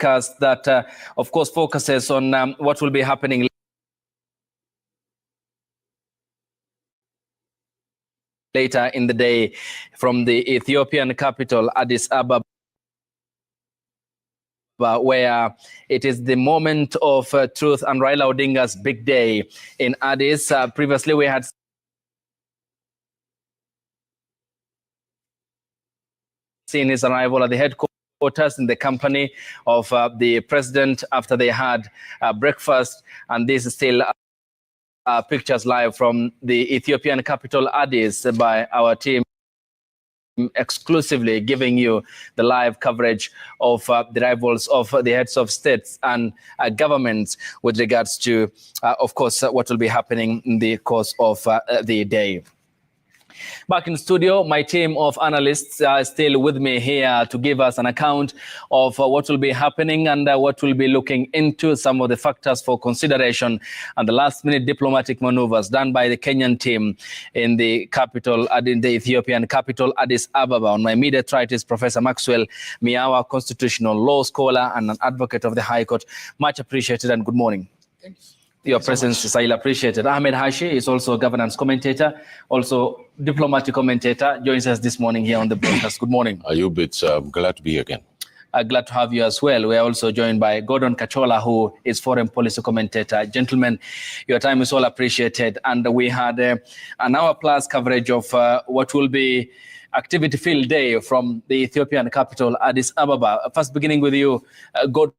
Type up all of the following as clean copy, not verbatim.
that, of course, focuses on what will be happening later in the day from the Ethiopian capital, Addis Ababa, where it is the moment of truth and Raila Odinga's big day in Addis. Previously, we had seen his arrival at the headquarters in the company of the president after they had breakfast, and this is still pictures live from the Ethiopian capital, Addis, by our team, exclusively giving you the live coverage of the arrivals of the heads of states and governments with regards to, of course, what will be happening in the course of the day. Back in studio, my team of analysts are still with me here to give us an account of what will be happening and what will be looking into some of the factors for consideration and the last-minute diplomatic maneuvers done by the Kenyan team in the capital, in the Ethiopian capital, Addis Ababa. On my immediate right is Professor Maxwell Miawa, constitutional law scholar and an advocate of the High Court. Much appreciated and good morning. Thanks. Your presence is highly appreciated. Ahmed Hashi is also a governance commentator, also diplomatic commentator, joins us this morning here on the broadcast. Good morning. Ayub, it's glad to be here again. Glad to have you as well. We are also joined by Gordon Kachola, who is foreign policy commentator. Gentlemen, your time is all appreciated. And we had an hour-plus coverage of what will be activity field day from the Ethiopian capital, Addis Ababa. First, beginning with you, Gordon.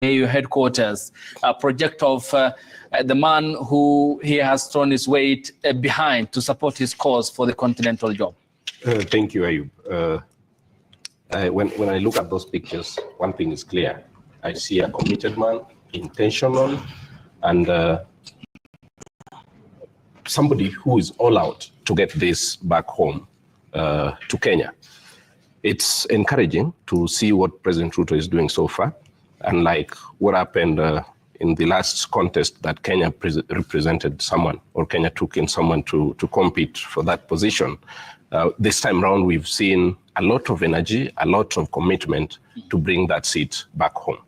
AU headquarters, a project of the man who he has thrown his weight behind to support his cause for the continental job. Thank you, Ayub. When I look at those pictures, one thing is clear. I see a committed man, intentional, and somebody who is all out to get this back home to Kenya. It's encouraging to see what President Ruto is doing so far. Unlike what happened in the last contest that Kenya represented someone, or Kenya took in someone to compete for that position. This time around, we've seen a lot of energy, a lot of commitment to bring that seat back home.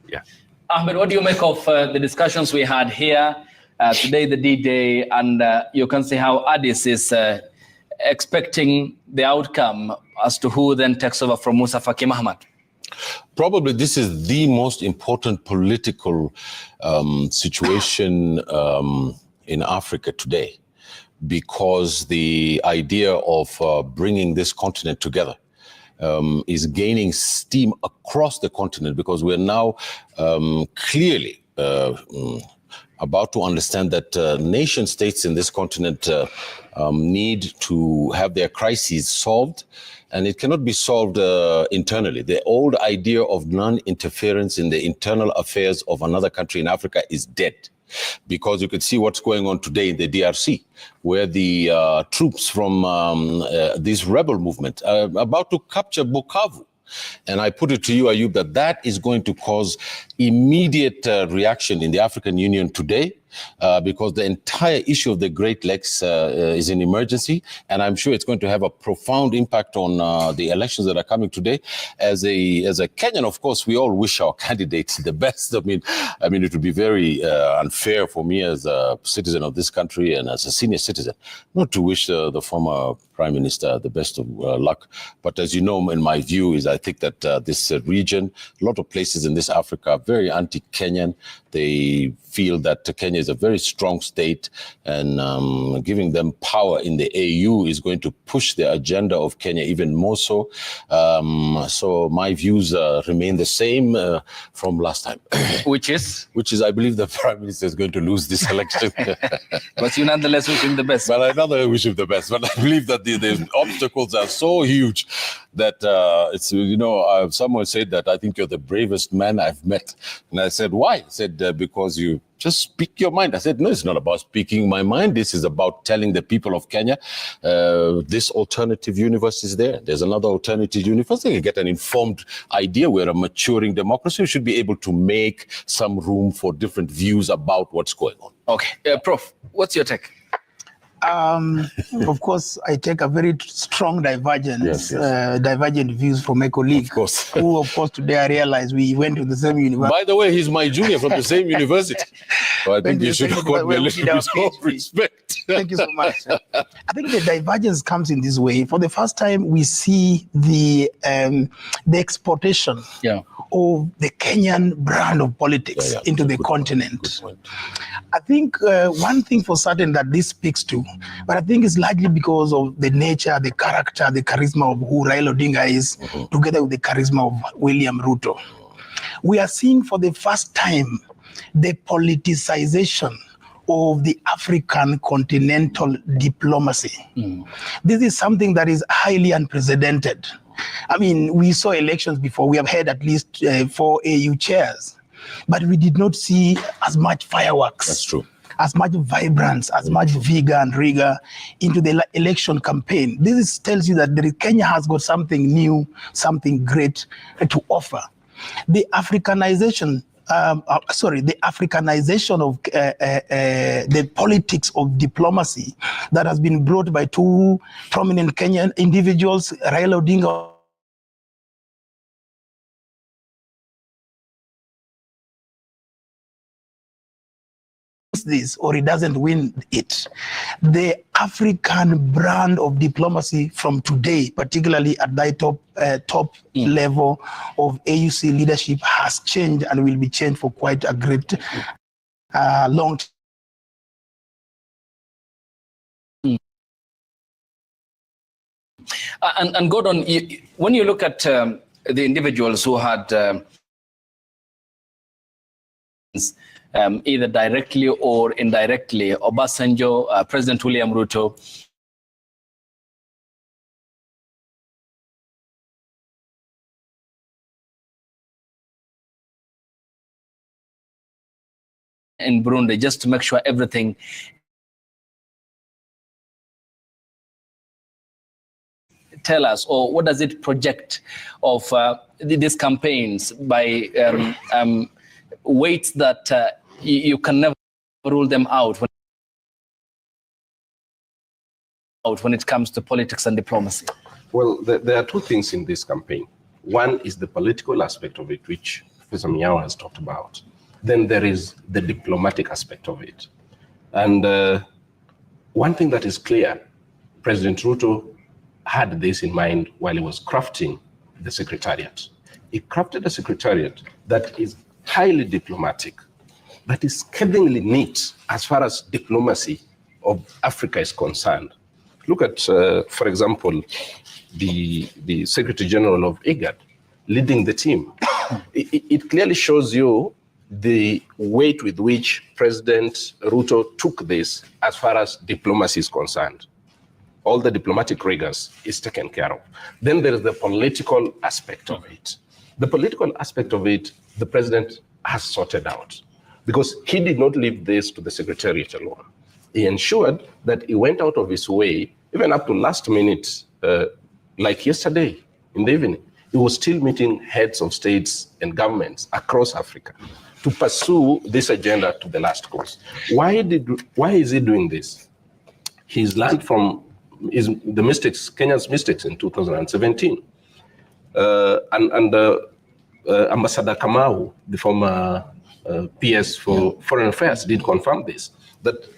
Yeah. Ahmed, what do you make of the discussions we had here today, the D-Day, and you can see how Addis is expecting the outcome as to who then takes over from Musa Faki Mahamat? Probably this is the most important political situation in Africa today, because the idea of bringing this continent together is gaining steam across the continent, because we're now clearly about to understand that nation states in this continent need to have their crises solved. And it cannot be solved internally. The old idea of non-interference in the internal affairs of another country in Africa is dead. Because you can see what's going on today in the DRC, where the troops from this rebel movement are about to capture Bukavu. And I put it to you, Ayub, that is going to cause immediate reaction in the African Union today, because the entire issue of the Great Lakes is an emergency, and I'm sure it's going to have a profound impact on the elections that are coming today. As a Kenyan, of course, we all wish our candidates the best. I mean, it would be very unfair for me as a citizen of this country and as a senior citizen not to wish the former Prime Minister the best of luck. But as you know, in my view, is I think that this region, a lot of places in this Africa are very anti-Kenyan. They feel that Kenya is a very strong state, and giving them power in the AU is going to push the agenda of Kenya even more so. So my views remain the same from last time. Which is? Which is, I believe the Prime Minister is going to lose this election. But you nonetheless wish him the best. Well, I nonetheless wish him the best, but I believe that the obstacles are so huge that it's, someone said that I think you're the bravest man I've met. And I said, why? He said, because you just speak your mind. I said, no, it's not about speaking my mind. This is about telling the people of Kenya, this alternative universe is there. There's another alternative universe. They can get an informed idea. We're a maturing democracy. We should be able to make some room for different views about what's going on. Okay. Prof, what's your take? Of course, I take a very strong divergence, divergent views from my colleague. Of course. Who, of course, today I realize we went to the same university. By the way, he's my junior from the same university. So I think you should have got me a little bit of respect. Thank you so much. I think the divergence comes in this way. For the first time, we see the exportation of the Kenyan brand of politics into the continent. I think one thing for certain that this speaks to, but I think it's largely because of the nature, the character, the charisma of who Raila Odinga is, together with the charisma of WilliamRuto. We are seeing for the first time the politicization of the African continental diplomacy. This is something that is highly unprecedented. I mean, we saw elections before. We have had at least 4 AU chairs, but we did not see as much fireworks. That's true. As much vibrance, as much vigor and rigor into the election campaign. This tells you that Kenya has got something new, something great to offer. The Africanization the Africanization of the politics of diplomacy that has been brought by 2 prominent Kenyan individuals, Raila Odinga this or he doesn't win it. The African brand of diplomacy from today, particularly at the top level of AUC leadership, has changed and will be changed for quite a great long time. And Gordon, when you look at the individuals who had either directly or indirectly, Obasanjo, President WilliamRuto, in Burundi, just to make sure everything tell us, or what does it project of these campaigns by weights that you can never rule them out when it comes to politics and diplomacy? Well, there are 2 things in this campaign. One is the political aspect of it, which Professor Miawa has talked about. Then there is the diplomatic aspect of it. And one thing that is clear, President Ruto had this in mind while he was crafting the secretariat. He crafted a secretariat that is highly diplomatic, that is scathingly neat as far as diplomacy of Africa is concerned. Look at, for example, the Secretary General of IGAD leading the team. It clearly shows you the weight with which President Ruto took this as far as diplomacy is concerned. All the diplomatic rigors is taken care of. Then there is the political aspect of it. The political aspect of it, the president has sorted out, because he did not leave this to the secretariat alone. He ensured that he went out of his way, even up to last minute, like yesterday in the evening. He was still meeting heads of states and governments across Africa to pursue this agenda to the last course. Why is he doing this? He's learned from the mistakes, Kenya's mistakes in 2017. Ambassador Kamau, the former PS for Foreign Affairs, did confirm this, that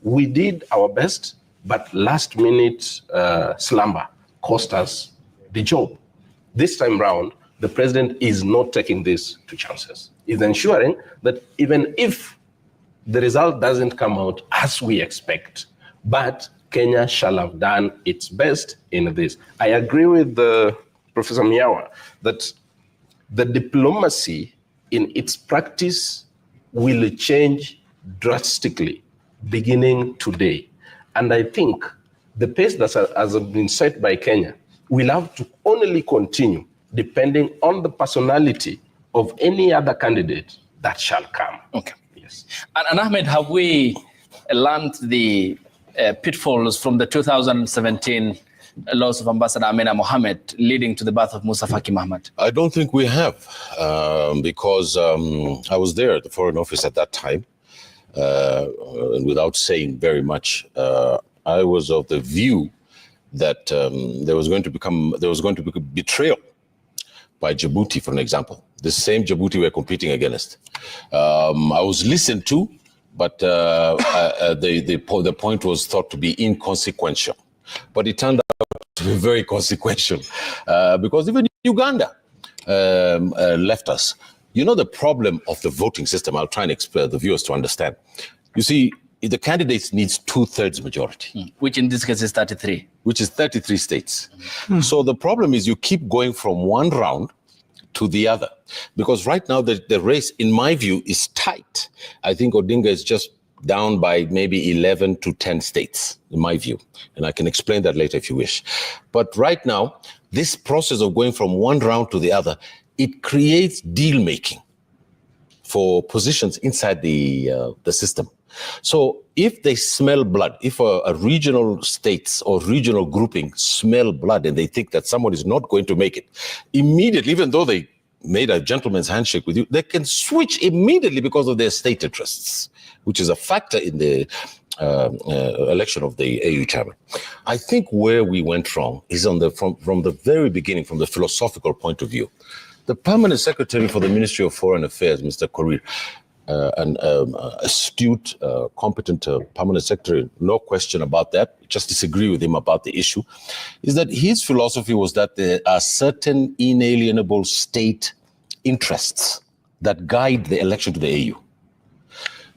we did our best, but last minute slumber cost us the job. This time round, the president is not taking this to chances. He's ensuring that even if the result doesn't come out as we expect, but Kenya shall have done its best in this. I agree with Professor Miawa that the diplomacy in its practice will change drastically beginning today. And I think the pace that has been set by Kenya will have to only continue depending on the personality of any other candidate that shall come. Okay. Yes. And Ahmed, have we learned the pitfalls from the 2017 loss of Ambassador Amina Mohammed leading to the birth of Musa Faki Mahamat? I don't think we have, because I was there at the Foreign Office at that time, and without saying very much, I was of the view that there was going to be betrayal by Djibouti, for an example. The same Djibouti we're competing against. I was listened to, but the point was thought to be inconsequential. But it turned out to be very consequential because even Uganda left us. You know the problem of the voting system. I'll try and explain the viewers to understand. You see, the candidates needs 2/3 majority. Which in this case is 33. Which is 33 states. So the problem is you keep going from one round to the other. Because right now the race, in my view, is tight. I think Odinga is just down by maybe 11 to 10 states, in my view. And I can explain that later if you wish. But right now, this process of going from one round to the other, it creates deal-making for positions inside the system. So if they smell blood, if a regional states or regional grouping smell blood and they think that someone is not going to make it, immediately, even though they made a gentleman's handshake with you, they can switch immediately because of their state interests, which is a factor in the election of the AU chairman. I think where we went wrong is from the very beginning, from the philosophical point of view. The permanent secretary for the Ministry of Foreign Affairs, Mr. Korir, an astute, competent permanent secretary, no question about that, just disagree with him about the issue, is that his philosophy was that there are certain inalienable state interests that guide the election to the AU.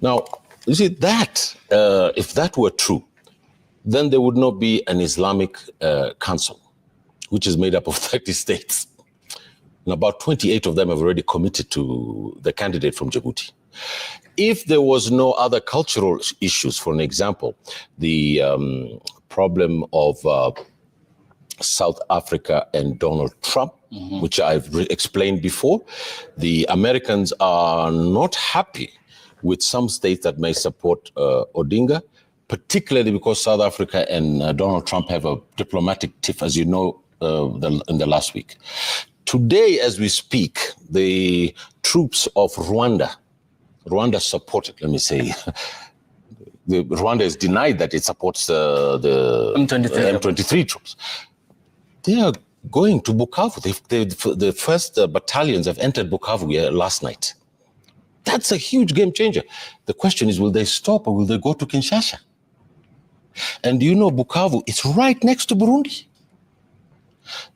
Now, you see, that, if that were true, then there would not be an Islamic council, which is made up of 30 states. And about 28 of them have already committed to the candidate from Djibouti. If there was no other cultural issues, for an example, the problem of South Africa and Donald Trump, which I've explained before, the Americans are not happy with some states that may support Odinga, particularly because South Africa and Donald Trump have a diplomatic tiff, as you know, in the last week. Today, as we speak, the troops of Rwanda supported, let me say, Rwanda has denied that it supports the M23 troops. They are going to Bukavu. The first battalions have entered Bukavu last night. That's a huge game changer. The question is, will they stop or will they go to Kinshasa? And you know, Bukavu, it's right next to Burundi.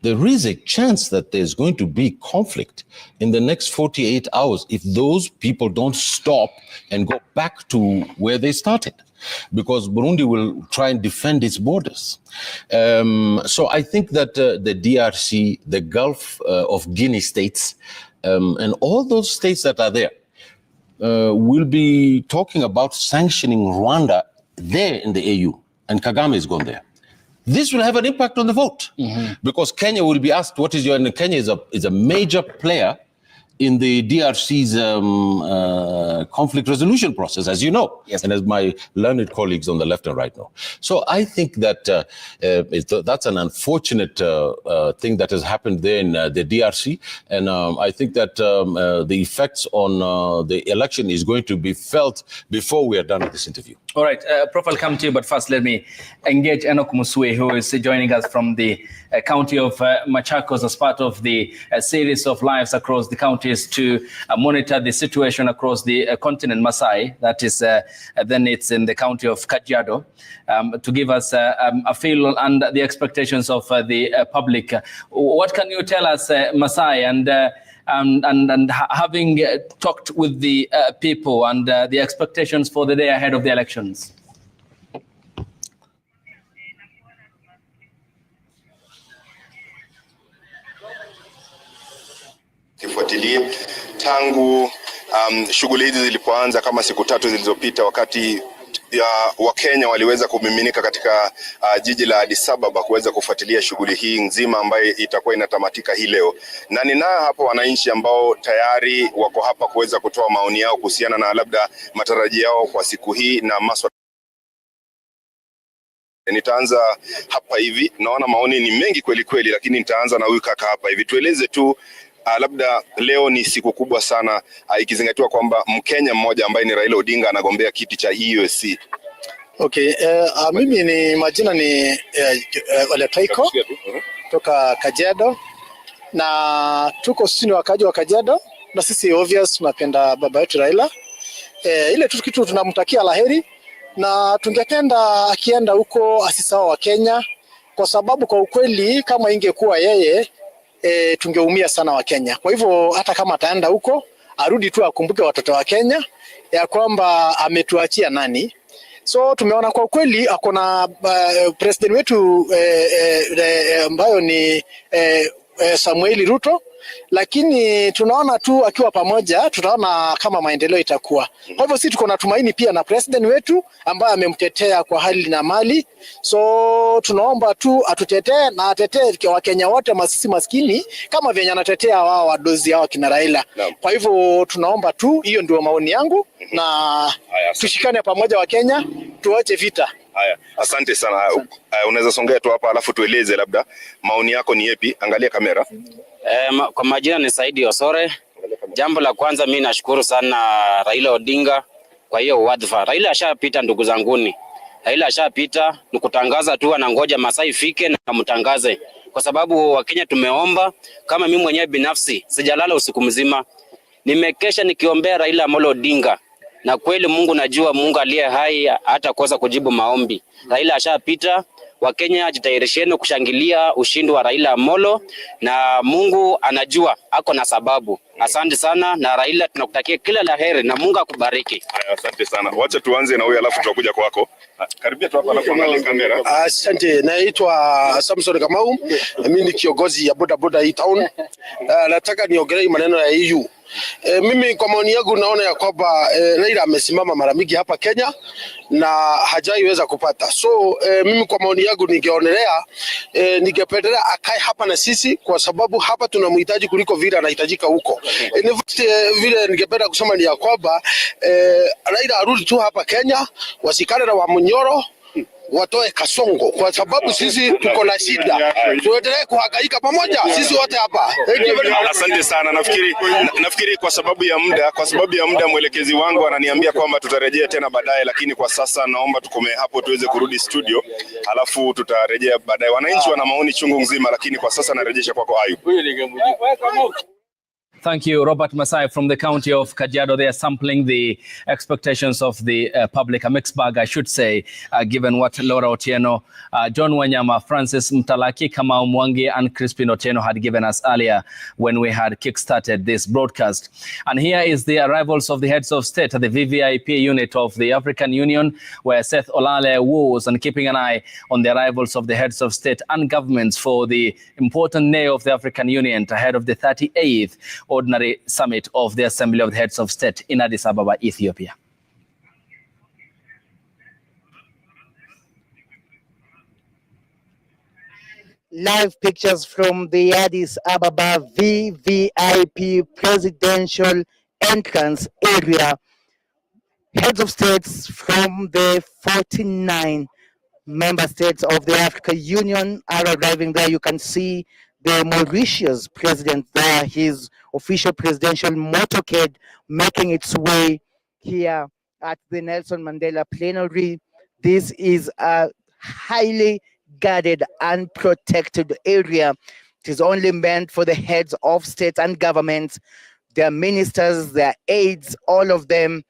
There is a chance that there's going to be conflict in the next 48 hours if those people don't stop and go back to where they started, because Burundi will try and defend its borders. So I think that the DRC, the Gulf of Guinea states, and all those states that are there will be talking about sanctioning Rwanda there in the AU, and Kagame is gone there. This will have an impact on the vote because Kenya will be asked, what is your, and Kenya is a major player in the DRC's conflict resolution process, as you know, yes, and as my learned colleagues on the left and right know. So I think that that's an unfortunate thing that has happened there in the DRC, and I think that the effects on the election is going to be felt before we are done with this interview. All right, Prof, I'll come to you, but first let me engage Enoch Muswe, who is joining us from the county of Machakos as part of the series of lives across the counties to monitor the situation across the continent, Masai, that is, then it's in the county of Kajiado, to give us a feel and the expectations of the public. What can you tell us, Masai, and having talked with the people and the expectations for the day ahead of the elections? Kifuatilie tangu shughuli hizi zilipoanza kama siku 3 zilizopita, wakati Wakenya waliweza kumiminika katika jiji la Addis Ababa kuweza kufuatilia shughuli hii nzima ambayo itakuwa inatamatika hii leo. Na ninao hapo wananchi ambao tayari wako hapa kuweza kutoa maoni yao kuhusiana na labda matarajio yao kwa siku hii na maswala. Nitaanza hapa hivi, naona maoni ni mengi kweli kweli, lakini nitaanza na huyu kaka hapa hivi. Tueleze tu labda leo ni siku kubwa sana ikizingatiwa kwamba Mkenya mmoja ambaye ni Raila Odinga anagombea kiti cha EUC. Okay, mimi ni majina ni Ole Taiko toka Kajiado, na tuko sisi ni wakaji wa Kajiado, na sisi obvious tunapenda baba yetu Raila. Ile tu kitu tunamtakia laheri, na tungependa akienda huko asisahau wa Kenya, kwa sababu kwa ukweli kama ingekuwa yeye tungeumia sana wa Kenya. Kwa hivyo hata kama ataenda huko arudi tu akumbuke watoto wa Kenya ya kwamba ametuachia nani. So tumeona kwa kweli akona president wetu ambayo ni Samuel Ruto, lakini tunaona tu akiwa pamoja tutaona kama maendeleo itakuwa. Kwa hivyo sisi tuko na tumaini pia na president wetu ambaye amemtetea kwa hali na mali. So tunaomba tu atutetee na atetee kwa Wakenya wote masisi maskini kama vyenye anatetea wao wadozi hao kina Raila. Kwa hivyo tunaomba tu, hiyo ndio maoni yangu, na tushikane pamoja wa Kenya, tuache vita. Haya, asante sana. Unaweza songea tu hapa alafu tueleze labda maoni yako ni yapi? Angalia kamera. Kwa majina ni Saidi Osore. Jambo la kwanza mimi nashukuru sana Raila Odinga kwa hiyo wadhifa. Raila ashapita ndugu zanguni. Raila ashapita, ni kutangaza tu, anangoja masaa ifike na mtangaze. Kwa sababu Wakenya tumeomba, kama mimi mwenyewe binafsi sijalala usiku mzima. Nimekesha nikiombea Raila Amolo Odinga. Na kweli Mungu, najua Mungu aliye hai hata kosa kujibu maombi. Raila ashapita, Wakenya jitayarisheni kushangilia ushindi wa Raila Amolo, na Mungu anajua ako na sababu. Asante sana, na Raila tunakutakia kila laheri na Mungu akubariki. Asante sana. Wacha tuanze na huyu alafu tutakuja kwako. Karibia tu hapa alafu angalia kamera. Asante, naitwa Samson Kamau. Mimi ni kiongozi ya boda boda hii town. Nataka niongelee maneno ya EU. Mimi kwa maoni yangu naona ya kwamba Raila amesimama mara mingi hapa Kenya na hajaiweza kupata. So mimi kwa maoni yangu ningeonelea ningependelea akae hapa na sisi, kwa sababu hapa tunamhitaji kuliko vile anahitajika huko. Vile ningependa kusema ni ya kwamba Raila arudi tu hapa Kenya, wasikane na Wamunyoro, watoe Kasongo, kwa sababu sisi tuko na shida. Tuendelee kuhangaika pamoja sisi wote hapa. Asante sana. Nafikiri kwa sababu ya muda mwelekezi wangu ananiambia kwamba tutarejea tena baadaye, lakini kwa sasa naomba tukomee hapo tuweze kurudi studio, alafu tutarejea baadaye. Wananchi wana maoni chungu nzima, lakini kwa sasa narejesha kwako Ayub. Thank you, Robert Masai from the county of Kajiado. They are sampling the expectations of the public. A mixed bag, I should say, given what Laura Otieno, John Wanyama, Francis Mtalaki, Kamau Mwangi, and Crispin Otieno had given us earlier when we had kick-started this broadcast. And here is the arrivals of the heads of state at the VVIP unit of the African Union, where Seth Olale was and keeping an eye on the arrivals of the heads of state and governments for the important day of the African Union ahead of the 38th Ordinary Summit of the Assembly of the Heads of State in Addis Ababa, Ethiopia. Live pictures from the Addis Ababa VVIP presidential entrance area. Heads of states from the 49 member states of the African Union are arriving there. You can see the Mauritius president there, his official presidential motorcade making its way here at the Nelson Mandela plenary. This is a highly guarded and protected area. It is only meant for the heads of states and governments, their ministers, their aides, all of them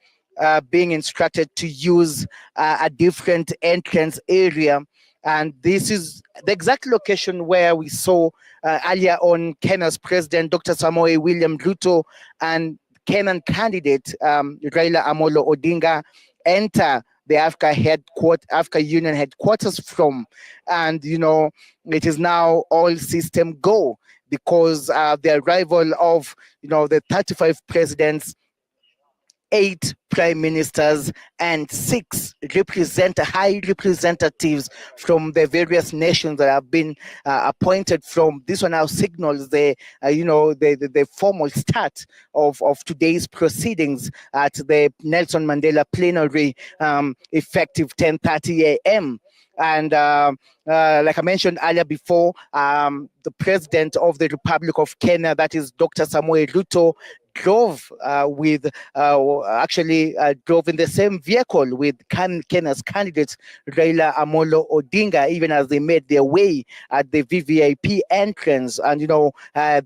being instructed to use a different entrance area. And this is the exact location where we saw earlier on Kenya's president, Dr. WilliamRuto, and Kenyan candidate, Raila Amolo Odinga, enter the Africa Union headquarters from. And, you know, it is now all system go, because the arrival of, you know, the 35 presidents, 8 prime ministers, and 6 high representatives from the various nations that have been appointed from. This one now signals the the formal start of today's proceedings at the Nelson Mandela plenary, effective 10:30 a.m. And like I mentioned earlier before, the president of the Republic of Kenya, that is Dr. Samuel Ruto, drove drove in the same vehicle with Kenya's candidate Raila Amolo Odinga, even as they made their way at the VVIP entrance. And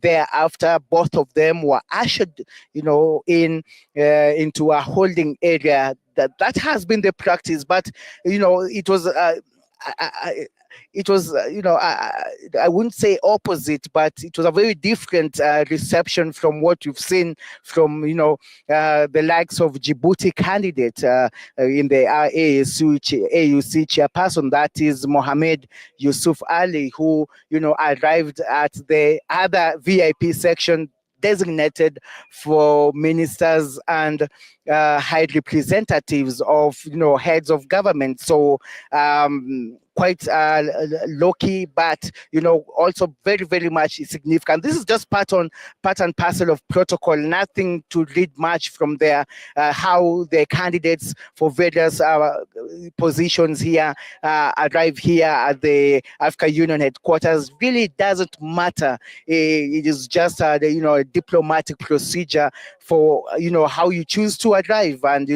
thereafter, both of them were ushered, into a holding area. That has been the practice, but it was. It was, I wouldn't say opposite, but it was a very different reception from what you've seen from, the likes of Djibouti candidate in the AUC chairperson, that is Mohamed Yusuf Ali, who, arrived at the other VIP section designated for ministers and high representatives of, heads of government. So quite low-key, but also very, very much significant. This is just part and parcel of protocol. Nothing to read much from there. How the candidates for various positions here arrive here at the African Union headquarters really doesn't matter. It is just a diplomatic procedure for how you choose to arrive. And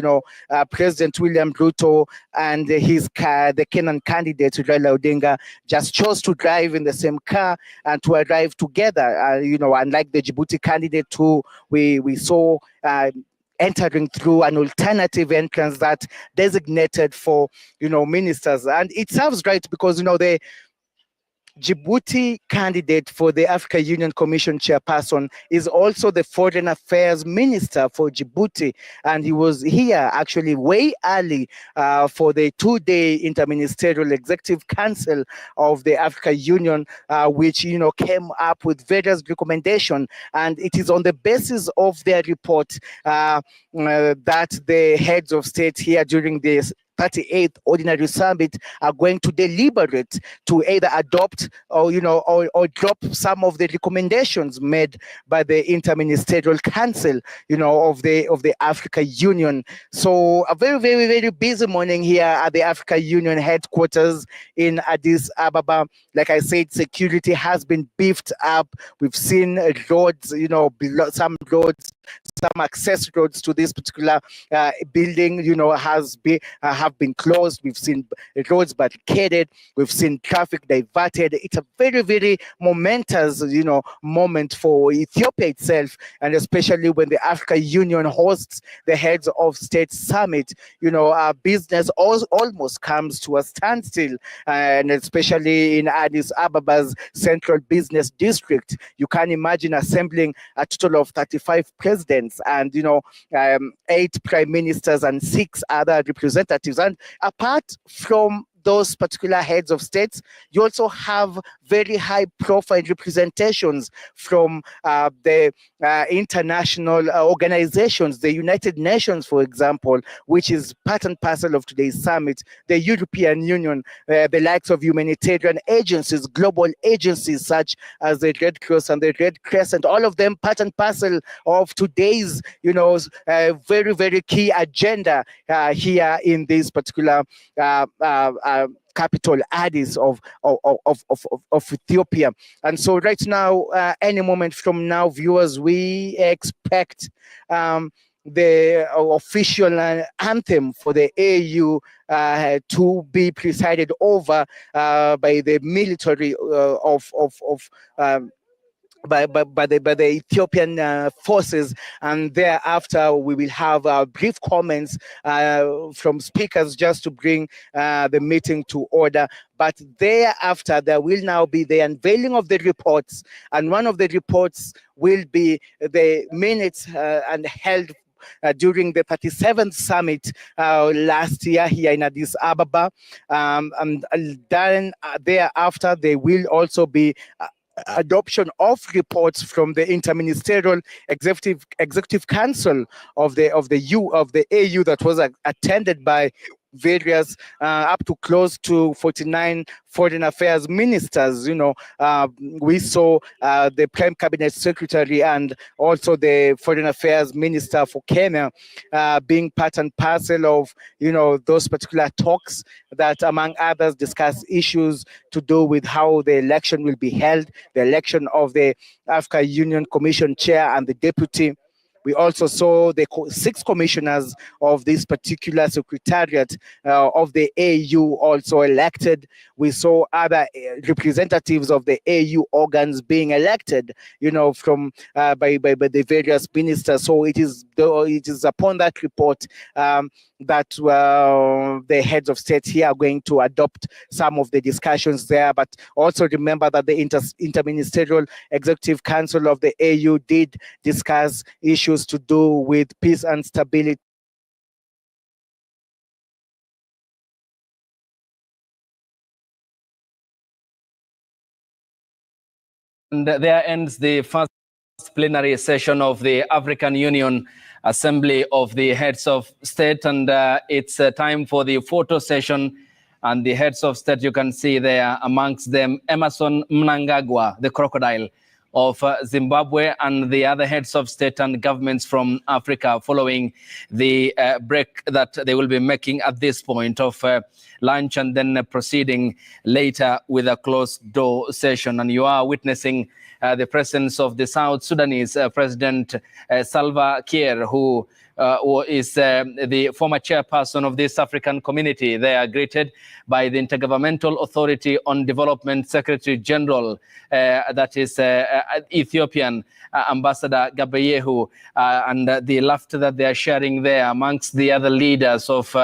President WilliamRuto and the Kenyan candidate Raila Odinga just chose to drive in the same car and to arrive together. Unlike the Djibouti candidate who we saw entering through an alternative entrance that designated for ministers. And it serves right because the Djibouti candidate for the African Union Commission chairperson is also the Foreign Affairs Minister for Djibouti, and he was here actually way early for the 2-day Interministerial Executive Council of the African Union, which came up with various recommendations, and it is on the basis of their report that the heads of state here during this 38th Ordinary Summit are going to deliberate to either adopt or drop some of the recommendations made by the Interministerial Council, of the African Union. So a very, very, very busy morning here at the African Union headquarters in Addis Ababa. Like I said, security has been beefed up. We've seen roads, some roads, some access roads to this particular building, have been closed. We've seen roads barricaded. We've seen traffic diverted. It's a very, very momentous, moment for Ethiopia itself, and especially when the African Union hosts the Heads of State Summit. Business almost comes to a standstill, and especially in Addis Ababa's central business district. You can imagine assembling a total of 35 presidents and 8 prime ministers and 6 other representatives. And apart from those particular heads of states, you also have very high profile representations from the international organizations, the United Nations, for example, which is part and parcel of today's summit, the European Union, the likes of humanitarian agencies, global agencies such as the Red Cross and the Red Crescent, all of them part and parcel of today's, very, very key agenda here in this particular capital, Addis of Ethiopia. And so right now, any moment from now, viewers, we expect the official anthem for the AU to be presided over by the military by the Ethiopian forces, and thereafter we will have brief comments from speakers just to bring the meeting to order. But thereafter, there will now be the unveiling of the reports, and one of the reports will be the minutes and held during the 37th summit last year here in Addis Ababa, and then thereafter there will also be adoption of reports from the Interministerial Executive Council of the AU that was attended by various up to close to 49 foreign affairs ministers. We saw the Prime Cabinet Secretary and also the Foreign Affairs Minister for Kenya being part and parcel of those particular talks that, among others, discuss issues to do with how the election will be held, the election of the African Union Commission Chair and the Deputy, We also saw the 6 commissioners of this particular secretariat of the AU also elected. We saw other representatives of the AU organs being elected, from by the various ministers. So it is upon that report that the heads of state here are going to adopt some of the discussions there. But also remember that the Interministerial Executive Council of the AU did discuss issues to do with peace and stability. And there ends the first plenary session of the African Union Assembly of the Heads of State, and it's time for the photo session. And the heads of state, you can see there amongst them Emmerson Mnangagwa, the crocodile of Zimbabwe, and the other heads of state and governments from Africa, following the break that they will be making at this point of lunch, and then proceeding later with a closed door session. And you are witnessing the presence of the South Sudanese President Salva Kiir, who is the former chairperson of this African community. They are greeted by the Intergovernmental Authority on Development Secretary General, that is Ethiopian Ambassador Gabayehu, and the laughter that they are sharing there amongst the other leaders of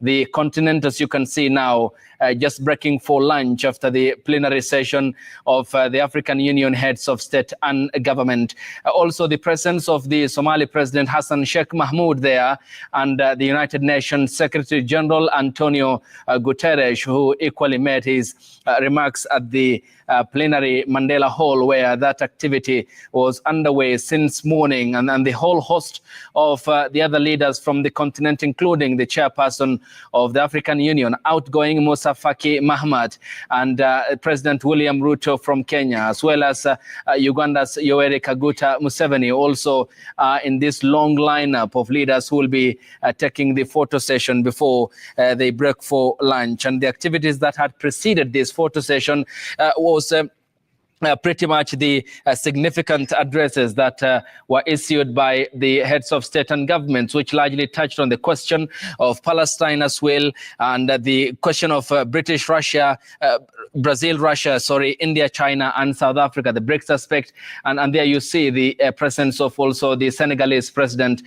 the continent, as you can see now, just breaking for lunch after the plenary session of the African Union heads of state and government. Also the presence of the Somali President Hassan Sheikh Mahmoud there, and the United Nations Secretary General Antonio Guterres, who equally made his remarks at the plenary Mandela Hall, where that activity was underway since morning, and the whole host of the other leaders from the continent, including the chairperson of the African Union, outgoing Musa Faki Mahamat, and President WilliamRuto from Kenya, as well as Uganda's Yoweri Kaguta Museveni, also in this long lineup of leaders who will be taking the photo session before they break for lunch. And the activities that had preceded this photo session was pretty much the significant addresses that were issued by the heads of state and governments, which largely touched on the question of Palestine as well, and the question of Brazil, Russia, India, China, and South Africa, the BRICS aspect. And there you see the presence of also the Senegalese president,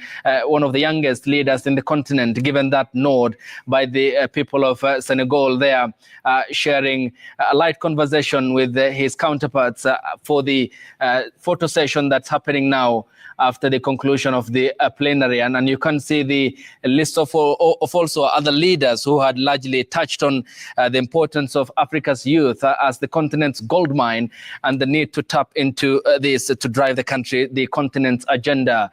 one of the youngest leaders in the continent, given that nod by the people of Senegal there, sharing a light conversation with his counterparts for the photo session that's happening now after the conclusion of the plenary. And you can see the list of also other leaders who had largely touched on the importance of Africa's youth as the continent's gold mine, and the need to tap into this to drive the continent's agenda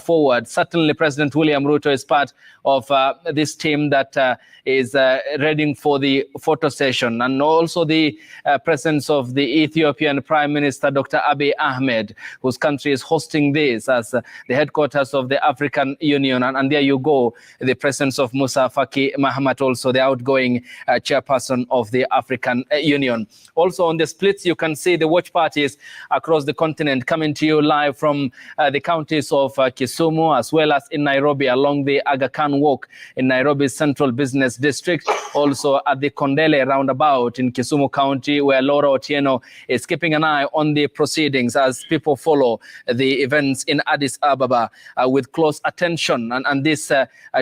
forward. Certainly, President WilliamRuto is part of this team that is ready for the photo session, and also the presence of the Ethiopian Prime Minister Dr. Abiy Ahmed, whose country is hosting this as the headquarters of the African Union. And there you go, the presence of Musa Faki Mahamat, also the outgoing chairperson of the African Union. Also on the splits, you can see the watch parties across the continent coming to you live from the counties of Kisumu, as well as in Nairobi along the Aga Khan Walk in Nairobi's Central Business District. Also at the Kondele roundabout in Kisumu County, where Laura Otieno is keeping an eye on the proceedings as people follow the events in Addis Ababa with close attention. And this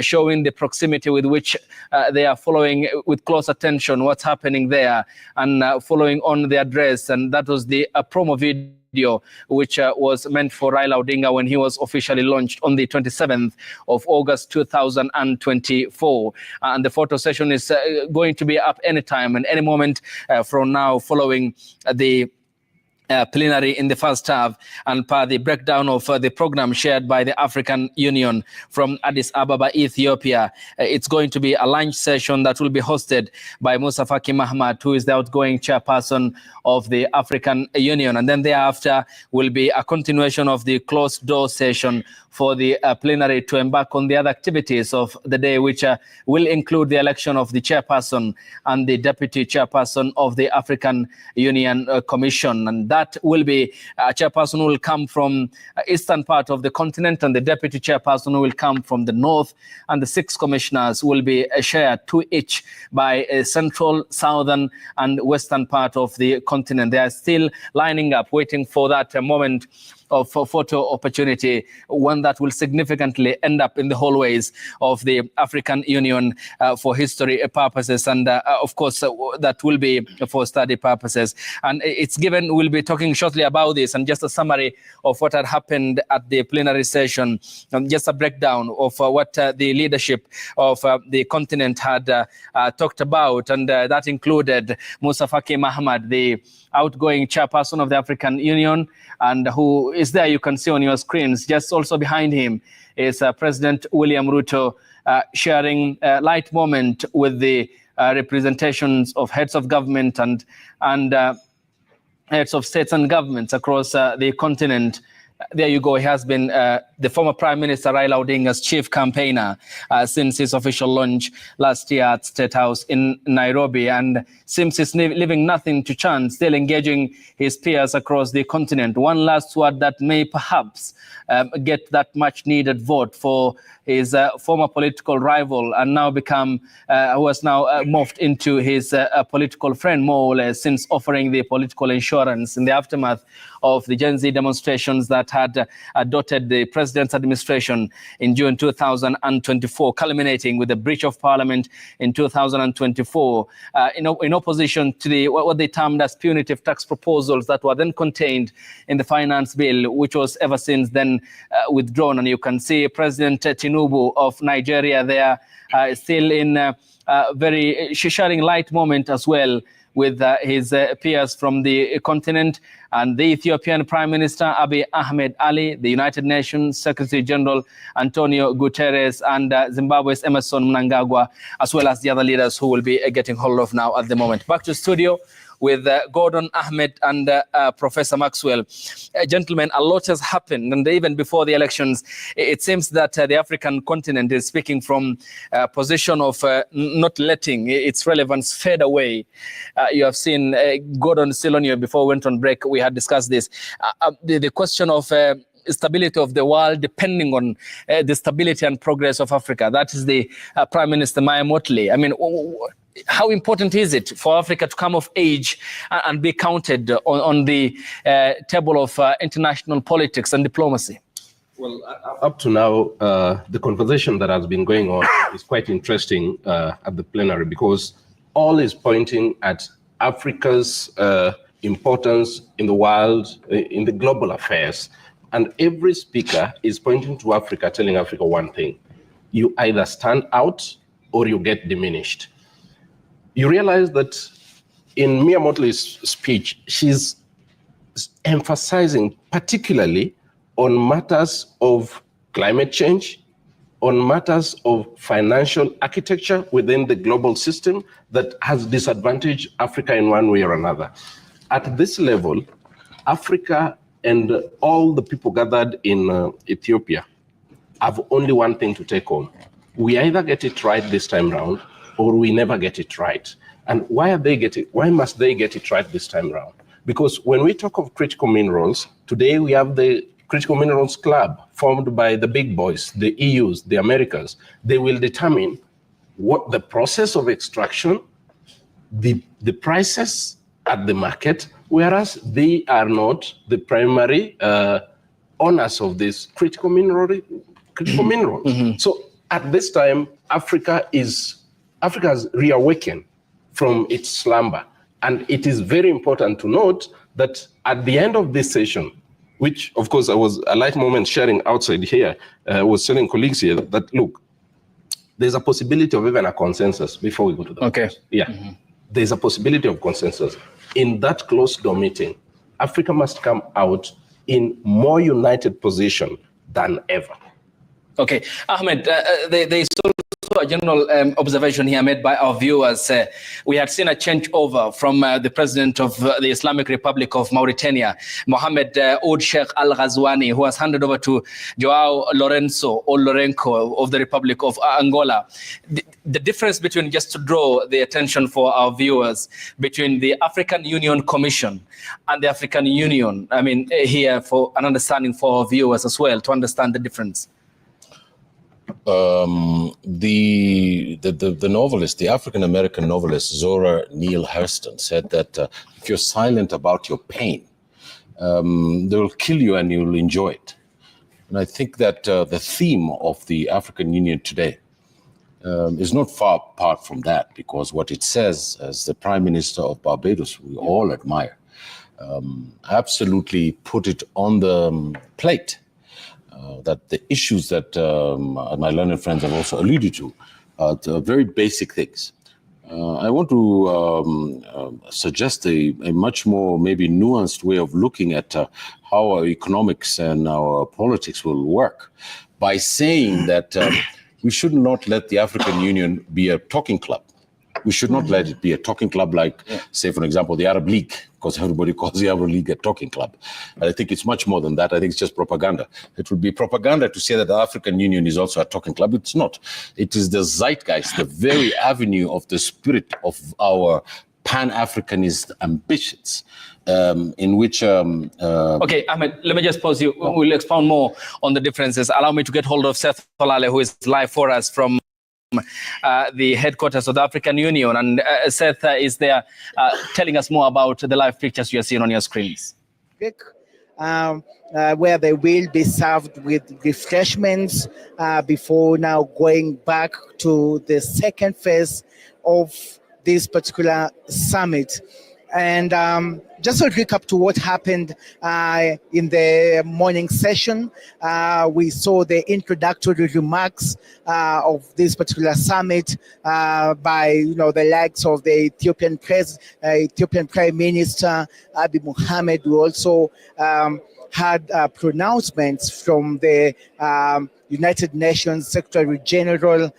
showing the proximity with which they are following with close attention what's happening there, and following on the address. And that was the promo video which was meant for Raila Odinga when he was officially launched on the 27th of August 2024. And the photo session is going to be up anytime and any moment from now, following the plenary in the first half, and per the breakdown of the program shared by the African Union from Addis Ababa, Ethiopia. It's going to be a lunch session that will be hosted by Musa Faki Mahamat, who is the outgoing chairperson of the African Union. And then thereafter will be a continuation of the closed door session for the plenary to embark on the other activities of the day, which will include the election of the chairperson and the deputy chairperson of the African Union Commission. And that will be, chairperson will come from eastern part of the continent, and the deputy chairperson will come from the north, and the 6 commissioners will be shared 2 each by a central, southern, and western part of the continent. They are still lining up, waiting for that moment of photo opportunity, one that will significantly end up in the hallways of the African Union for history purposes, and of course that will be for study purposes. And it's given, we'll be talking shortly about this, and just a summary of what had happened at the plenary session, and just a breakdown of what the leadership of the continent had talked about, and that included Musa Faki Mahamat, the outgoing chairperson of the African Union, and who is there, you can see on your screens. Just also behind him is President WilliamRuto sharing a light moment with the representations of heads of government and heads of states and governments across the continent. There you go. He has been the former Prime Minister Raila Odinga's chief campaigner since his official launch last year at State House in Nairobi, and seems he's leaving nothing to chance, still engaging his peers across the continent. One last word that may perhaps get that much needed vote for his former political rival, and now become, who has now morphed into his political friend, more or less, since offering the political insurance in the aftermath of the Gen Z demonstrations that had dotted the president's administration in June 2024, culminating with a breach of parliament in 2024, in opposition to the what they termed as punitive tax proposals that were then contained in the finance bill, which was ever since then withdrawn. And you can see President Tinubu of Nigeria there, still in very sharing light moment as well with his peers from the continent, and the Ethiopian Prime Minister Abiy Ahmed Ali, the United Nations Secretary General Antonio Guterres, and Zimbabwe's Emerson Mnangagwa, as well as the other leaders who will be getting hold of now at the moment. Back to studio with Gordon, Ahmed, and Professor Maxwell. Gentlemen, a lot has happened, and even before the elections, it seems that the African continent is speaking from a position of not letting its relevance fade away. You have seen, Gordon, still on you, before we went on break, we had discussed this. The question of stability of the world depending on the stability and progress of Africa. That is the Prime Minister Maya Motley. I mean, how important is it for Africa to come of age and be counted on the table of international politics and diplomacy? Well, up to now, the conversation that has been going on is quite interesting at the plenary, because all is pointing at Africa's importance in the world, in the global affairs. And every speaker is pointing to Africa, telling Africa one thing: you either stand out or you get diminished. You realize that in Mia Motley's speech, she's emphasizing particularly on matters of climate change, on matters of financial architecture within the global system that has disadvantaged Africa in one way or another. At this level, Africa and all the people gathered in Ethiopia have only one thing to take home: we either get it right this time round, or we never get it right. And why must they get it right this time round? Because when we talk of critical minerals, today we have the Critical Minerals Club formed by the big boys, the EUs, the Americans. They will determine what the process of extraction, the prices at the market, whereas they are not the primary owners of these critical minerals. Mm-hmm. So at this time, Africa has reawakened from its slumber. And it is very important to note that at the end of this session, which of course I was a light moment sharing outside here, was telling colleagues here that, look, there's a possibility of even a consensus before we go to the Okay. Yeah, mm-hmm. There's a possibility of consensus. In that closed-door meeting, Africa must come out in more united position than ever. Okay, Ahmed, there is also a general observation here made by our viewers. We had seen a changeover from the president of the Islamic Republic of Mauritania, Mohamed Ould Sheikh Al Ghazouani, who has handed over to Joao Lourenço of the Republic of Angola. The difference between, just to draw the attention for our viewers, between the African Union Commission and the African Union, I mean, here for an understanding for our viewers as well, to understand the difference. The novelist, the African-American novelist Zora Neale Hurston said that if you're silent about your pain, they will kill you and you'll enjoy it. And I think that the theme of the African Union today is not far apart from that, because what it says, as the Prime Minister of Barbados, we all admire, absolutely put it on the plate, that the issues that my learned friends have also alluded to are very basic things. I want to suggest a much more maybe nuanced way of looking at how our economics and our politics will work, by saying that we should not let the African Union be a talking club. We should not let it be a talking club like, say, for example, the Arab League, because everybody calls the Arab League a talking club. And I think it's much more than that. I think it's just propaganda. It would be propaganda to say that the African Union is also a talking club. It's not. It is the zeitgeist, the very avenue of the spirit of our Pan-Africanist ambitions, in which... Okay, Ahmed, let me just pause you. We'll expound more on the differences. Allow me to get hold of Seth Olale, who is live for us from the headquarters of the African Union. And Seth is there telling us more about the live pictures you're seeing on your screens. Where they will be served with refreshments before now going back to the second phase of this particular summit. And just to recap to what happened in the morning session, we saw the introductory remarks of this particular summit by the likes of the Ethiopian Prime Minister Abiy Mohammed. We also had pronouncements from the United Nations Secretary General.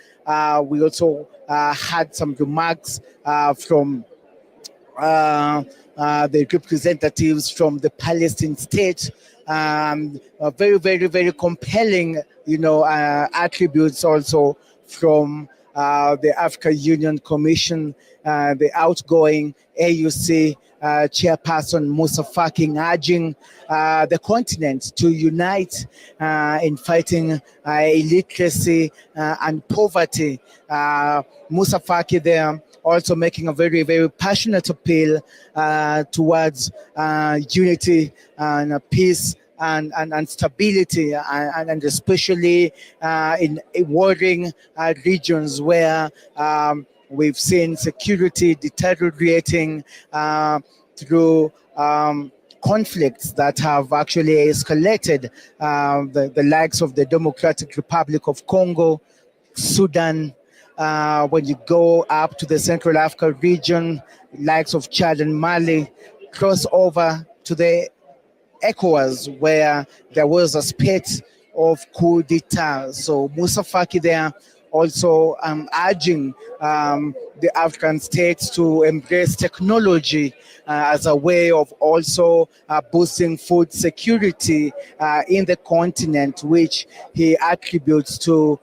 We also had some remarks from the representatives from the Palestine state. Very, very, very compelling, attributes also from the African Union Commission, the outgoing AUC Chairperson Musa Faki, urging the continent to unite in fighting illiteracy and poverty. Musa Faki there also making a very, very passionate appeal towards unity and peace and stability, and especially in warring regions where we've seen security deteriorating through conflicts that have actually escalated, the likes of the Democratic Republic of Congo, Sudan. When you go up to the Central Africa region, likes of Chad and Mali, cross over to the ECOWAS, where there was a spate of coup d'etat. So Musa Faki there also urging the African states to embrace technology as a way of also boosting food security in the continent, which he attributes to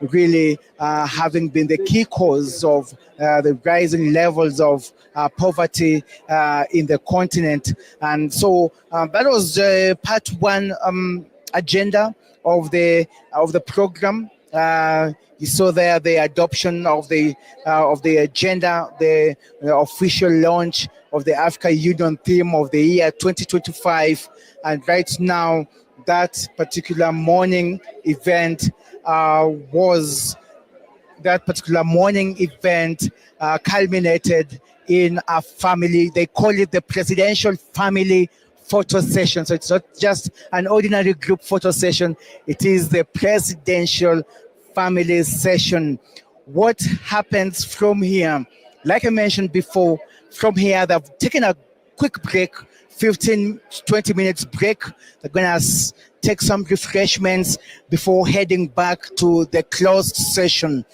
really having been the key cause of the rising levels of poverty in the continent. And so that was part one agenda of the program. You saw there the adoption of the agenda, the official launch of the African Union theme of the year 2025, and right now that particular morning event culminated in a family. They call it the presidential family photo session. So it's not just an ordinary group photo session. It is the presidential family session. What happens from here? Like I mentioned before, from here they've taken a quick break 20 minutes break. They're going to take some refreshments before heading back to the closed session.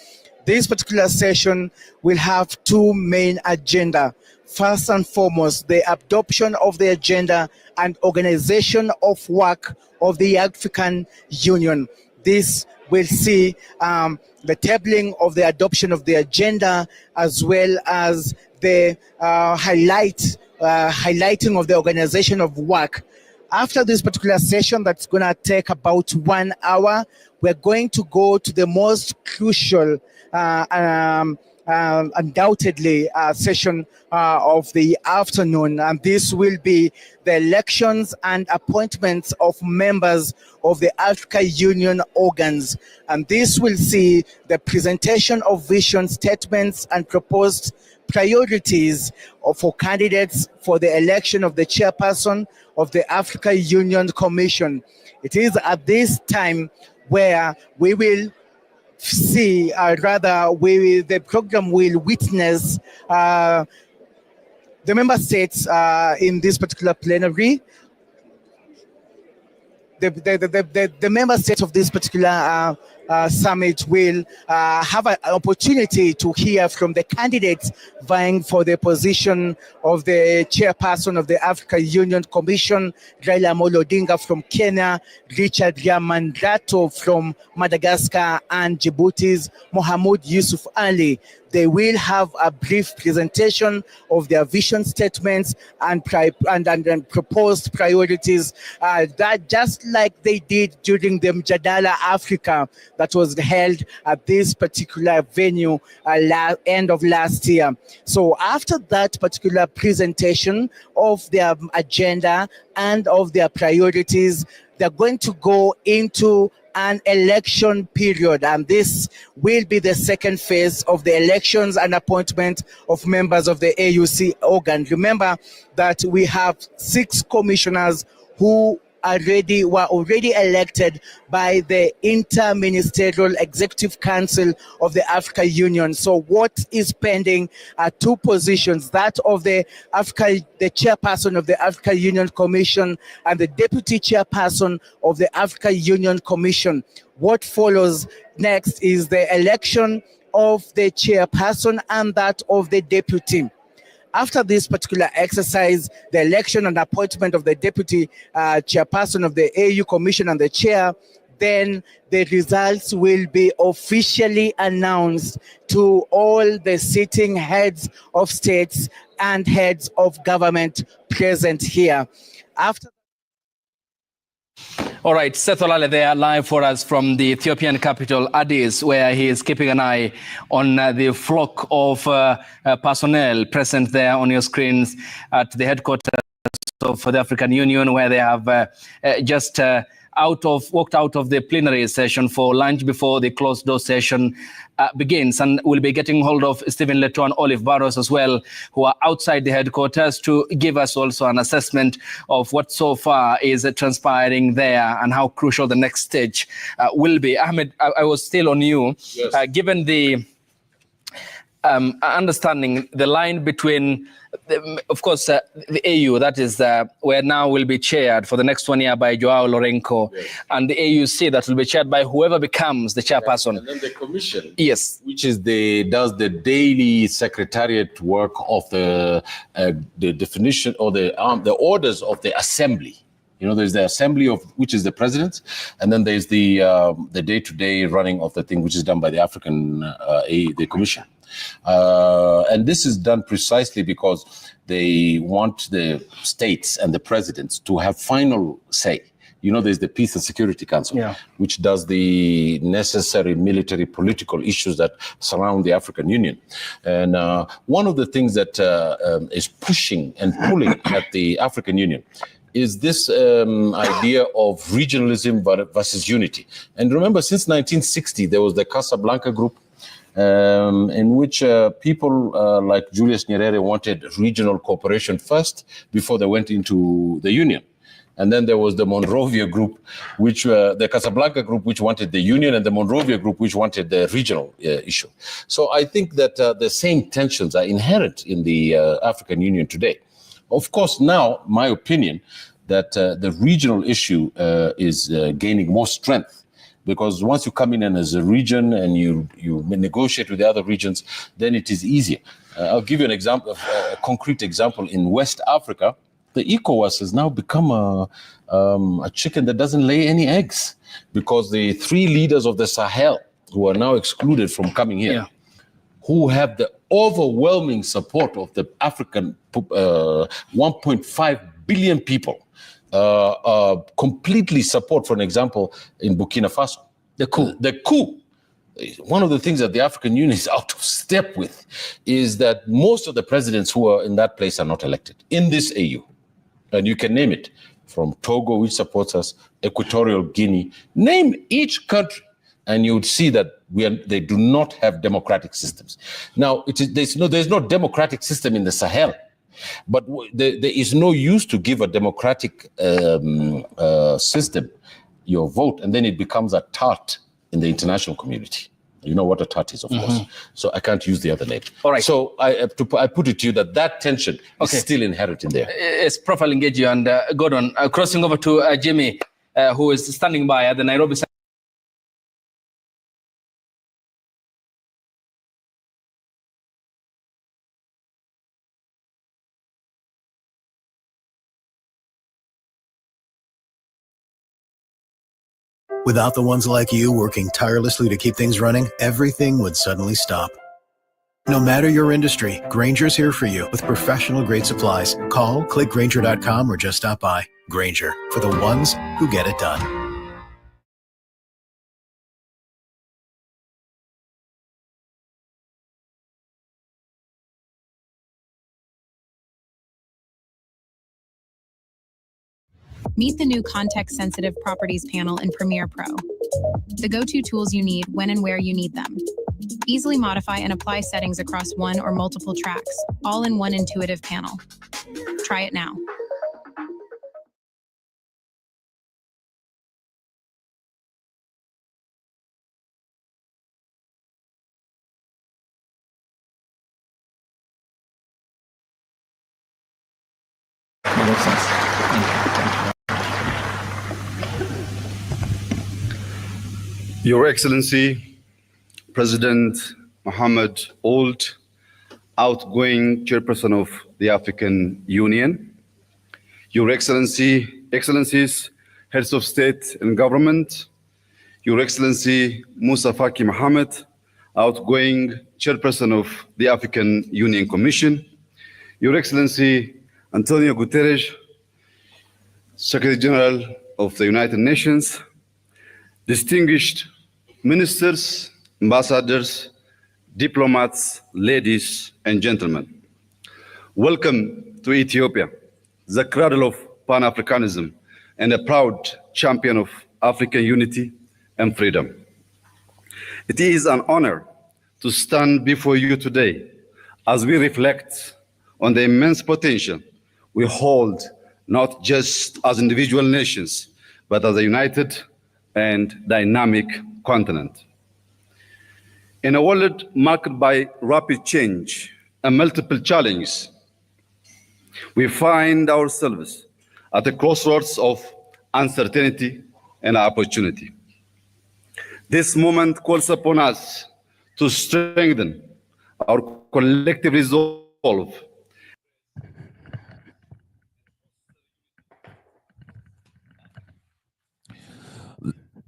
This particular session will have two main agenda. First and foremost, the adoption of the agenda and organization of work of the African Union. This will see the tabling of the adoption of the agenda, as well as the highlighting of the organization of work. After this particular session, that's going to take about 1 hour, we're going to go to the most crucial, undoubtedly, session of the afternoon. And this will be the elections and appointments of members of the African Union organs. And this will see the presentation of vision statements and proposed priorities for candidates for the election of the chairperson of the African Union Commission. It is at this time where we will see, the program will witness the member states in this particular plenary. The member states of this particular summit will have an opportunity to hear from the candidates vying for the position of the chairperson of the African Union Commission, Raila Odinga from Kenya, Richard Yamandrato from Madagascar, and Djibouti's Mohamed Yusuf Ali. They will have a brief presentation of their vision statements and proposed priorities, that just like they did during the Mjadala Africa that was held at this particular venue end of last year. So after that particular presentation of their agenda and of their priorities, they're going to go into an election period, and this will be the second phase of the elections and appointment of members of the AUC organ. Remember that we have 6 commissioners who were already elected by the Interministerial Executive Council of the African Union. So what is pending are 2 positions, that of the chairperson of the African Union Commission and the deputy chairperson of the African Union Commission. What follows next is the election of the chairperson and that of the deputy. After this particular exercise, the election and appointment of the deputy chairperson of the AU Commission and the chair, then the results will be officially announced to all the sitting heads of states and heads of government present here. All right, Seth Olale there live for us from the Ethiopian capital, Addis, where he is keeping an eye on the flock of personnel present there on your screens at the headquarters of the African Union, where they have just walked out of the plenary session for lunch before the closed door session begins, and we'll be getting hold of Stephen Leto and Olive Barros as well, who are outside the headquarters, to give us also an assessment of what so far is transpiring there and how crucial the next stage will be. Ahmed, I was still on you. Yes. Given the understanding the line between, of course, the AU, that is where now will be chaired for the next 1 year by Joao Lourenco, yes, and the AUC that will be chaired by whoever becomes the chairperson. And then the commission, yes, which is does the daily secretariat work of the definition or the orders of the assembly. You know, there's the assembly of which is the president, and then there's the day-to-day running of the thing, which is done by the African the commission. And this is done precisely because they want the states and the presidents to have final say. You know, there's the Peace and Security Council, yeah, which does the necessary military political issues that surround the African Union. And one of the things that is pushing and pulling at the African Union is this idea of regionalism versus unity. And remember, since 1960, there was the Casablanca Group, in which people like Julius Nyerere wanted regional cooperation first before they went into the union. And then there was the Monrovia Group, which the Casablanca Group, which wanted the union, and the Monrovia Group, which wanted the regional issue. So I think that the same tensions are inherent in the African Union today. of course, now, my opinion, that the regional issue is gaining more strength, because once you come in and as a region and you negotiate with the other regions, then it is easier. I'll give you an example, a concrete example. In West Africa, the ECOWAS has now become a chicken that doesn't lay any eggs, because the 3 leaders of the Sahel who are now excluded from coming here, who have the overwhelming support of the African 1.5 billion people, completely support, for an example, in Burkina Faso. The coup. One of the things that the African Union is out of step with is that most of the presidents who are in that place are not elected in this AU. And you can name it, from Togo, which supports us, Equatorial Guinea, name each country, and you would see that they do not have democratic systems. Now, there's no democratic system in the Sahel, but there is no use to give a democratic system your vote, and then it becomes a tart in the international community. You know what a tart is, of course. So I can't use the other name. All right. So I put it to you that tension is still inherent in there. It's Prof. I'll engage you, and Gordon, crossing over to Jimmy, who is standing by at the Nairobi. Without the ones like you working tirelessly to keep things running, everything would suddenly stop. No matter your industry, Grainger's here for you with professional-grade supplies. Call, click Grainger.com, or just stop by. Grainger, for the ones who get it done. Meet the new context-sensitive properties panel in Premiere Pro. The go-to tools you need when and where you need them. Easily modify and apply settings across one or multiple tracks, all in one intuitive panel. Try it now. Your Excellency, President Mohammed Ould, outgoing Chairperson of the African Union, Your Excellencies, Heads of State and Government, Your Excellency Musa Faki Mohammed, outgoing Chairperson of the African Union Commission, Your Excellency Antonio Guterres, Secretary General of the United Nations, distinguished ministers, ambassadors, diplomats, ladies and gentlemen. Welcome to Ethiopia, the cradle of Pan-Africanism and a proud champion of African unity and freedom. It is an honor to stand before you today as we reflect on the immense potential we hold, not just as individual nations, but as a united and dynamic continent. In a world marked by rapid change and multiple challenges, we find ourselves at the crossroads of uncertainty and opportunity. This moment calls upon us to strengthen our collective resolve.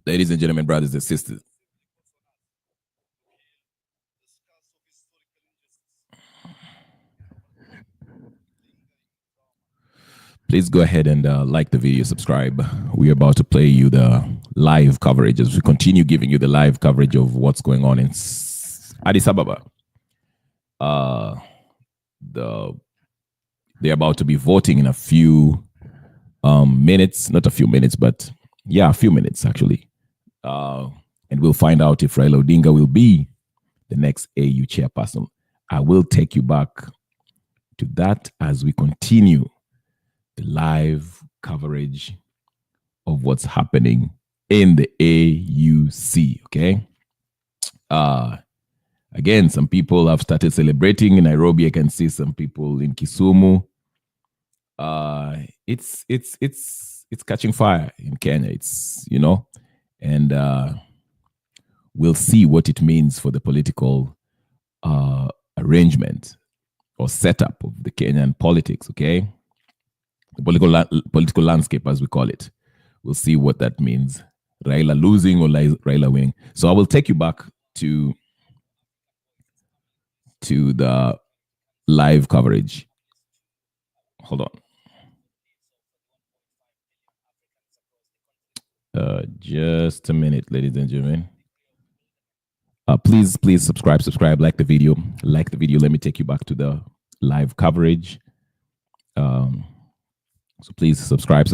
Ladies and gentlemen, brothers and sisters, please go ahead and like the video, subscribe. We're about to play you the live coverage as we continue giving you the live coverage of what's going on in Addis Ababa. They're about to be voting in a few minutes, not a few minutes, but yeah, a few minutes actually. And we'll find out if Raila Odinga will be the next AU chairperson. I will take you back to that as we continue the live coverage of what's happening in the AUC, okay? Again, some people have started celebrating in Nairobi. I can see some people in Kisumu. it's catching fire in Kenya. It's, and we'll see what it means for the political arrangement or setup of the Kenyan politics. Okay, the political landscape, as we call it. We'll see what that means. Raila losing or Raila winning. So I will take you back to the live coverage. Hold on. Just a minute, ladies and gentlemen. Please subscribe, like the video. Let me take you back to the live coverage. So please subscribe,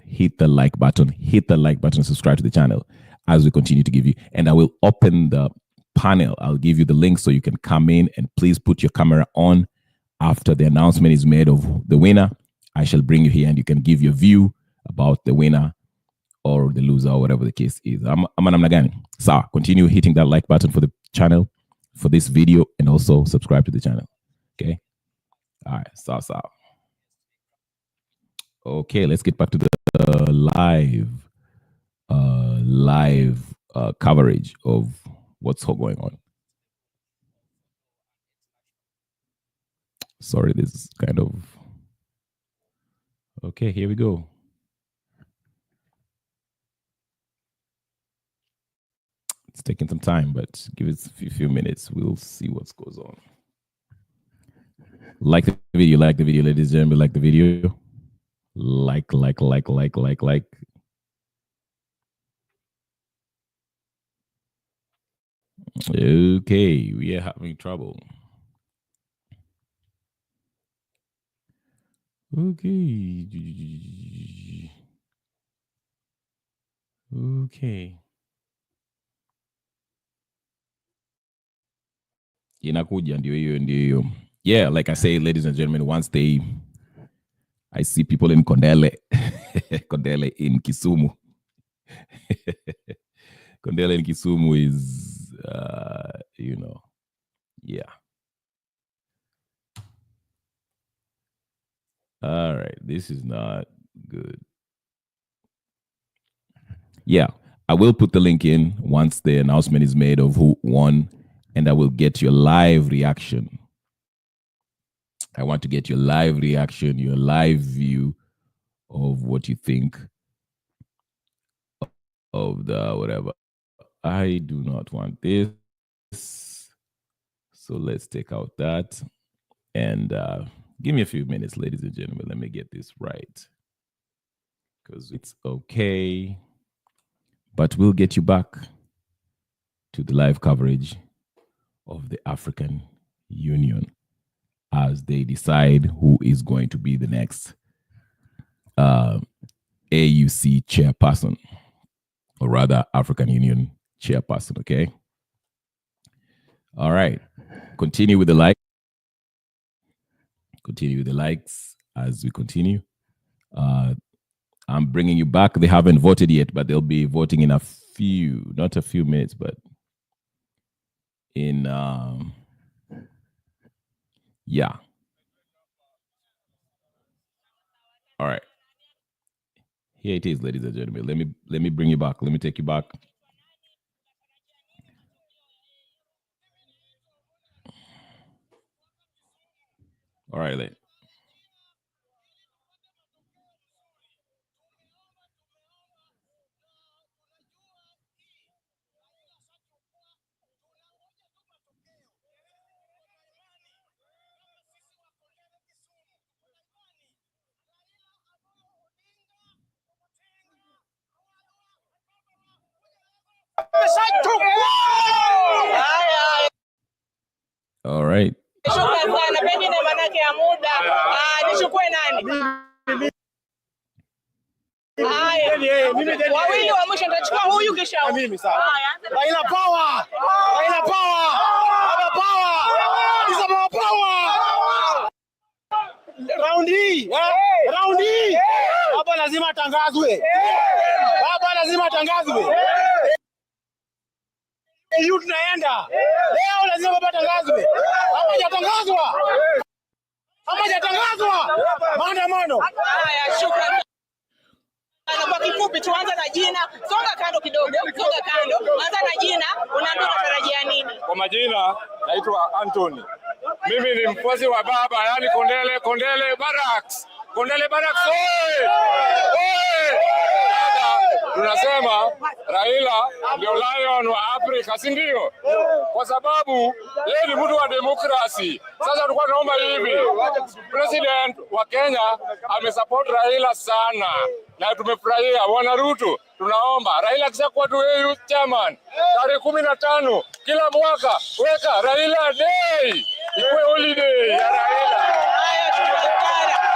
hit the like button, subscribe to the channel as we continue to give you. And I will open the panel. I'll give you the link so you can come in, and please put your camera on after the announcement is made of the winner. I shall bring you here and you can give your view about the winner or the loser or whatever the case is. I'm Namnagani. So continue hitting that like button for the channel, for this video, and also subscribe to the channel. Okay. All right. So. Okay, let's get back to the live coverage of what's going on. Sorry, this is kind of... Okay, here we go. It's taking some time, but give it a few minutes. We'll see what goes on. Like the video, ladies and gentlemen. Like the video. Like. Okay, we are having trouble. Okay. Inakuja ndio hiyo. Yeah, like I say, ladies and gentlemen, I see people in Kondele, Kondele in Kisumu. Kondele in Kisumu is, yeah. All right, this is not good. Yeah, I will put the link in once the announcement is made of who won, and I will get your live reaction. I want to get your live reaction, your live view of what you think of the whatever. I do not want this. So let's take out that. And give me a few minutes, ladies and gentlemen. Let me get this right. Because it's okay. But we'll get you back to the live coverage of the African Union as they decide who is going to be the next AUC chairperson, or rather African Union chairperson, okay? All right. Continue with the like. Continue with the likes as we continue. I'm bringing you back. They haven't voted yet, but they'll be voting in not a few minutes, but in yeah. All right. Here it is, ladies and gentlemen. Let me bring you back. Let me take you back. All right, then. All right. Wawili wa mwisho nitachukua huyu kisha mimi sawa. Raila power. Raila power. Baba power. Isa baba power. Raundi. Raundi. Baba lazima atangazwe. Baba lazima atangazwe. Hiyo tunaenda. Leo lazima baba atangazwe. Baba hajatangazwa. ama hajatangazwa maandamano. Haya, shukrani. Kwa kifupi tuanze na jina, songa kando kidogo, songa kando. Anza na jina, unaambia unatarajia nini? Kwa majina naitwa Anthony. Mimi ni mfuasi wa baba, yani Kondele Barracks. Kondele Barracks. Tunasema Raila ndio lion wa Afrika, si ndio? Kwa sababu yeye ni mtu wa demokrasi. Sasa tulikuwa tunaomba hivi, president wa Kenya amesupport Raila sana na tumefurahia. Bwana Ruto, tunaomba Raila akishakuwa tu AU chairman tarehe 15 kila mwaka weka Raila Day, ikuwe holiday ya Raila.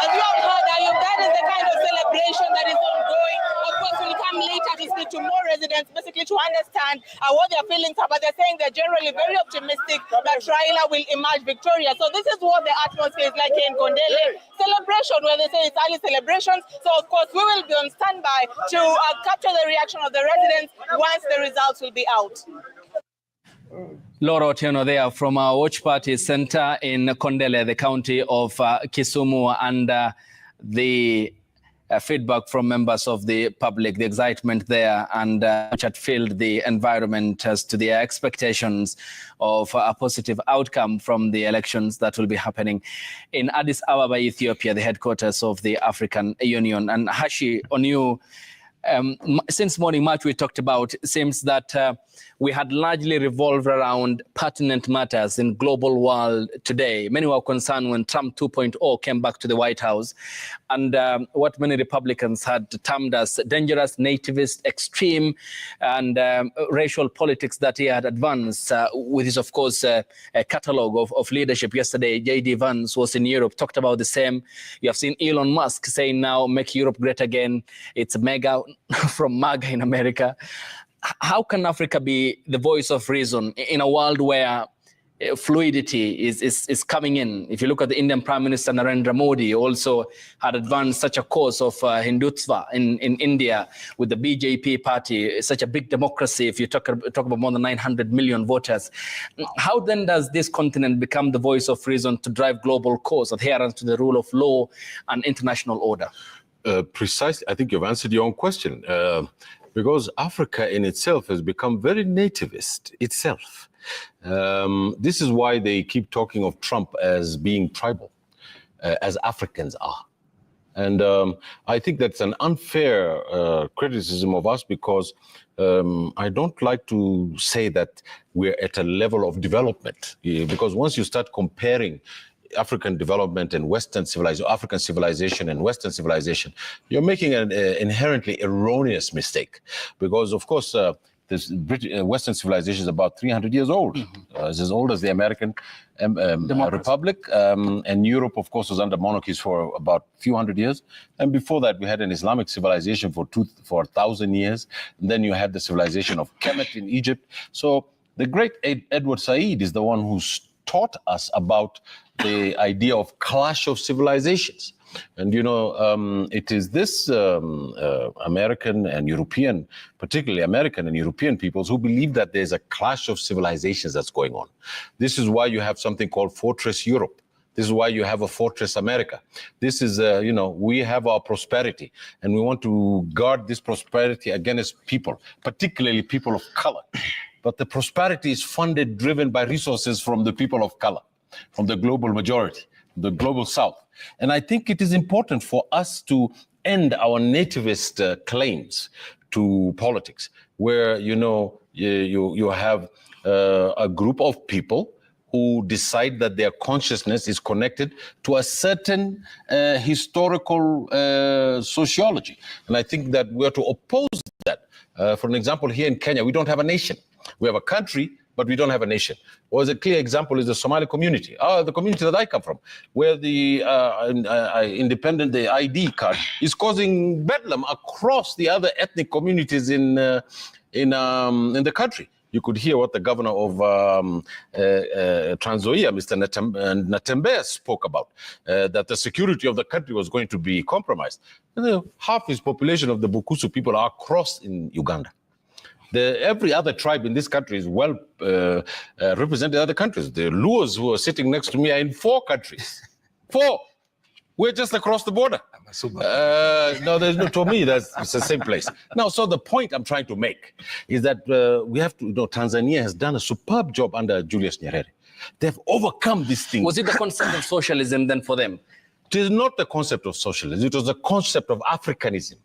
As you have heard, that is the kind of celebration that is ongoing. Of course, we'll come later to speak to more residents, basically to understand what their feelings are. But they're saying they're generally very optimistic that Raila will emerge victorious. So this is what the atmosphere is like in Kondele. Celebration, where they say it's early celebrations. So of course, we will be on standby to capture the reaction of the residents once the results will be out. Laura Otieno there from our Watch Party Center in Kondele, the county of Kisumu, and the feedback from members of the public, the excitement there, and which had filled the environment as to their expectations of a positive outcome from the elections that will be happening in Addis Ababa, Ethiopia, the headquarters of the African Union. And Hashi, on you, since morning match we talked about, it seems that we had largely revolved around pertinent matters in global world today. Many were concerned when Trump 2.0 came back to the White House, and what many Republicans had termed as dangerous, nativist, extreme, and racial politics that he had advanced with his, of course, a catalogue of leadership. Yesterday, J.D. Vance was in Europe, talked about the same. You have seen Elon Musk saying now, make Europe great again. It's mega from MAGA in America. How can Africa be the voice of reason in a world where fluidity is coming in? If you look at the Indian Prime Minister Narendra Modi, also had advanced such a cause of Hindutva in India with the BJP party, such a big democracy. If you talk about more than 900 million voters, how then does this continent become the voice of reason to drive global cause, adherence to the rule of law and international order? Precisely, I think you've answered your own question. Because Africa in itself has become very nativist itself. This is why they keep talking of Trump as being tribal, as Africans are. And I think that's an unfair criticism of us, because I don't like to say that we're at a level of development, because once you start comparing African development and Western civilization, African civilization and Western civilization, you're making an inherently erroneous mistake. Because, of course, this Western civilization is about 300 years old. It's as old as the American Republic. And Europe, of course, was under monarchies for about a few hundred years. And before that, we had an Islamic civilization for 1,000 years. And then you had the civilization of Kemet in Egypt. So the great Edward Said is the one who's taught us about the idea of clash of civilizations. And, you know, it is this American and European, particularly American and European peoples, who believe that there's a clash of civilizations that's going on. This is why you have something called Fortress Europe. This is why you have a Fortress America. This is, you know, we have our prosperity, and we want to guard this prosperity against people, particularly people of color. But the prosperity is funded, driven by resources from the people of color, from the global majority, the global South. And I think it is important for us to end our nativist claims to politics, where, you know, you have a group of people who decide that their consciousness is connected to a certain historical sociology. And I think that we are to oppose that. For an example, here in Kenya, we don't have a nation. We have a country, but we don't have a nation. Or as a clear example is the Somali community, the community that I come from, where the independent, the ID card is causing bedlam across the other ethnic communities in the country. You could hear what the governor of Trans Nzoia, Mr. Natembeya, spoke about, that the security of the country was going to be compromised. Half his population of the Bukusu people are across in Uganda. Every other tribe in this country is well represented in other countries. The Luos who are sitting next to me are in 4 countries. 4. We're just across the border. No, there's no, to me, it's the same place. Now, so the point I'm trying to make is that we have to, Tanzania has done a superb job under Julius Nyerere. They've overcome this thing. Was it the concept of socialism then for them? It is not the concept of socialism. It was the concept of Africanism.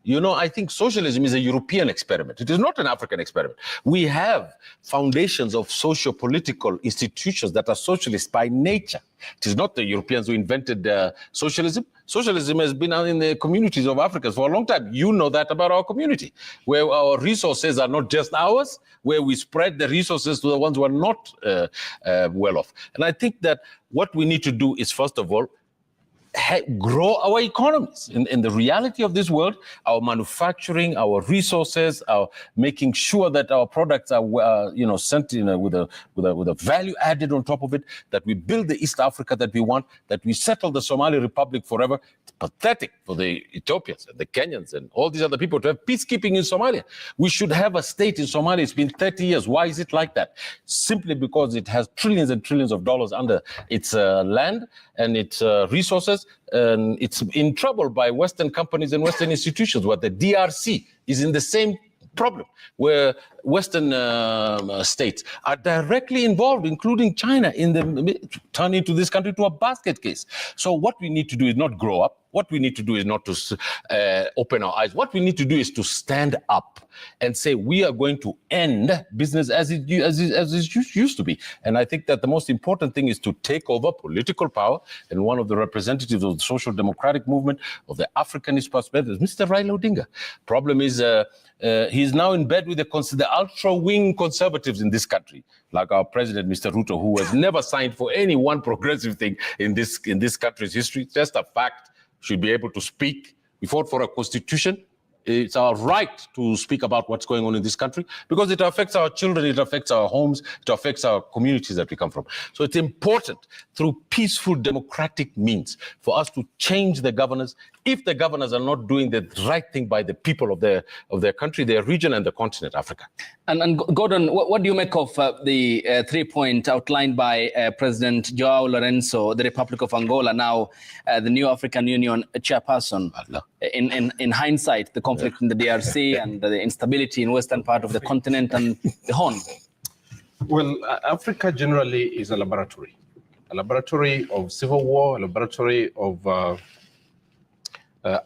You know, I think socialism is a European experiment. It is not an African experiment. We have foundations of socio-political institutions that are socialist by nature. It is not the Europeans who invented socialism. Socialism has been in the communities of Africa for a long time. You know that about our community, where our resources are not just ours, where we spread the resources to the ones who are not well off. And I think that what we need to do is, first of all, grow our economies in the reality of this world, our manufacturing, our resources, our making sure that our products are sent with a value added on top of it, that we build the East Africa that we want, that we settle the Somali Republic forever. It's pathetic for the Ethiopians and the Kenyans and all these other people to have peacekeeping in Somalia. We should have a state in Somalia. It's been 30 years. Why is it like that? Simply because it has trillions and trillions of dollars under its land and its resources. And it's in trouble by Western companies and Western institutions, where the DRC is in the same problem, where Western states are directly involved, including China, in turning to this country to a basket case. So what we need to do is not grow up. What we need to do is not to open our eyes. What we need to do is to stand up and say we are going to end business as it used to be. And I think that the most important thing is to take over political power. And one of the representatives of the social democratic movement, of the Africanist perspective, is Mr. Raila Odinga. Problem is he's now in bed with the ultra-wing conservatives in this country, like our president, Mr. Ruto, who has never signed for any one progressive thing in this country's history. Just a fact. Should be able to speak. We fought for a constitution. It's our right to speak about what's going on in this country because it affects our children, it affects our homes, it affects our communities that we come from. So it's important through peaceful democratic means for us to change the governors if the governors are not doing the right thing by the people of their country, their region, and the continent, Africa. And Gordon, what do you make of the 3-point outlined by President Joao Lourenço, the Republic of Angola, now the new African Union chairperson? In hindsight, the conflict in the DRC and the instability in western part of the continent and the Horn? Well, Africa generally is a laboratory of civil war, a laboratory of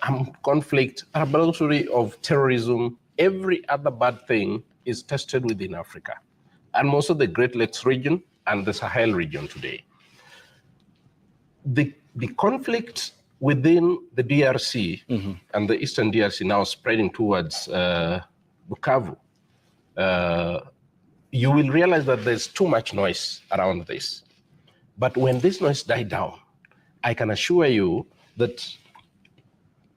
armed conflict, a laboratory of terrorism. Every other bad thing is tested within Africa, and most of the Great Lakes region and the Sahel region today. The conflict within the DRC and the Eastern DRC now spreading towards Bukavu, you will realize that there's too much noise around this. But when this noise dies down, I can assure you that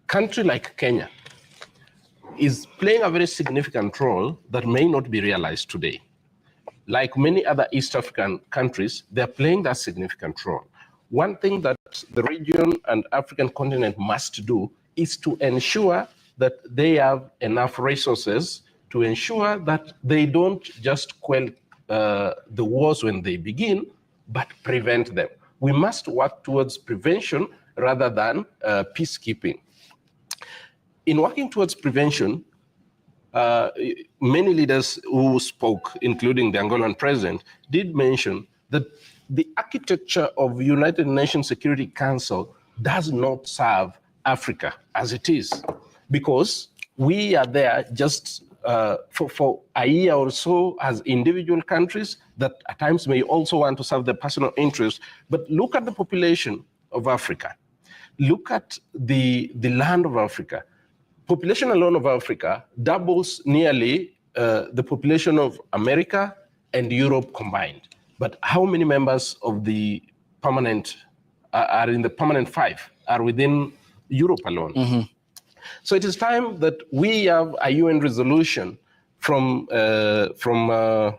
a country like Kenya is playing a very significant role that may not be realized today. Like many other East African countries, they're playing that significant role. One thing that the region and African continent must do is to ensure that they have enough resources to ensure that they don't just quell the wars when they begin, but prevent them. We must work towards prevention rather than peacekeeping. In working towards prevention, many leaders who spoke, including the Angolan president, did mention that the architecture of United Nations Security Council does not serve Africa as it is, because we are there just for a year or so as individual countries that at times may also want to serve their personal interests. But look at the population of Africa. Look at the land of Africa. Population alone of Africa doubles nearly the population of America and Europe combined. But how many members of the permanent are in the permanent 5 are within Europe alone? So it is time that we have a UN resolution from the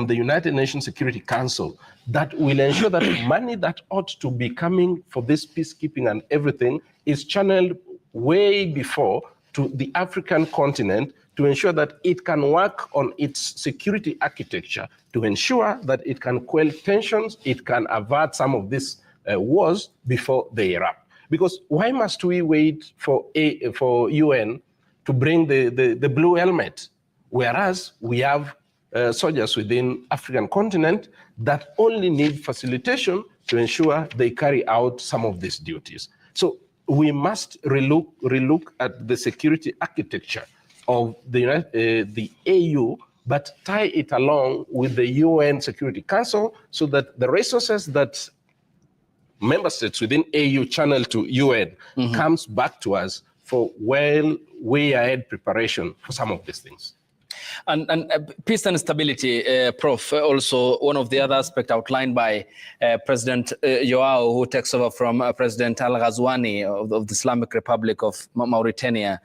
United Nations Security Council that will ensure that money that ought to be coming for this peacekeeping and everything is channeled way before to the African continent to ensure that it can work on its security architecture, to ensure that it can quell tensions, it can avert some of these wars before they erupt. Because why must we wait for UN to bring the blue helmet, whereas we have soldiers within African continent that only need facilitation to ensure they carry out some of these duties. So we must relook at the security architecture of the AU, but tie it along with the UN Security Council so that the resources that member states within AU channel to UN comes back to us for way ahead preparation for some of these things. And peace and stability, Prof, also one of the other aspects outlined by President Joao, who takes over from President Al-Ghazouani of the Islamic Republic of Mauritania.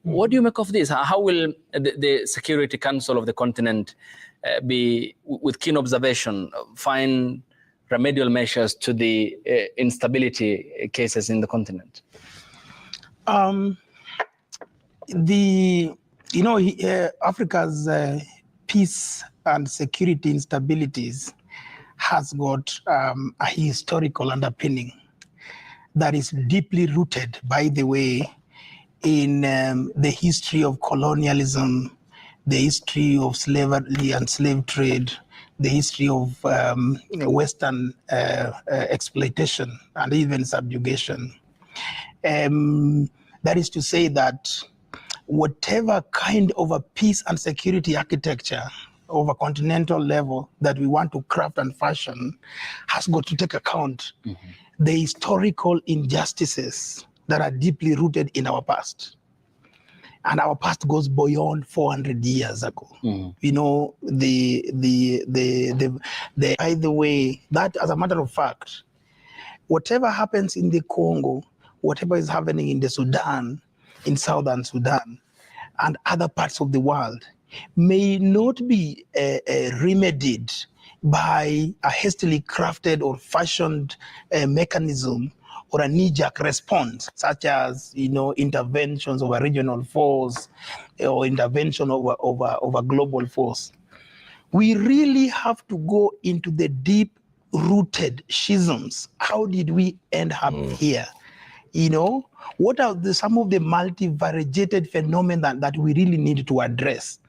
What do you make of this? How will the Security Council of the continent be, with keen observation, find remedial measures to the instability cases in the continent? Africa's peace and security instabilities has got a historical underpinning that is deeply rooted, by the way, in the history of colonialism, the history of slavery and slave trade, the history of Western exploitation and even subjugation. That is to say that whatever kind of a peace and security architecture of a continental level that we want to craft and fashion has got to take account the historical injustices that are deeply rooted in our past. And our past goes beyond 400 years ago. You know, by the way, that as a matter of fact, whatever happens in the Congo, whatever is happening in the Sudan, in Southern Sudan and other parts of the world may not be remedied by a hastily crafted or fashioned mechanism or a knee-jerk response, such as interventions of a regional force or intervention of a global force. We really have to go into the deep-rooted schisms. How did we end up here? What are some of the multivariegated phenomena that we really need to address?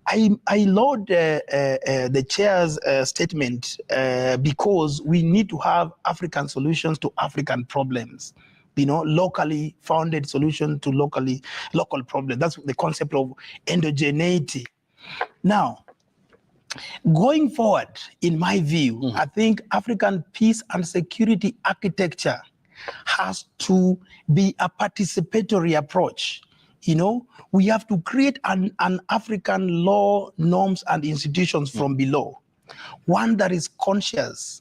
I laud the chair's statement because we need to have African solutions to African problems. Locally founded solution to local problems. That's the concept of endogeneity. Now, going forward, in my view, I think African peace and security architecture has to be a participatory approach. We have to create an African law, norms, and institutions from below. One that is conscious,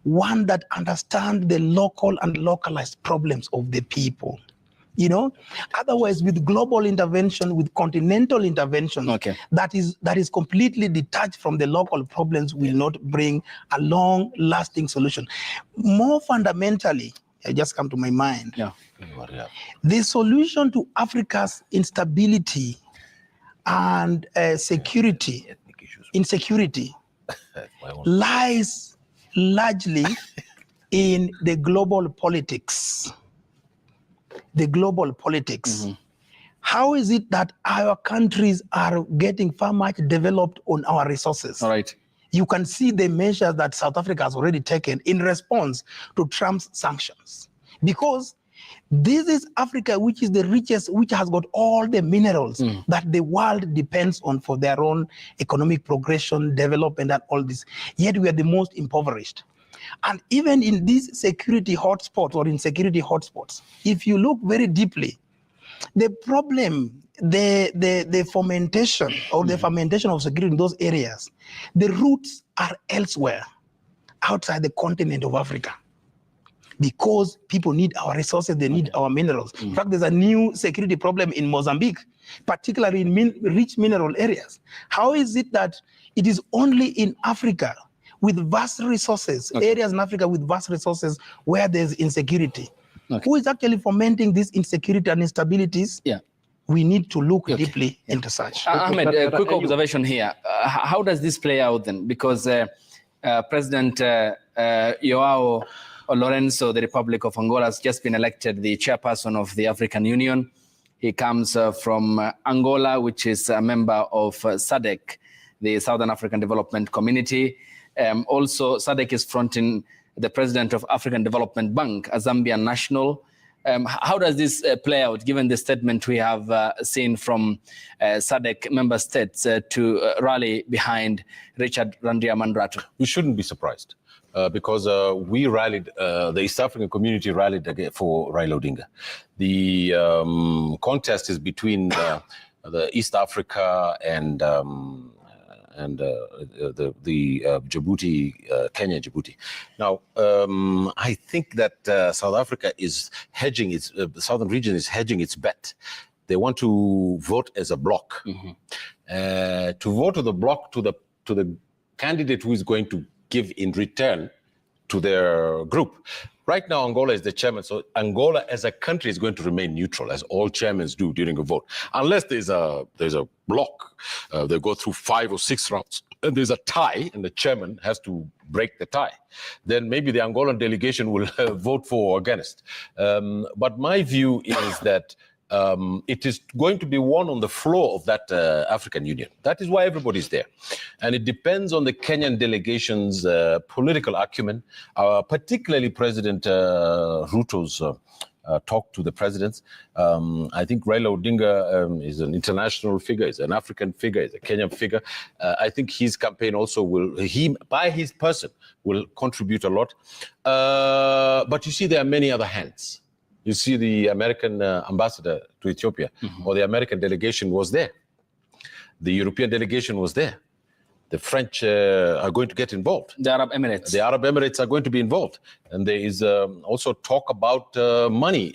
one that understands the local and localized problems of the people. Otherwise, with global intervention, with continental intervention, that is completely detached from the local problems, will not bring a long-lasting solution. More fundamentally, it just come to my mind. The solution to Africa's instability and insecurity lies largely in the global politics. The global politics. How is it that our countries are getting far much developed on our resources? All right. You can see the measures that South Africa has already taken in response to Trump's sanctions. Because this is Africa, which is the richest, which has got all the minerals that the world depends on for their own economic progression, development, and all this. Yet we are the most impoverished. And even in these security hotspots or insecurity hotspots, if you look very deeply, the problem, the fomentation or the fermentation of security in those areas, the roots are elsewhere, outside the continent of Africa. Because people need our resources, they need our minerals. In fact, there's a new security problem in Mozambique, particularly in rich mineral areas. How is it that it is only in Africa with vast resources, areas in Africa with vast resources where there's insecurity? Who is actually fomenting this insecurity and instabilities? We need to look deeply into such. Ahmed, a quick observation here. How does this play out then? Because President Joao Lorenzo, the Republic of Angola, has just been elected the chairperson of the African Union. He comes from Angola, which is a member of SADC, the Southern African Development Community. Also, SADC is fronting the president of African Development Bank, a Zambian national. How does this play out, given the statement we have seen from SADC member states to rally behind Richard Randriamandrato? We shouldn't be surprised because we rallied, the East African community rallied for Raila Odinga. The contest is between the East Africa and Djibouti, Kenya, Djibouti. Now, I think that South Africa is hedging its, the southern region is hedging its bet. They want to vote as a bloc. To vote as a bloc to the candidate who is going to give in return to their group. Right now, Angola is the chairman, so Angola as a country is going to remain neutral, as all chairmen do during a vote, unless there's a block. They go through 5 or 6 rounds, and there's a tie, and the chairman has to break the tie. Then maybe the Angolan delegation will vote for or against. But my view is that it is going to be won on the floor of that African Union. That is why everybody's there. And it depends on the Kenyan delegation's political acumen, particularly President Ruto's talk to the presidents. I think Raila Odinga is an international figure, is an African figure, is a Kenyan figure. I think his campaign also will, by his person, will contribute a lot. But you see, there are many other hands. You see the American ambassador to Ethiopia, or the American delegation was there. The European delegation was there. The French are going to get involved. The Arab Emirates. The Arab Emirates are going to be involved. And there is also talk about money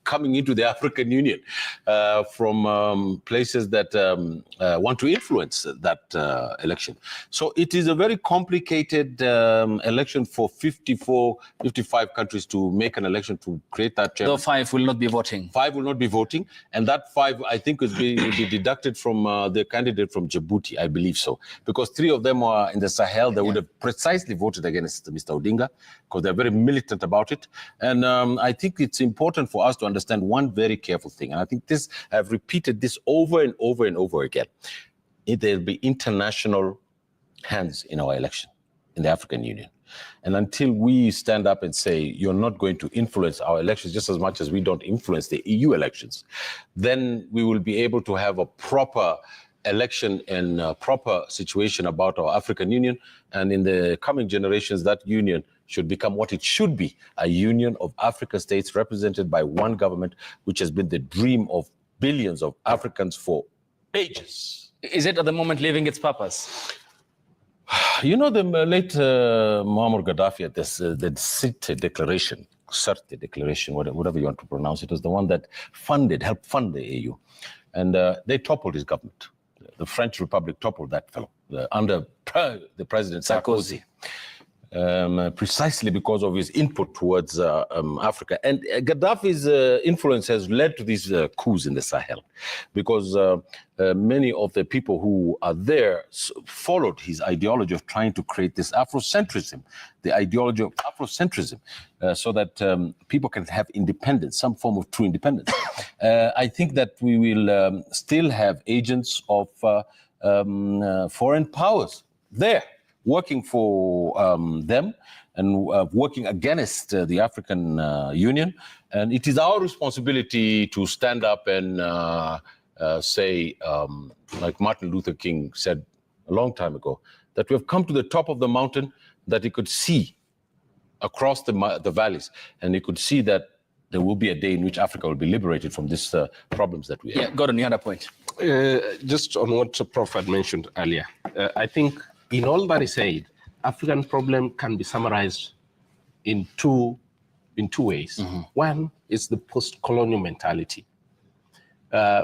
coming into the African Union from places that want to influence that election. So it is a very complicated election for 55 countries to make an election to create that chairman. So 5 will not be voting. 5 will not be voting. And that 5, I think, will be deducted from the candidate from Djibouti, I believe so. Because 3 of them are in the Sahel. They would have precisely voted against Mr. Odinga because they're very militant about it. And I think it's important for us to understand one very careful thing. And I think this, I've repeated this over and over and over again. There'll be international hands in our election, in the African Union. And until we stand up and say, you're not going to influence our elections just as much as we don't influence the EU elections, then we will be able to have a proper election and a proper situation about our African Union. And in the coming generations, that union should become what it should be, a union of African states represented by one government, which has been the dream of billions of Africans for ages. Is it at the moment living its purpose? You know, the late Muammar Gaddafi at this, the Sirte Declaration, whatever you want to pronounce it, was the one that helped fund the AU. And they toppled his government. The French Republic toppled that fellow under the President Sarkozy. Precisely because of his input towards Africa. And Gaddafi's influence has led to these coups in the Sahel, because many of the people who are there followed his ideology of trying to create this Afrocentrism, the ideology of Afrocentrism, so that people can have independence, some form of true independence. I think that we will still have agents of foreign powers there, working for them and working against the African Union. And it is our responsibility to stand up and say, like Martin Luther King said a long time ago, that we have come to the top of the mountain, that he could see across the valleys, and he could see that there will be a day in which Africa will be liberated from these problems that we have. Yeah, Gordon, you had a point. Just on what Prof had mentioned earlier, I think in all that is said, African problem can be summarized in two ways. One is the post-colonial mentality.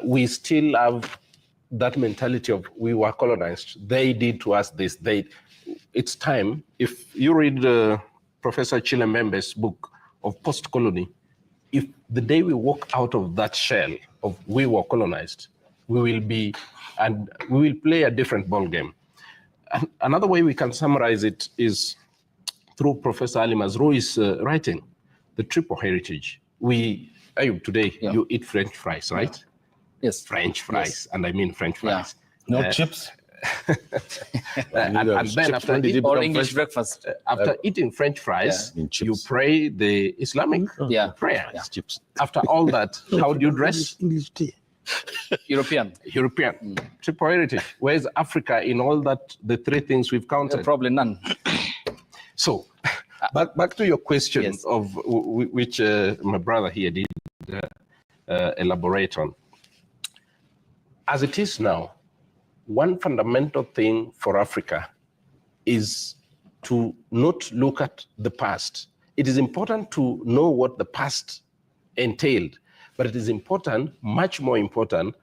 We still have that mentality of we were colonized. They did to us this. It's time. If you read Professor Chilemembe's book of post-colony, if the day we walk out of that shell of we were colonized, we will play a different ball game. Another way we can summarize it is through Professor Ali Mazroui's writing, the triple heritage. Today, you eat French fries, right? Yes. French fries, and I mean French fries. No chips. And then after English breakfast. After eating French fries, you pray the Islamic prayer. Chips. After all that, how do you dress? English tea. European. Triple heritage. Where's Africa in all that, the three things we've counted? Probably none. So, back to your question of which my brother here did elaborate on. As it is now, one fundamental thing for Africa is to not look at the past. It is important to know what the past entailed, but it is important, much more important,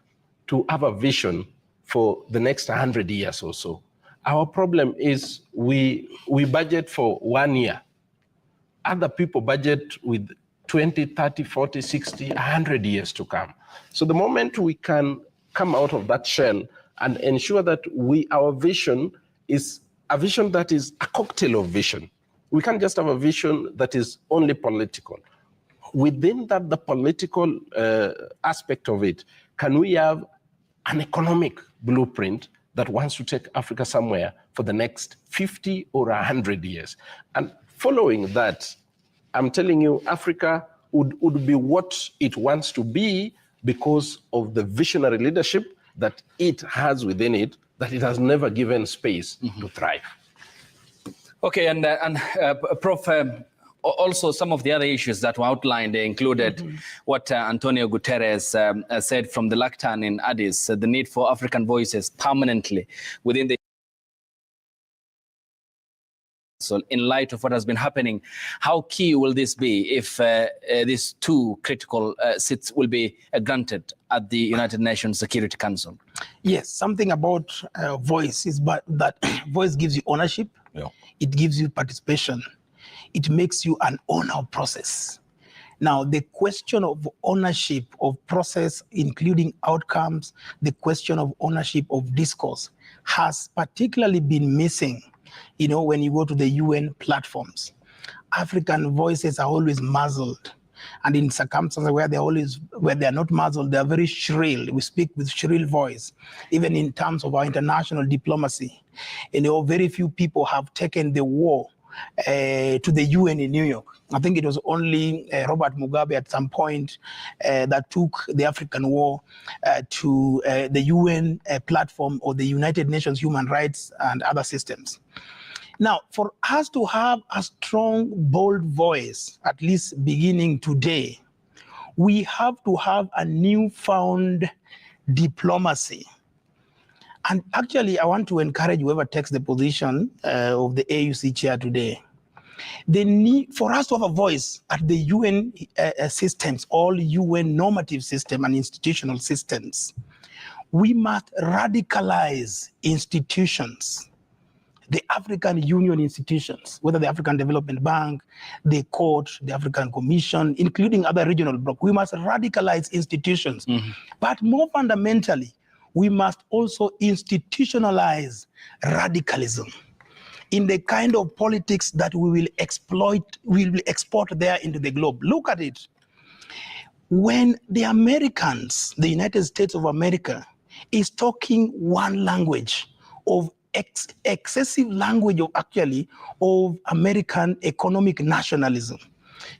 to have a vision for the next 100 years or so. Our problem is we budget for 1 year. Other people budget with 20, 30, 40, 60, 100 years to come. So the moment we can come out of that shell and ensure that our vision is a vision that is a cocktail of vision. We can't just have a vision that is only political. Within that, the political aspect of it, can we have an economic blueprint that wants to take Africa somewhere for the next 50 or 100 years? And following that, I'm telling you, Africa would be what it wants to be because of the visionary leadership that it has within it, that it has never given space to thrive. Okay, and Prof, also some of the other issues that were outlined included what Antonio Guterres said from the lectern in Addis, the need for African voices permanently within the. So in light of what has been happening, how key will this be if these two critical seats will be granted at the United Nations Security Council? Yes, something about voice is that voice gives you ownership, it gives you participation, it makes you an owner of process. Now, the question of ownership of process, including outcomes, the question of ownership of discourse has particularly been missing. You know, when you go to the UN platforms, African voices are always muzzled. And in circumstances where they are not muzzled, they are very shrill. We speak with shrill voice. Even in terms of our international diplomacy, you know, very few people have taken the war to the UN in New York. I think it was only Robert Mugabe at some point that took the African war to the UN platform or the United Nations human rights and other systems. Now, for us to have a strong, bold voice, at least beginning today, we have to have a newfound diplomacy. And actually, I want to encourage whoever takes the position of the AUC chair today. The need for us to have a voice at the UN systems, all UN normative system and institutional systems, we must radicalize institutions. The African Union institutions, whether the African Development Bank, the Court, the African Commission, including other regional blocs, we must radicalize institutions. But more fundamentally, we must also institutionalize radicalism in the kind of politics that we will exploit, we will export there into the globe. Look at it. When the Americans, the United States of America, is talking one language of excessive language of American economic nationalism,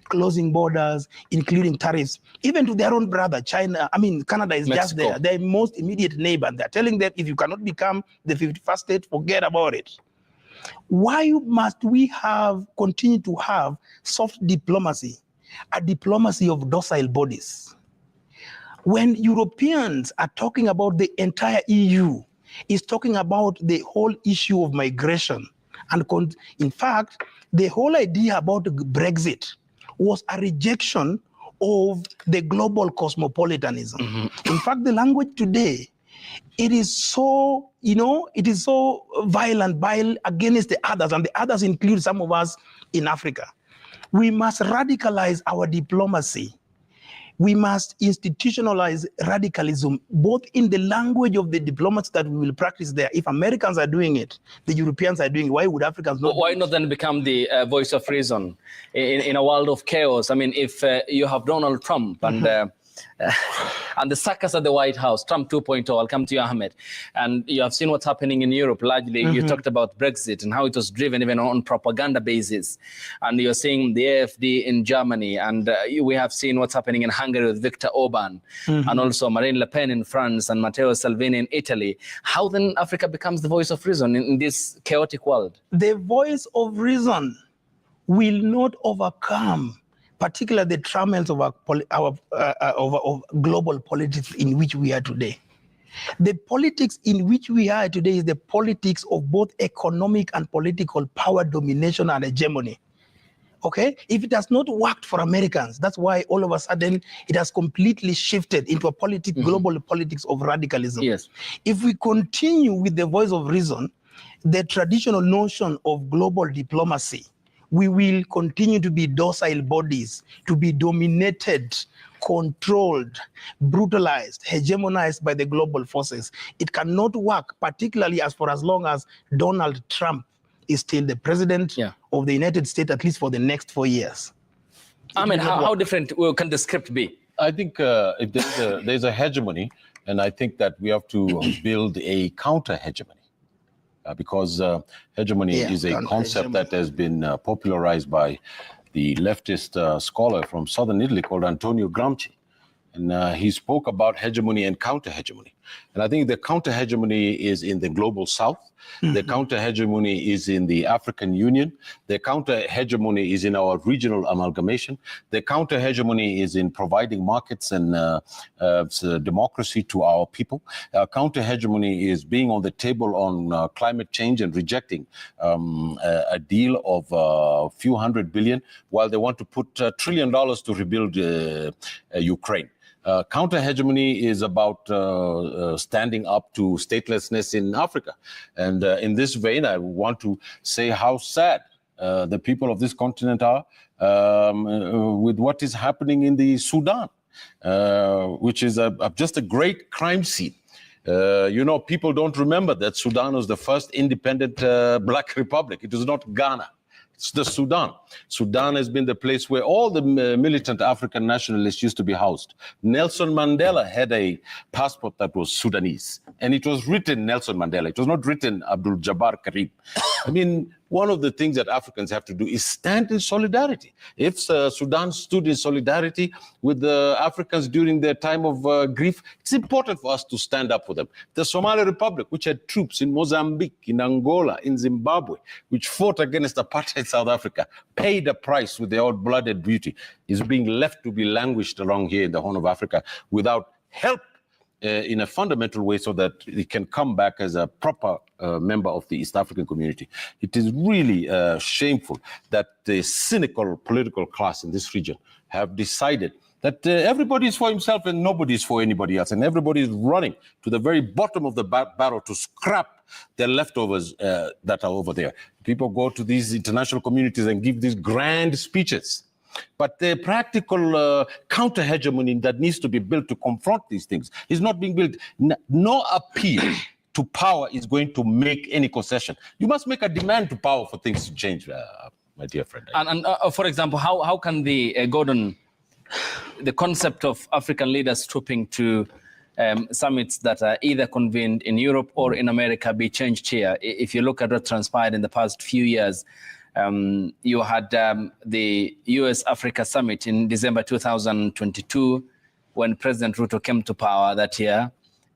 closing borders, including tariffs, even to their own brother, China. I mean, Canada is Mexico. Just there, their most immediate neighbor. They're telling them, if you cannot become the 51st state, forget about it. Why must we continue to have soft diplomacy, a diplomacy of docile bodies? When Europeans are talking about the entire EU, is talking about the whole issue of migration. And in fact, the whole idea about Brexit was a rejection of the global cosmopolitanism. In fact, the language today, it is so, it is so violent against the others, and the others include some of us in Africa. We must radicalize our diplomacy We must institutionalize radicalism, both in the language of the diplomats that we will practice there. If Americans are doing it, the Europeans are doing it, why would Africans not? Why not then become the voice of reason in a world of chaos? I mean, if you have Donald Trump and the circus at the White House, Trump 2.0, I'll come to you, Ahmed, and you have seen what's happening in Europe largely. You talked about Brexit and how it was driven even on propaganda basis. And you're seeing the AfD in Germany, and we have seen what's happening in Hungary with Viktor Orban, and also Marine Le Pen in France and Matteo Salvini in Italy. How then Africa becomes the voice of reason in this chaotic world? The voice of reason will not overcome particularly the trammels of global politics in which we are today. The politics in which we are today is the politics of both economic and political power domination and hegemony. Okay? If it has not worked for Americans, that's why all of a sudden it has completely shifted into a global politics of radicalism. Yes. If we continue with the voice of reason, the traditional notion of global diplomacy, we will continue to be docile bodies, to be dominated, controlled, brutalized, hegemonized by the global forces. It cannot work, particularly for as long as Donald Trump is still the president of the United States, at least for the next 4 years. I mean, how different can the script be? I think if there's a hegemony, and I think that we have to build a counter-hegemony. Because hegemony is a concept that has been popularized by the leftist scholar from southern Italy called Antonio Gramsci. And he spoke about hegemony and counter-hegemony. And I think the counter-hegemony is in the global south. The counter-hegemony is in the African Union. The counter-hegemony is in our regional amalgamation. The counter-hegemony is in providing markets and democracy to our people. Counter-hegemony is being on the table on climate change and rejecting a deal of a few $100 billion, while they want to put $1 trillion to rebuild Ukraine. Counter-hegemony is about standing up to statelessness in Africa. And in this vein, I want to say how sad the people of this continent are with what is happening in the Sudan, which is just a great crime scene. People don't remember that Sudan was the first independent black republic. It was not Ghana. It's the Sudan. Sudan has been the place where all the militant African nationalists used to be housed. Nelson Mandela had a passport that was Sudanese, and it was written Nelson Mandela. It was not written Abdul Jabbar Karim. I mean, one of the things that Africans have to do is stand in solidarity. If Sudan stood in solidarity with the Africans during their time of grief, it's important for us to stand up for them. The Somali Republic, which had troops in Mozambique, in Angola, in Zimbabwe, which fought against apartheid South Africa, paid a price with their own-blooded beauty, is being left to be languished along here in the Horn of Africa without help in a fundamental way so that it can come back as a proper member of the East African community. It is really shameful that the cynical political class in this region have decided that everybody is for himself and nobody is for anybody else, and everybody is running to the very bottom of the barrel to scrap the leftovers that are over there. People go to these international communities and give these grand speeches. But the practical counter-hegemony that needs to be built to confront these things is not being built. No appeal to power is going to make any concession. You must make a demand to power for things to change, my dear friend. And for example, how can the Gordon, the concept of African leaders trooping to summits that are either convened in Europe or in America be changed here? If you look at what transpired in the past few years, you had the US-Africa summit in December 2022 when President Ruto came to power that year,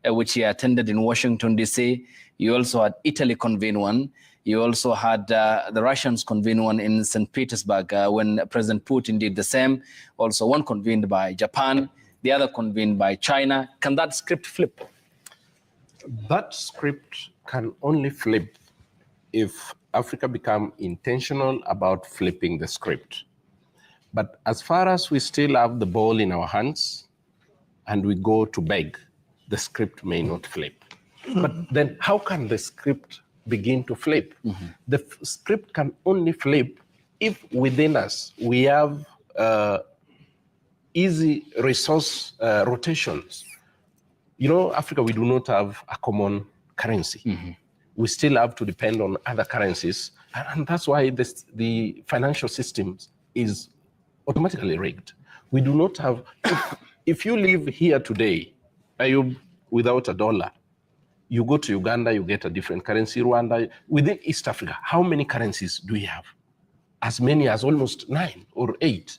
which he attended in Washington, D.C. You also had Italy convene one. You also had the Russians convene one in St. Petersburg when President Putin did the same. Also one convened by Japan, the other convened by China. Can that script flip? That script can only flip if Africa become intentional about flipping the script. But as far as we still have the ball in our hands and we go to beg, the script may not flip. But then how can the script begin to flip? The script can only flip if within us we have easy resource rotations. You know, Africa, we do not have a common currency. We still have to depend on other currencies. And that's why the financial system is automatically rigged. We do not have, if you live here today, Ayub, without a dollar, you go to Uganda, you get a different currency. Rwanda, within East Africa, how many currencies do we have? As many as almost 9 or 8.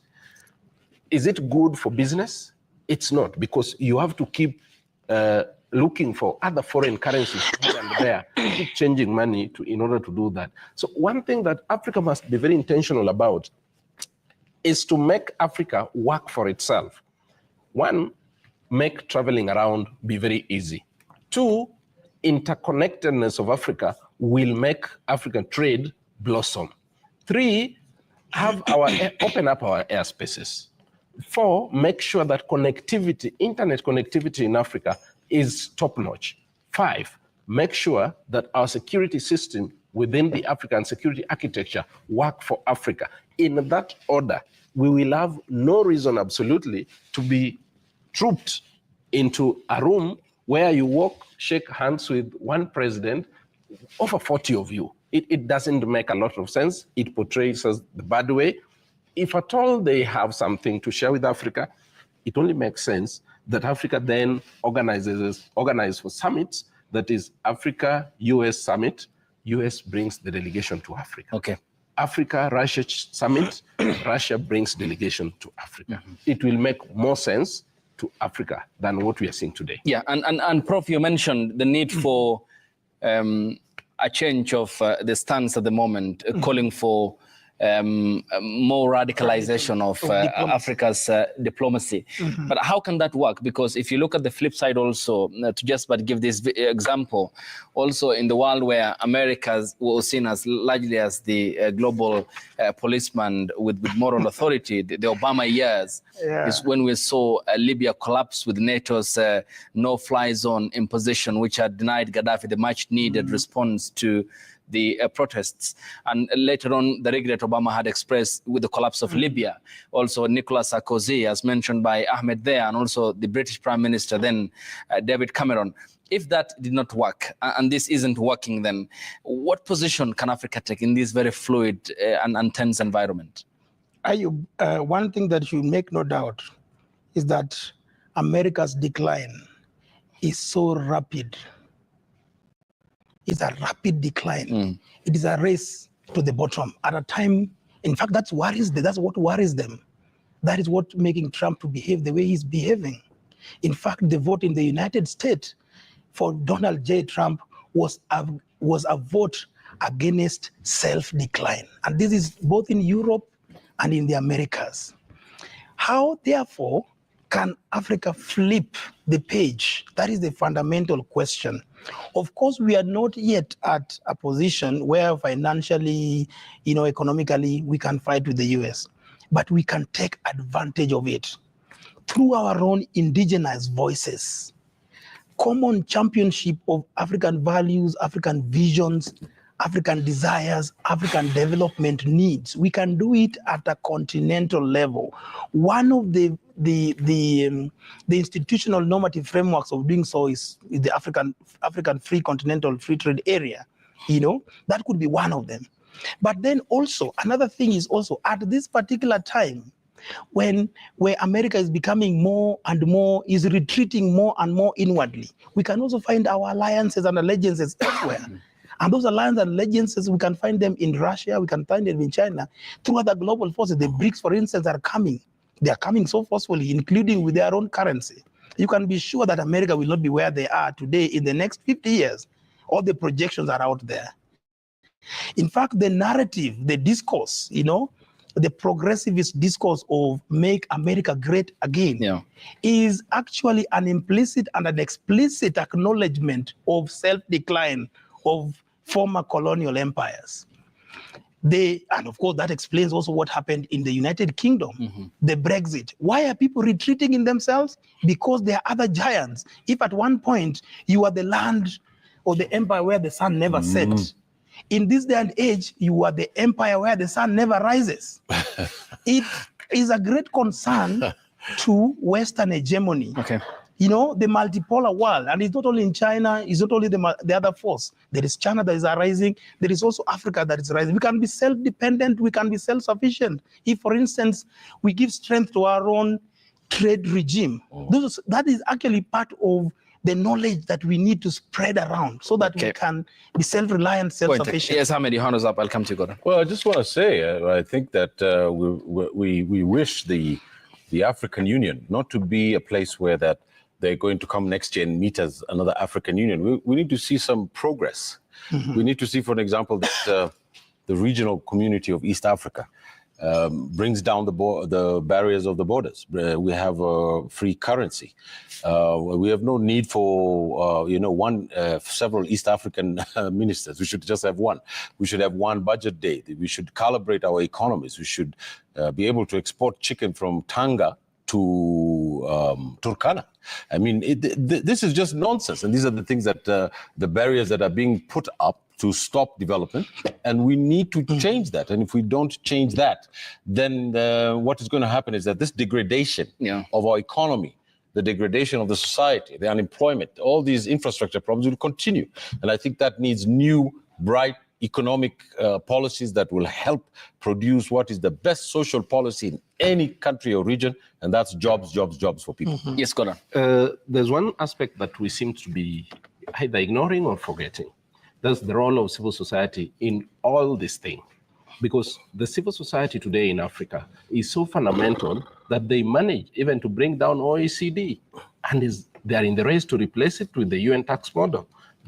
Is it good for business? It's not, because you have to keep looking for other foreign currencies here and there, keep changing money in order to do that. So one thing that Africa must be very intentional about is to make Africa work for itself. One, make traveling around be very easy. Two, interconnectedness of Africa will make African trade blossom. Three, have open up our airspaces. Four, make sure that connectivity, internet connectivity in Africa is top-notch. Five, make sure that our security system within the African security architecture work for Africa. In that order, we will have no reason absolutely to be trooped into a room where you walk, shake hands with one president, over 40 of you. It doesn't make a lot of sense. It portrays us the bad way. If at all they have something to share with Africa, it only makes sense that Africa then organize for summits. That is Africa-US summit. US brings the delegation to Africa. Okay. Africa-Russia summit, Russia brings delegation to Africa. It will make more sense to Africa than what we are seeing today. Yeah, and Prof, you mentioned the need for a change of the stance at the moment, calling for more radicalization of Africa's diplomacy. But how can that work? Because if you look at the flip side also, to just but give this example, also in the world where America was seen as largely as the global policeman with moral authority, the Obama years is when we saw Libya collapse with NATO's no-fly zone imposition, which had denied Gaddafi the much-needed response to the protests. And later on, the regret Obama had expressed with the collapse of Libya. Also, Nicolas Sarkozy, as mentioned by Ahmed there, and also the British Prime Minister then, David Cameron. If that did not work, and this isn't working, then what position can Africa take in this very fluid and tense environment? One thing that you make no doubt is that America's decline is so rapid. It's a rapid decline. It is a race to the bottom at a time. In fact, that's what worries them. That is what making Trump to behave the way he's behaving. In fact, the vote in the United States for Donald J. Trump was a vote against self-decline. And this is both in Europe and in the Americas. How, therefore, can Africa flip the page? That is the fundamental question. Of course, we are not yet at a position where financially, economically, we can fight with the US, but we can take advantage of it through our own indigenous voices, common championship of African values, African visions, African desires, African development needs. We can do it at a continental level. One of the institutional normative frameworks of doing so is the African Free Continental Free Trade Area. That could be one of them. But then also another thing is also at this particular time, where America is becoming more and more, is retreating more and more inwardly, we can also find our alliances and allegiances elsewhere. And those alliances and allegiances, we can find them in Russia, we can find them in China, through other global forces. The BRICS, for instance, are coming. They are coming so forcefully, including with their own currency. You can be sure that America will not be where they are today in the next 50 years. All the projections are out there. In fact, the narrative, the discourse, the progressivist discourse of make America great again is actually an implicit and an explicit acknowledgement of self-decline of former colonial empires. And of course, that explains also what happened in the United Kingdom, the Brexit. Why are people retreating in themselves? Because there are other giants. If at one point you are the land or the empire where the sun never sets, in this day and age, you are the empire where the sun never rises. It is a great concern to Western hegemony. Okay. You know, the multipolar world, and it's not only in China, it's not only the other force. There is China that is arising. There is also Africa that is rising. We can be self-dependent. We can be self-sufficient. If, for instance, we give strength to our own trade regime, that is actually part of the knowledge that we need to spread around so that we can be self-reliant, self-sufficient. Yes, Ahmed, your hand is up. I'll come to you, Gordon. Well, I just want to say, I think that we wish the African Union not to be a place where that they're going to come next year and meet as another African Union. We need to see some progress. We need to see, for an example, that the regional community of East Africa brings down the barriers of the borders. We have a free currency. We have no need for several East African ministers. We should just have one. We should have one budget day. We should calibrate our economies. We should be able to export chicken from Tanga to Turkana. I mean, this is just nonsense. And these are the things that the barriers that are being put up to stop development. And we need to change that. And if we don't change that, then what is going to happen is that this degradation of our economy, the degradation of the society, the unemployment, all these infrastructure problems will continue. And I think that needs new, bright, economic policies that will help produce what is the best social policy in any country or region, and that's jobs, jobs, jobs for people. Yes, Gordon. There's one aspect that we seem to be either ignoring or forgetting. That's the role of civil society in all this thing. Because the civil society today in Africa is so fundamental that they manage even to bring down OECD, and they are in the race to replace it with the UN tax model.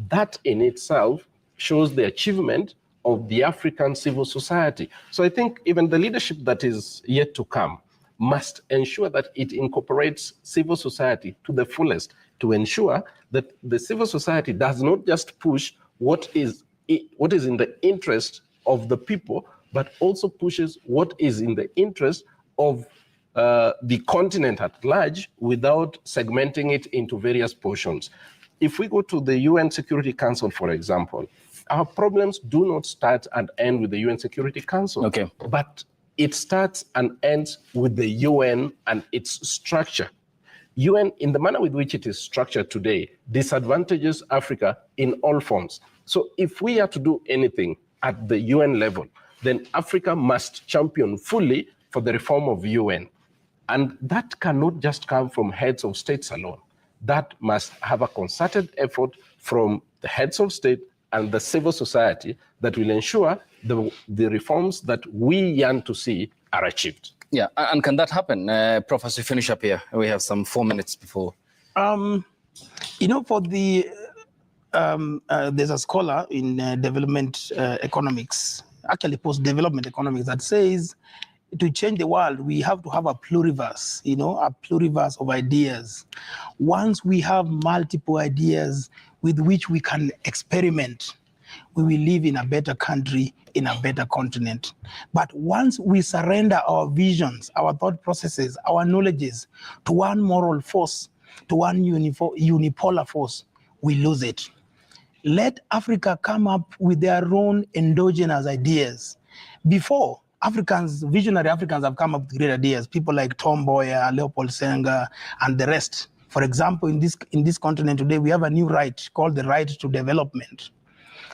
That in itself shows the achievement of the African civil society. So I think even the leadership that is yet to come must ensure that it incorporates civil society to the fullest, to ensure that the civil society does not just push what is in the interest of the people, but also pushes what is in the interest of the continent at large without segmenting it into various portions. If we go to the UN Security Council, for example, our problems do not start and end with the UN Security Council. Okay. But it starts and ends with the UN and its structure. UN, in the manner with which it is structured today, disadvantages Africa in all forms. So if we are to do anything at the UN level, then Africa must champion fully for the reform of UN. And that cannot just come from heads of states alone. That must have a concerted effort from the heads of state and the civil society that will ensure the reforms that we yearn to see are achieved. Yeah, and can that happen? Professor, finish up here. We have some 4 minutes before. For the, there's a scholar in development economics, actually post-development economics, that says to change the world, we have to have a pluriverse, a pluriverse of ideas. Once we have multiple ideas with which we can experiment, we will live in a better country, in a better continent. But once we surrender our visions, our thought processes, our knowledges to one moral force, to one unipolar force, we lose it. Let Africa come up with their own endogenous ideas. Before, visionary Africans have come up with great ideas. People like Tom Mboya, Leopold Senghor, and the rest. For example, in this continent today, we have a new right called the right to development.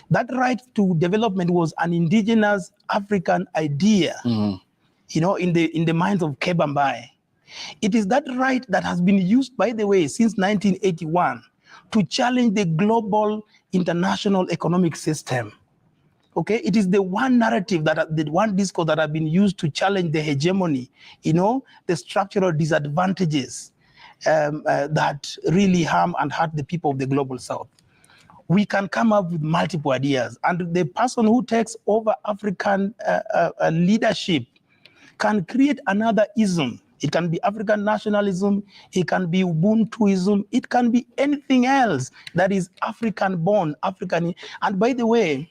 That right to development was an indigenous African idea, in the minds of Keba Mbaye. It is that right that has been used, by the way, since 1981 to challenge the global international economic system. Okay, it is the one narrative the one discourse that has been used to challenge the hegemony, the structural disadvantages that really harm and hurt the people of the global south. We can come up with multiple ideas, and the person who takes over African leadership can create another ism. It can be African nationalism, it can be Ubuntuism, it can be anything else that is African-born, African. And by the way,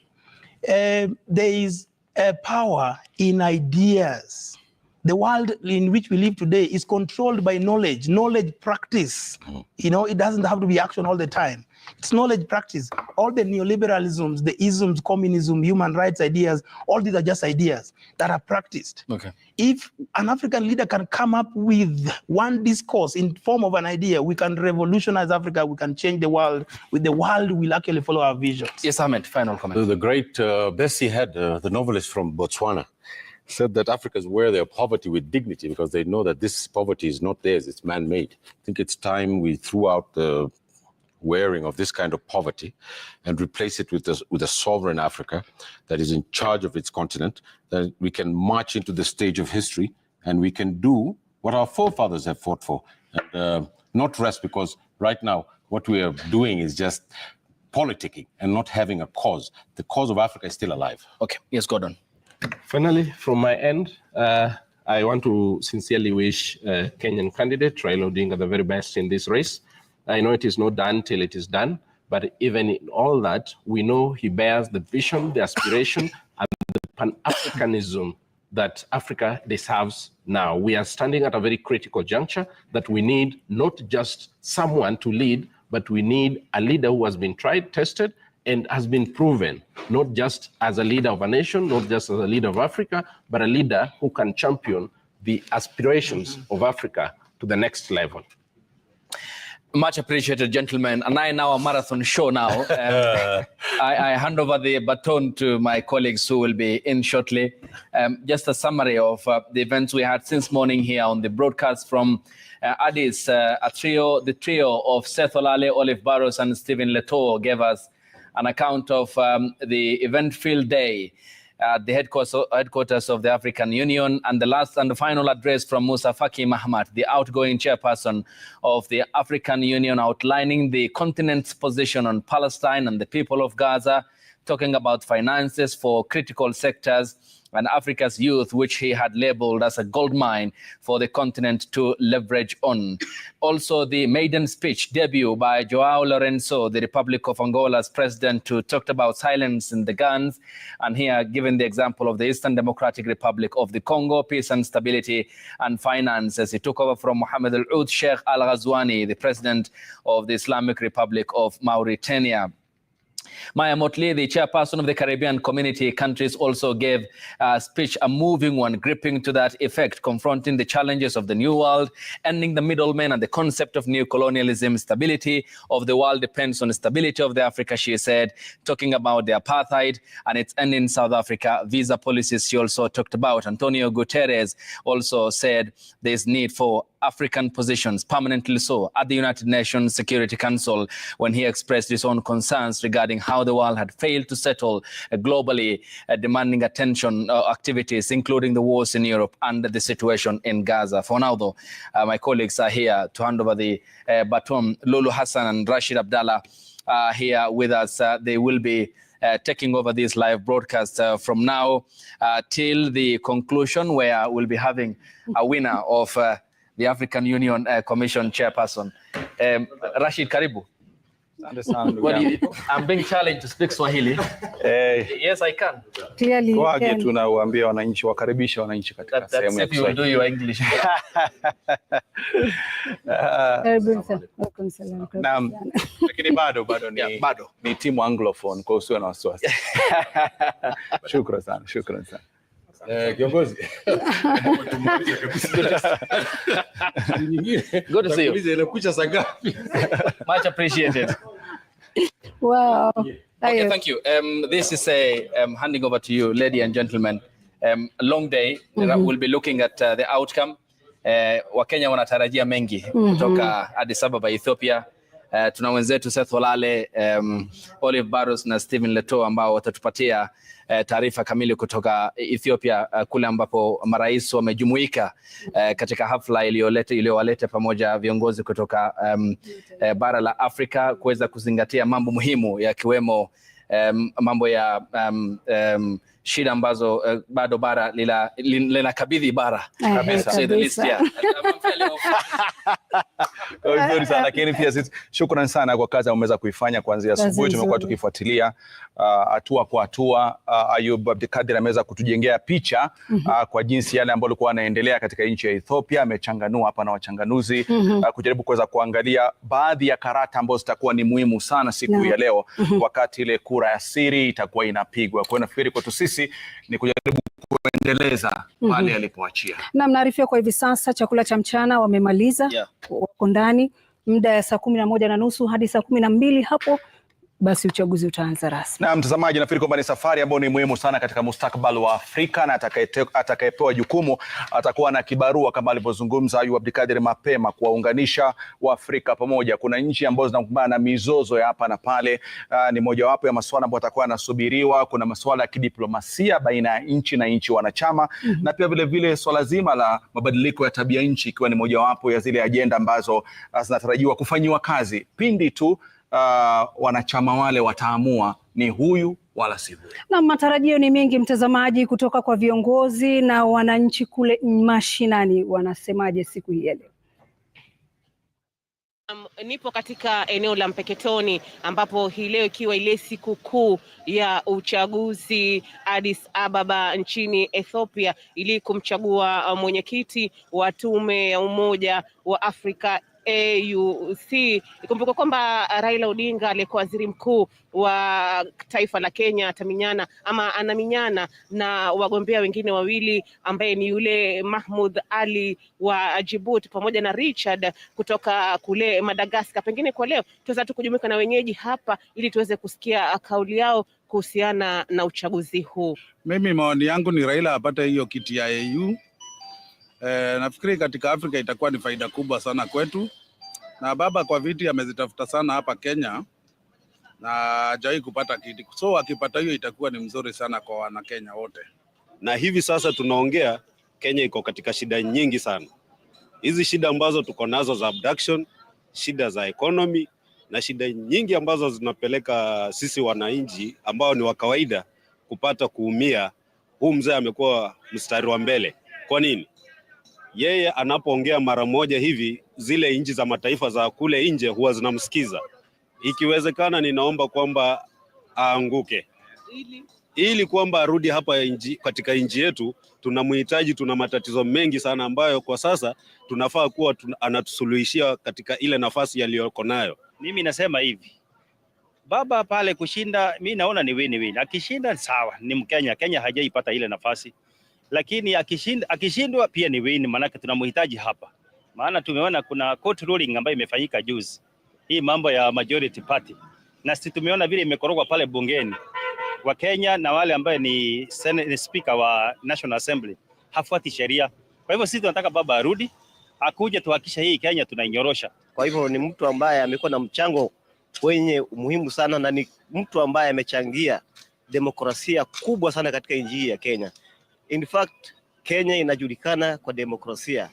there is a power in ideas. The world in which we live today is controlled by knowledge practice. You know, it doesn't have to be action all the time. It's knowledge practice. All the neoliberalisms, the isms, communism, human rights ideas, all these are just ideas that are practiced. Okay. If an African leader can come up with one discourse in form of an idea, we can revolutionize Africa, we can change the world, with the world will actually follow our visions. Yes, Ahmed, final comment. The great Bessie Head, the novelist from Botswana, said that Africans wear their poverty with dignity because they know that this poverty is not theirs, it's man-made. I think it's time we threw out the wearing of this kind of poverty and replace it with a sovereign Africa that is in charge of its continent, that we can march into the stage of history and we can do what our forefathers have fought for and not rest, because right now what we are doing is just politicking and not having a cause. The cause of Africa is still alive. Okay, yes, Gordon. Finally, from my end, I want to sincerely wish Kenyan candidate Raila Odinga the very best in this race. I know it is not done till it is done, but even in all that, we know he bears the vision, the aspiration, and the Pan-Africanism that Africa deserves now. We are standing at a very critical juncture that we need not just someone to lead, but we need a leader who has been tried, tested, and has been proven, not just as a leader of a nation, not just as a leader of Africa, but a leader who can champion the aspirations of Africa to the next level. Much appreciated, gentlemen. A 9-hour marathon show now. I hand over the baton to my colleagues who will be in shortly. Just a summary of the events we had since morning here on the broadcast from Addis. The trio of Seth Olale, Olive Barros, and Stephen Leto gave us an account of the event-filled day at the headquarters of the African Union, and the last and the final address from Musa Faki Mahamat, the outgoing chairperson of the African Union, outlining the continent's position on Palestine and the people of Gaza, talking about finances for critical sectors and Africa's youth, which he had labeled as a gold mine for the continent to leverage on. Also, the maiden speech debut by Joao Lourenço, the Republic of Angola's president, who talked about silence in the guns, and here given the example of the Eastern Democratic Republic of the Congo, peace and stability and finance, as he took over from Mohammed Al-Oud Sheikh Al-Ghazouani, the president of the Islamic Republic of Mauritania. Maya Motley, the chairperson of the Caribbean Community countries, also gave a speech, a moving one, gripping to that effect, confronting the challenges of the new world, ending the middlemen and the concept of new colonialism. Stability of the world depends on the stability of the Africa, she said, talking about the apartheid and its end in South Africa. Visa policies she also talked about. Antonio Guterres also said there's need for African positions, permanently so, at the United Nations Security Council, when he expressed his own concerns regarding how the world had failed to settle globally demanding attention activities, including the wars in Europe and the situation in Gaza. For now, though, my colleagues are here to hand over the baton. Lulu Hassan and Rashid Abdallah are here with us. They will be taking over this live broadcast from now till the conclusion, where we'll be having a winner of the African Union Commission chairperson. Rashid, karibu. I'm being challenged to speak Swahili. Yes, I can. Clearly, wage tunawaambia wananchi, wakaribisha wananchi katika sehemu ya Kiswahili. That's if you do your English. Naam, lakini bado ni timu anglophone, kwa hiyo na wasiwasi. Shukrani sana. Kiongozi. Good to see you. Much appreciated. Wow. Okay, thank you. This is handing over to you, ladies and gentlemen. A long day. We'll be looking at the outcome. Wakenya wanatarajia mengi kutoka Addis Ababa, Ethiopia. Tuna wenzetu Seth Olale, Olive Barros na Stephen Leto ambao watatupatia taarifa kamili kutoka Ethiopia, kule ambapo marais wamejumuika katika hafla iliyowaleta pamoja viongozi kutoka bara la Afrika kuweza kuzingatia mambo muhimu yakiwemo mambo ya shida ambazo bado bara linakabidhi bara kabisa. Vizuri sana, lakini pia sisi shukrani sana kwa kazi umeweza kuifanya kuanzia asubuhi. Tumekuwa tukifuatilia hatua kwa hatua. Ayub Abdikadir ameweza kutujengea picha kwa jinsi yale ambayo alikuwa anaendelea katika nchi ya Ethiopia. Amechanganua hapa na wachanganuzi kujaribu kuweza kuangalia baadhi ya karata ambazo zitakuwa ni muhimu sana siku ya leo wakati ile kura ya siri itakuwa inapigwa. Kwa hiyo nafikiri kwetu sisi ni kujaribu kuendeleza pale alipoachia. Na mnaarifia kwa hivi sasa chakula cha mchana wamemaliza, wako ndani muda ya saa 11:30 hadi saa 12 hapo basi uchaguzi utaanza rasmi. Na mtazamaji, nafikiri kwamba ni safari ambayo ni muhimu sana katika mustakabali wa Afrika, na atakayepewa jukumu atakuwa na kibarua kama alivyozungumza Ayub Abdikadir mapema, kuwaunganisha Waafrika pamoja. Kuna nchi ambazo zinakumbana na mizozo ya hapa na pale, ni mojawapo ya masuala ambayo atakuwa yanasubiriwa. Kuna masuala ya kidiplomasia baina ya nchi na nchi wanachama, na pia vile vile swala zima la mabadiliko ya tabia nchi ikiwa ni mojawapo ya zile ajenda ambazo zinatarajiwa kufanyiwa kazi pindi tu wanachama wale wataamua ni huyu wala si huyu. Na matarajio ni mengi mtazamaji, kutoka kwa viongozi na wananchi kule mashinani. Wanasemaje siku hii leo? Nipo katika eneo la Mpeketoni ambapo hii leo ikiwa ile siku kuu ya uchaguzi Addis Ababa nchini Ethiopia, ili kumchagua mwenyekiti wa tume ya Umoja wa Afrika AUC. Ikumbuka kwamba Raila Odinga aliyekuwa waziri mkuu wa taifa la Kenya anaminyana na wagombea wengine wawili, ambaye ni yule Mahmoud Ali wa Djibouti pamoja na Richard kutoka kule Madagascar. Pengine kwa leo tuweza tu kujumuika na wenyeji hapa ili tuweze kusikia kauli yao kuhusiana na uchaguzi huu. Mimi maoni yangu ni Raila apate hiyo kiti ya AU. Nafikiri katika Afrika itakuwa ni faida kubwa sana kwetu, na baba kwa viti amezitafuta sana hapa Kenya na hajawahi kupata kiti, so akipata hiyo itakuwa ni mzuri sana kwa wana Kenya wote. Na hivi sasa tunaongea, Kenya iko katika shida nyingi sana. Hizi shida ambazo tuko nazo za abduction, shida za economy na shida nyingi ambazo zinapeleka sisi wananchi ambao ni wa kawaida kupata kuumia. Huu mzee amekuwa mstari wa mbele. Kwa nini? Yeye anapoongea mara moja hivi, zile nchi za mataifa za kule nje huwa zinamsikiza. Ikiwezekana ninaomba kwamba aanguke ili kwamba arudi hapa katika nchi yetu. Tunamhitaji, tuna matatizo mengi sana ambayo kwa sasa tunafaa kuwa anatusuluhishia katika ile nafasi aliyoko nayo. Mimi nasema hivi, baba pale kushinda, mimi naona ni win-win. Akishinda sawa, ni Mkenya, Kenya hajaipata ile nafasi. Lakini akishindwa pia ni win, maana tunamhitaji hapa. Maana tumeona kuna court ruling ambayo imefanyika juzi. Hii mambo ya majority party. Na sisi tumeona vile imekorogwa pale bungeni. Wa Kenya na wale ambaye ni speaker wa National Assembly hafuati sheria. Kwa hivyo sisi tunataka baba arudi, akuje tuhakisha hii Kenya tunainyorosha. Kwa hivyo ni mtu ambaye amekuwa na mchango wenye umuhimu sana, na ni mtu ambaye amechangia demokrasia kubwa sana katika nchi hii ya Kenya. In fact, Kenya inajulikana kwa demokrasia,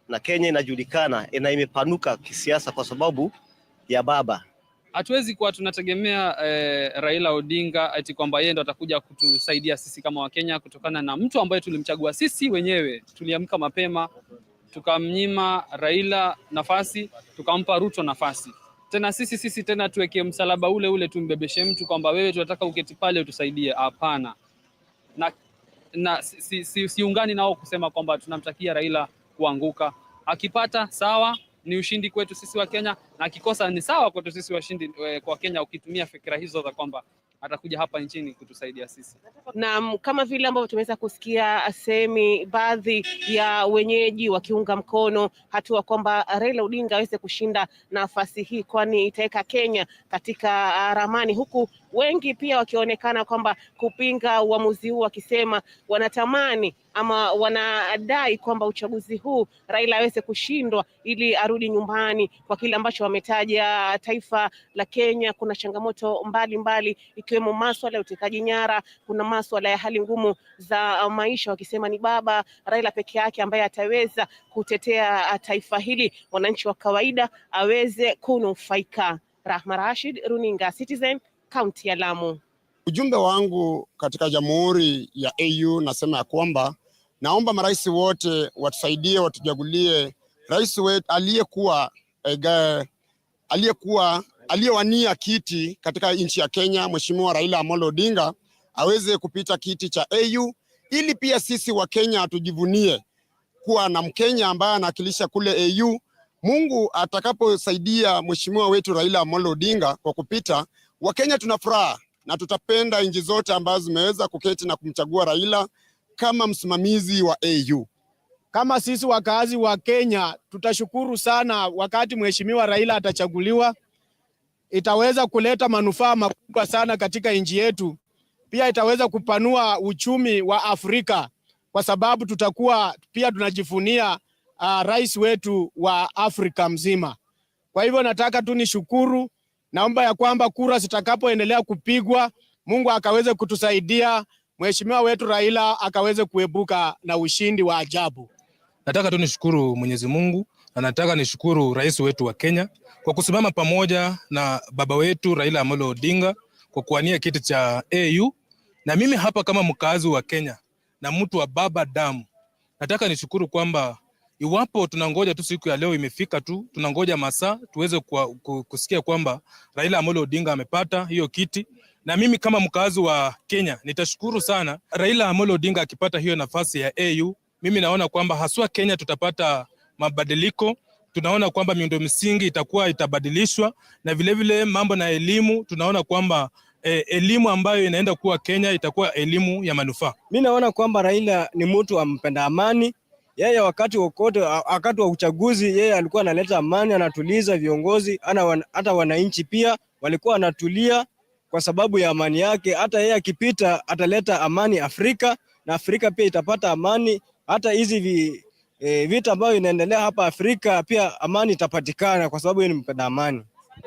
na Kenya inajulikana imepanuka kisiasa kwa sababu ya baba. Hatuwezi kuwa tunategemea Raila Odinga ati kwamba yeye ndo atakuja kutusaidia sisi kama Wakenya, kutokana na mtu ambaye tulimchagua sisi wenyewe. Tuliamka mapema, tukamnyima Raila nafasi, tukampa Ruto nafasi. Tena sisi tena tuweke msalaba ule tumbebeshe mtu kwamba wewe tunataka uketi pale utusaidie. Hapana. Na siungani nao kusema kwamba tunamtakia Raila kuanguka. Akipata sawa, ni ushindi kwetu sisi wa Kenya, na akikosa ni sawa kwetu sisi washindi kwa Kenya, ukitumia fikra hizo za kwamba atakuja hapa nchini kutusaidia sisi. Na kama vile ambavyo tumeweza kusikia sehemi baadhi ya wenyeji wakiunga mkono hatua kwamba Raila Odinga aweze kushinda nafasi hii, kwani itaweka Kenya katika ramani, huku wengi pia wakionekana kwamba kupinga uamuzi huu, wakisema wanatamani ama wanadai kwamba uchaguzi huu Raila aweze kushindwa ili arudi nyumbani, kwa kile ambacho wametaja taifa la Kenya kuna changamoto mbalimbali ikiwemo masuala ya utekaji nyara, kuna masuala ya hali ngumu za maisha, wakisema ni baba Raila peke yake ambaye ataweza kutetea taifa hili, wananchi wa kawaida aweze kunufaika. Rahma Rashid, Runinga Citizen, kaunti ya Lamu. Ujumbe wangu katika Jamhuri ya AU nasema ya kwamba naomba marais wote watusaidie, watujagulie rais wetu aliyewania kiti katika nchi ya Kenya, Mheshimiwa Raila Amolo Odinga aweze kupita kiti cha AU, ili pia sisi wa Kenya tujivunie kuwa na Mkenya ambaye anawakilisha kule AU. Mungu atakaposaidia Mheshimiwa wetu Raila Amolo Odinga kwa kupita, Wakenya tunafuraha na tutapenda nchi zote ambazo zimeweza kuketi na kumchagua Raila kama msimamizi wa AU. Kama sisi wakazi wa Kenya tutashukuru sana wakati Mheshimiwa Raila atachaguliwa. Itaweza kuleta manufaa makubwa sana katika nchi yetu. Pia itaweza kupanua uchumi wa Afrika kwa sababu tutakuwa pia tunajifunia rais wetu wa Afrika mzima. Kwa hivyo nataka tu nishukuru, naomba ya kwamba kura zitakapoendelea kupigwa, Mungu akaweze kutusaidia, Mheshimiwa wetu Raila akaweze kuebuka na ushindi wa ajabu. Nataka tu nishukuru Mwenyezi Mungu na nataka nishukuru rais wetu wa Kenya kwa kusimama pamoja na baba wetu Raila Amolo Odinga kwa kuwania kiti cha AU. Na mimi hapa kama mkazi wa Kenya na mtu wa baba damu, nataka nishukuru kwamba iwapo tunangoja tu siku ya leo imefika tu, tunangoja masaa tuweze kusikia kwamba Raila Amolo Odinga amepata hiyo kiti. Na mimi kama mkazi wa Kenya nitashukuru sana Raila Amolo Odinga akipata hiyo nafasi ya AU. Mimi naona kwamba haswa Kenya tutapata mabadiliko. Tunaona kwamba miundo msingi itabadilishwa, na vile mambo na elimu tunaona kwamba elimu ambayo inaenda kuwa Kenya itakuwa elimu ya manufaa. Mimi naona kwamba Raila ni mtu ampenda amani. Yeye wakati wa uchaguzi yeye alikuwa analeta amani, anatuliza viongozi, hata wananchi pia walikuwa wanatulia kwa sababu ya amani yake. Hata yeye akipita ataleta amani Afrika, na Afrika pia itapata amani. Hata hizi vita ambayo inaendelea hapa Afrika pia amani itapatikana kwa sababu yeye ni mpenda amani.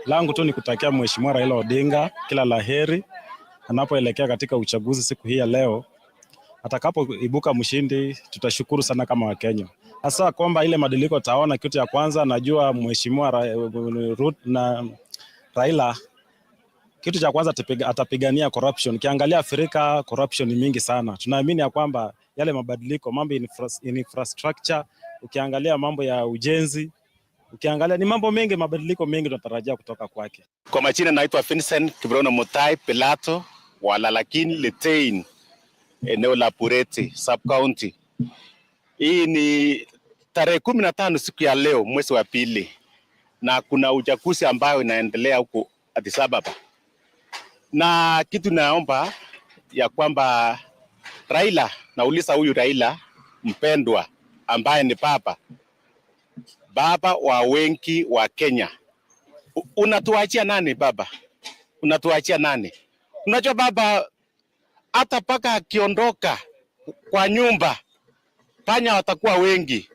Langu tu ni kutakia Mheshimiwa Raila Odinga kila laheri anapoelekea katika uchaguzi siku hii ya leo. Atakapoibuka mshindi tutashukuru sana kama Wakenya. Hasa kwamba ile madiliko taona, kitu ya kwanza najua Mheshimiwa Ruto na Raila, kitu cha kwanza atapigania corruption. Kiangalia Afrika corruption ni mingi sana. Tunaamini ya kwamba yale mabadiliko, mambo infrastructure, ukiangalia mambo ya ujenzi, ukiangalia ni mambo mengi, mabadiliko mengi tunatarajia kutoka kwake. Kwa majina naitwa Vincent Kibrono Mutai Pilato wa Lalakin Litein, eneo la Pureti sub county. Hii ni tarehe 15 siku ya leo mwezi wa pili, na kuna uchaguzi ambayo inaendelea huko Addis Ababa. Na kitu naomba ya kwamba Raila, nauliza huyu Raila mpendwa ambaye ni baba wa wengi wa Kenya, unatuachia nani baba? Unatuachia nani? Unajua baba, hata paka akiondoka kwa nyumba, panya watakuwa wengi,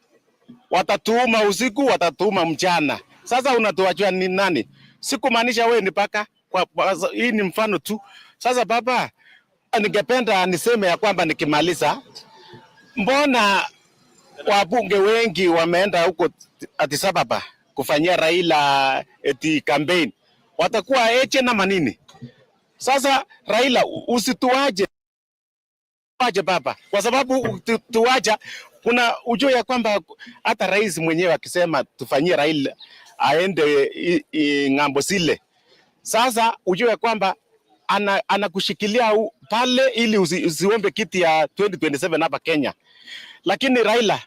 watatuuma usiku, watatuuma mchana. Sasa unatuachia ni nani? Sikumaanisha wewe ni paka, hii ni mfano tu. Sasa baba, ningependa niseme ya kwamba nikimaliza, mbona wabunge wengi wameenda huko Addis Ababa kufanyia Raila campaign, watakuwa eche na manini? Sasa Raila, usituaje baba, kwa sababu tuacha, kuna ujue ya kwamba hata rais mwenyewe akisema tufanyie Raila aende ng'ambo zile, sasa ujue ya kwamba anakushikilia pale ili usiombe kiti ya 2027 hapa Kenya. Lakini Raila,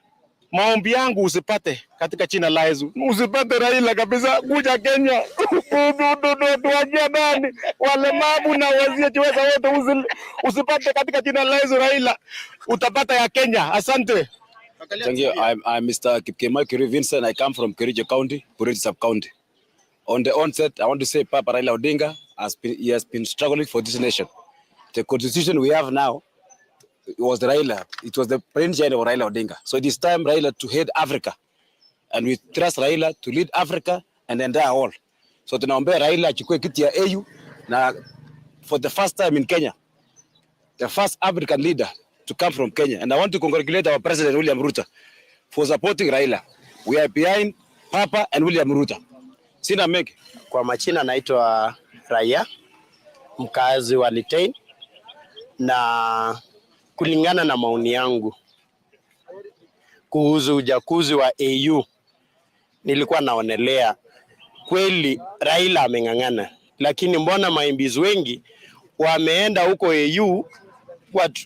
maombi yangu usipate katika jina la Yesu. Usipate Raila kabisa kuja Kenya. Tuachie nani? Walemavu na wasiojiweza wote usipate katika jina la Yesu Raila. Utapata ya Kenya. Asante. Thank you. I'm Mr. Kipkemoi Kiri Vincent. I come from Kericho County, Pureti sub-county. On the onset, I want to say Papa Raila Odinga he has been struggling for this nation. The constitution we have now, it was the brainchild of Raila Odinga. So it is time Raila to head Africa. And we trust Raila to lead Africa and the entire world. So tunaombea Raila achukue kiti ya AU, na for the first time in Kenya, the first African leader to come from Kenya. And I want to congratulate our President WilliamRuto for supporting Raila. We are behind Papa and WilliamRuto. Sina mengi. Kwa majina naitwa Raia, mkazi wa Litein. na kulingana na maoni yangu kuhusu uchaguzi wa AU, nilikuwa naonelea kweli Raila ameng'ang'ana, lakini mbona maimbizi wengi wameenda huko AU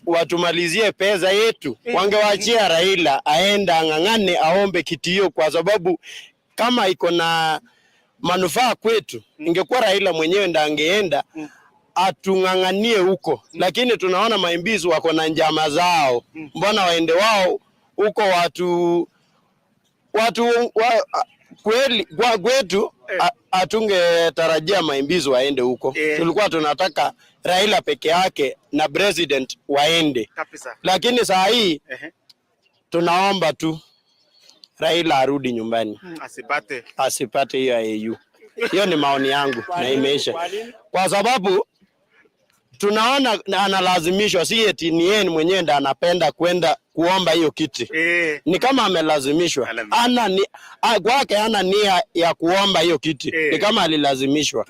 watumalizie pesa yetu? Wangewaachia Raila aenda ang'ang'ane, aombe kiti hiyo, kwa sababu kama iko na manufaa kwetu, ingekuwa Raila mwenyewe ndo angeenda atung'ang'anie huko. Lakini tunaona maimbizi wako na njama zao, mbona waende wao huko? Kweli kwa kwetu atungetarajia maimbizi waende huko. Tulikuwa tunataka Raila peke yake na president waende. Lakini saa hii tunaomba tu Raila arudi nyumbani. Asipate hiyo AU. Hiyo ni maoni yangu na imeisha. Kwa sababu tunaona analazimishwa, si eti ni yeye mwenyewe ndiye anapenda kwenda kuomba hiyo kiti. Ni kama amelazimishwa. Kwake hana nia ya kuomba hiyo kiti. Ni kama alilazimishwa.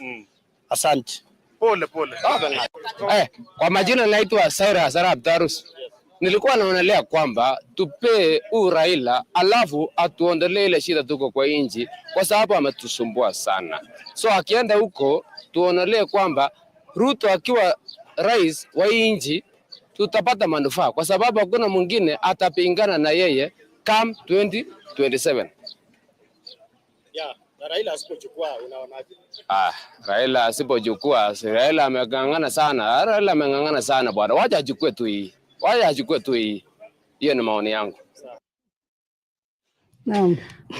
Asante. Pole. Kwa majina naitwa Cyrus Arab Darus. Nilikuwa naonelea kwamba tupe Raila alafu atuondolee ile shida tuko kwa inji, kwa sababu ametusumbua sana. So akienda huko tuonelee kwamba Ruto akiwa rais wa inji tutapata manufaa, kwa sababu hakuna mwingine atapingana na yeye come 2027. Na Raila asipochukua unaonaje? Raila asipochukua, Raila ameng'ang'ana sana. Raila ameng'ang'ana sana bwana. Wacha achukue tu hii. Hiyo ni maoni yangu.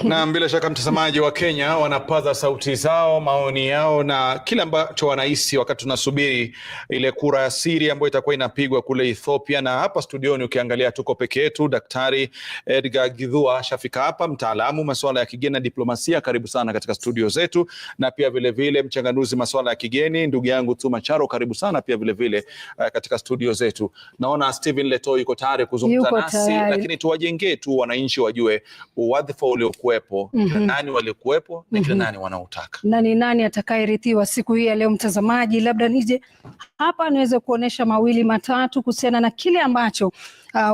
Naam, bila shaka mtazamaji wa Kenya wanapaza sauti zao, maoni yao na kile ambacho wanahisi wakati tunasubiri ile kura ya siri ambayo itakuwa inapigwa kule Ethiopia. Na hapa studioni ukiangalia tuko peke yetu, Daktari Edgar Githua shafika hapa, mtaalamu masuala ya kigeni na diplomasia. Karibu sana katika studio zetu. Na pia vile vile mchanganuzi masuala ya kigeni ndugu yangu Tuma Charo, karibu sana pia vile vile katika studio zetu. Naona Stephen Leto yuko tayari kuzungumza nasi, lakini tuwajengee tu wananchi wajue wadhifa uliokuwepo, nani walikuwepo na nani wanaotaka. Nani atakayerithiwa siku hii ya leo. Mtazamaji, labda nije hapa niweze kuonesha mawili matatu kuhusiana na kile ambacho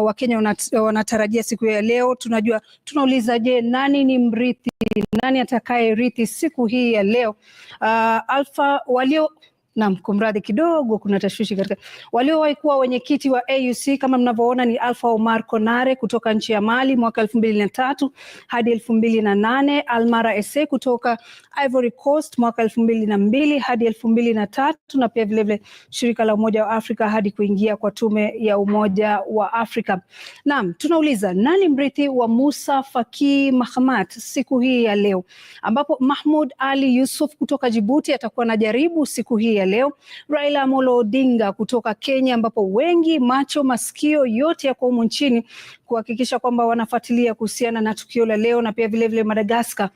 Wakenya wanatarajia siku ya leo. Tunauliza, je, nani ni mrithi? Nani atakayerithi siku hii ya leo? Kumradhi kidogo, kuna tashwishi katika waliowahi kuwa wenyekiti wa AUC kama mnavyoona ni Alpha Omar Konare kutoka nchi ya Mali mwaka 2003 hadi 2008, Almara Esse kutoka Ivory Coast mwaka 2002 hadi 2003, na pia vilevile shirika la Umoja wa Afrika hadi kuingia kwa tume ya Umoja wa Afrika. Naam, tunauliza nani mrithi wa Musa Faki Mahamat siku hii ya leo, ambapo Mahmoud Ali Yusuf kutoka Djibouti atakuwa anajaribu siku hii ya leo. Raila Amolo Odinga kutoka Kenya, ambapo wengi macho masikio yote yako humu nchini kuhakikisha kwamba wanafuatilia kuhusiana na tukio la leo, na pia vile vile Madagascar,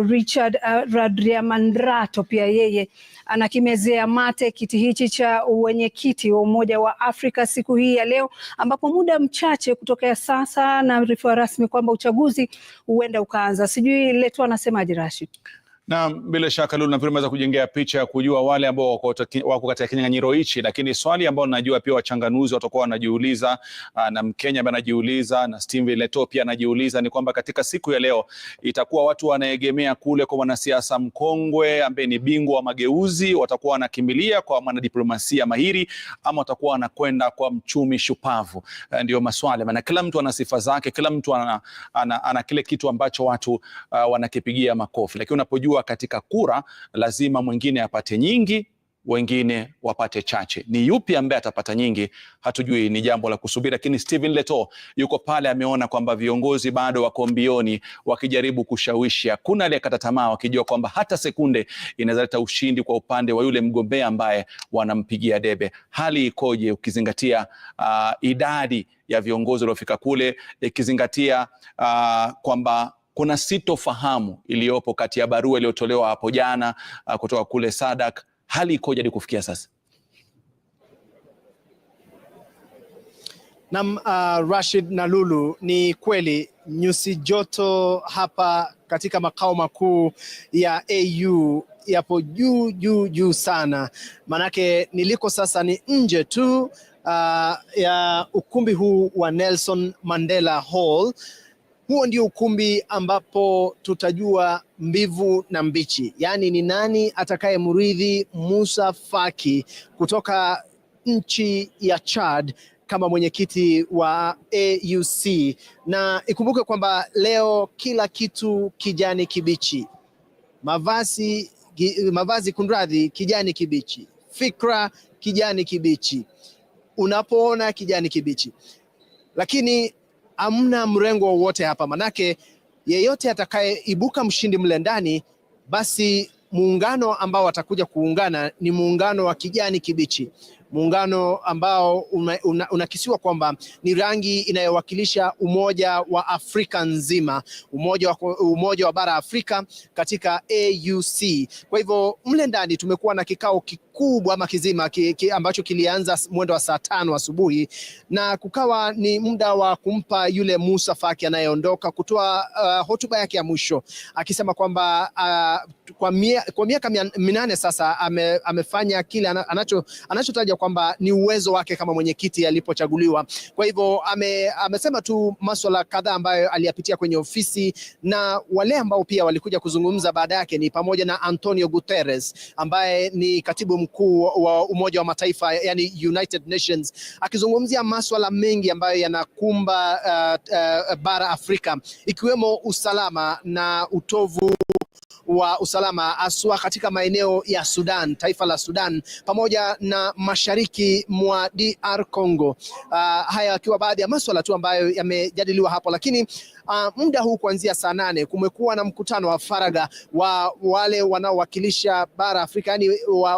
Richard Radriamandrato pia yeye anakimezea mate kiti hichi cha wenyekiti wa Umoja wa Afrika siku hii ya leo, ambapo muda mchache kutokea sasa na ripoti rasmi kwamba uchaguzi huenda ukaanza. Sijui Leto anasemaje Rashid? Na bila shaka Lulu, nafikiri umeweza kujengea picha ya kujua wale ambao wako katika kinyang'anyiro hichi, lakini swali ambalo najua pia wachanganuzi watakuwa wanajiuliza na Mkenya ambaye anajiuliza na Steve Leto pia anajiuliza ni kwamba katika siku ya leo itakuwa watu wanaegemea kule kwa mwanasiasa mkongwe ambaye ni bingwa wa mageuzi, watakuwa wanakimbilia kwa mwanadiplomasia mahiri, ama watakuwa wanakwenda kwa mchumi shupavu? Ndio maswali, maana kila mtu ana sifa zake, kila mtu ana kile kitu ambacho watu wanakipigia makofi, lakini unapojua katika kura lazima mwingine apate nyingi, wengine wapate chache. Ni yupi ambaye atapata nyingi hatujui, ni jambo la kusubiri. Lakini Stephen Leto yuko pale, ameona kwamba viongozi bado wako mbioni wakijaribu kushawishi. Hakuna aliyekata tamaa, wakijua kwamba hata sekunde inaweza leta ushindi kwa upande wa yule mgombea ambaye wanampigia debe. Hali ikoje ukizingatia idadi ya viongozi waliofika kule, ikizingatia kwamba kuna sitofahamu iliyopo kati ya barua iliyotolewa hapo jana kutoka kule Sadak? Hali ikoje hadi kufikia sasa? Rashid na Lulu, ni kweli nyusi joto hapa katika makao makuu ya AU yapo juu sana, manake niliko sasa ni nje tu ya ukumbi huu wa Nelson Mandela Hall. Huo ndio ukumbi ambapo tutajua mbivu na mbichi, yaani ni nani atakayemrithi Musa Faki kutoka nchi ya Chad kama mwenyekiti wa AUC. Na ikumbuke kwamba leo kila kitu kijani kibichi, mavazi kunradhi, kijani kibichi, fikra kijani kibichi, unapoona kijani kibichi, lakini hamna mrengo wowote hapa, manake yeyote atakayeibuka mshindi mle ndani, basi muungano ambao watakuja kuungana ni muungano wa kijani kibichi, muungano ambao unakisiwa kwamba ni rangi inayowakilisha umoja wa Afrika nzima, umoja wa bara Afrika katika AUC. Kwa hivyo mle ndani tumekuwa na kikao kikubwa ama kizima ambacho kilianza mwendo wa saa 5 asubuhi, na kukawa ni muda wa kumpa yule Musa Faki anayeondoka kutoa hotuba yake ya mwisho, akisema kwamba kwa miaka 8 sasa amefanya kile anachotaja kwamba ni uwezo wake kama mwenyekiti alipochaguliwa. Kwa hivyo amesema tu masuala kadhaa ambayo aliyapitia kwenye ofisi, na wale ambao pia walikuja kuzungumza baada yake ni pamoja na Antonio Guterres ambaye ni katibu mkuu wa Umoja wa Mataifa, yani United Nations, akizungumzia masuala mengi ambayo yanakumba bara Afrika, ikiwemo usalama na utovu wa usalama haswa katika maeneo ya Sudan, taifa la Sudan, pamoja na mashariki mwa DR Congo. Haya akiwa baadhi ya masuala tu ambayo yamejadiliwa hapo, lakini muda huu kuanzia saa 8 kumekuwa na mkutano wa faragha wa wale wanaowakilisha bara Afrika, yani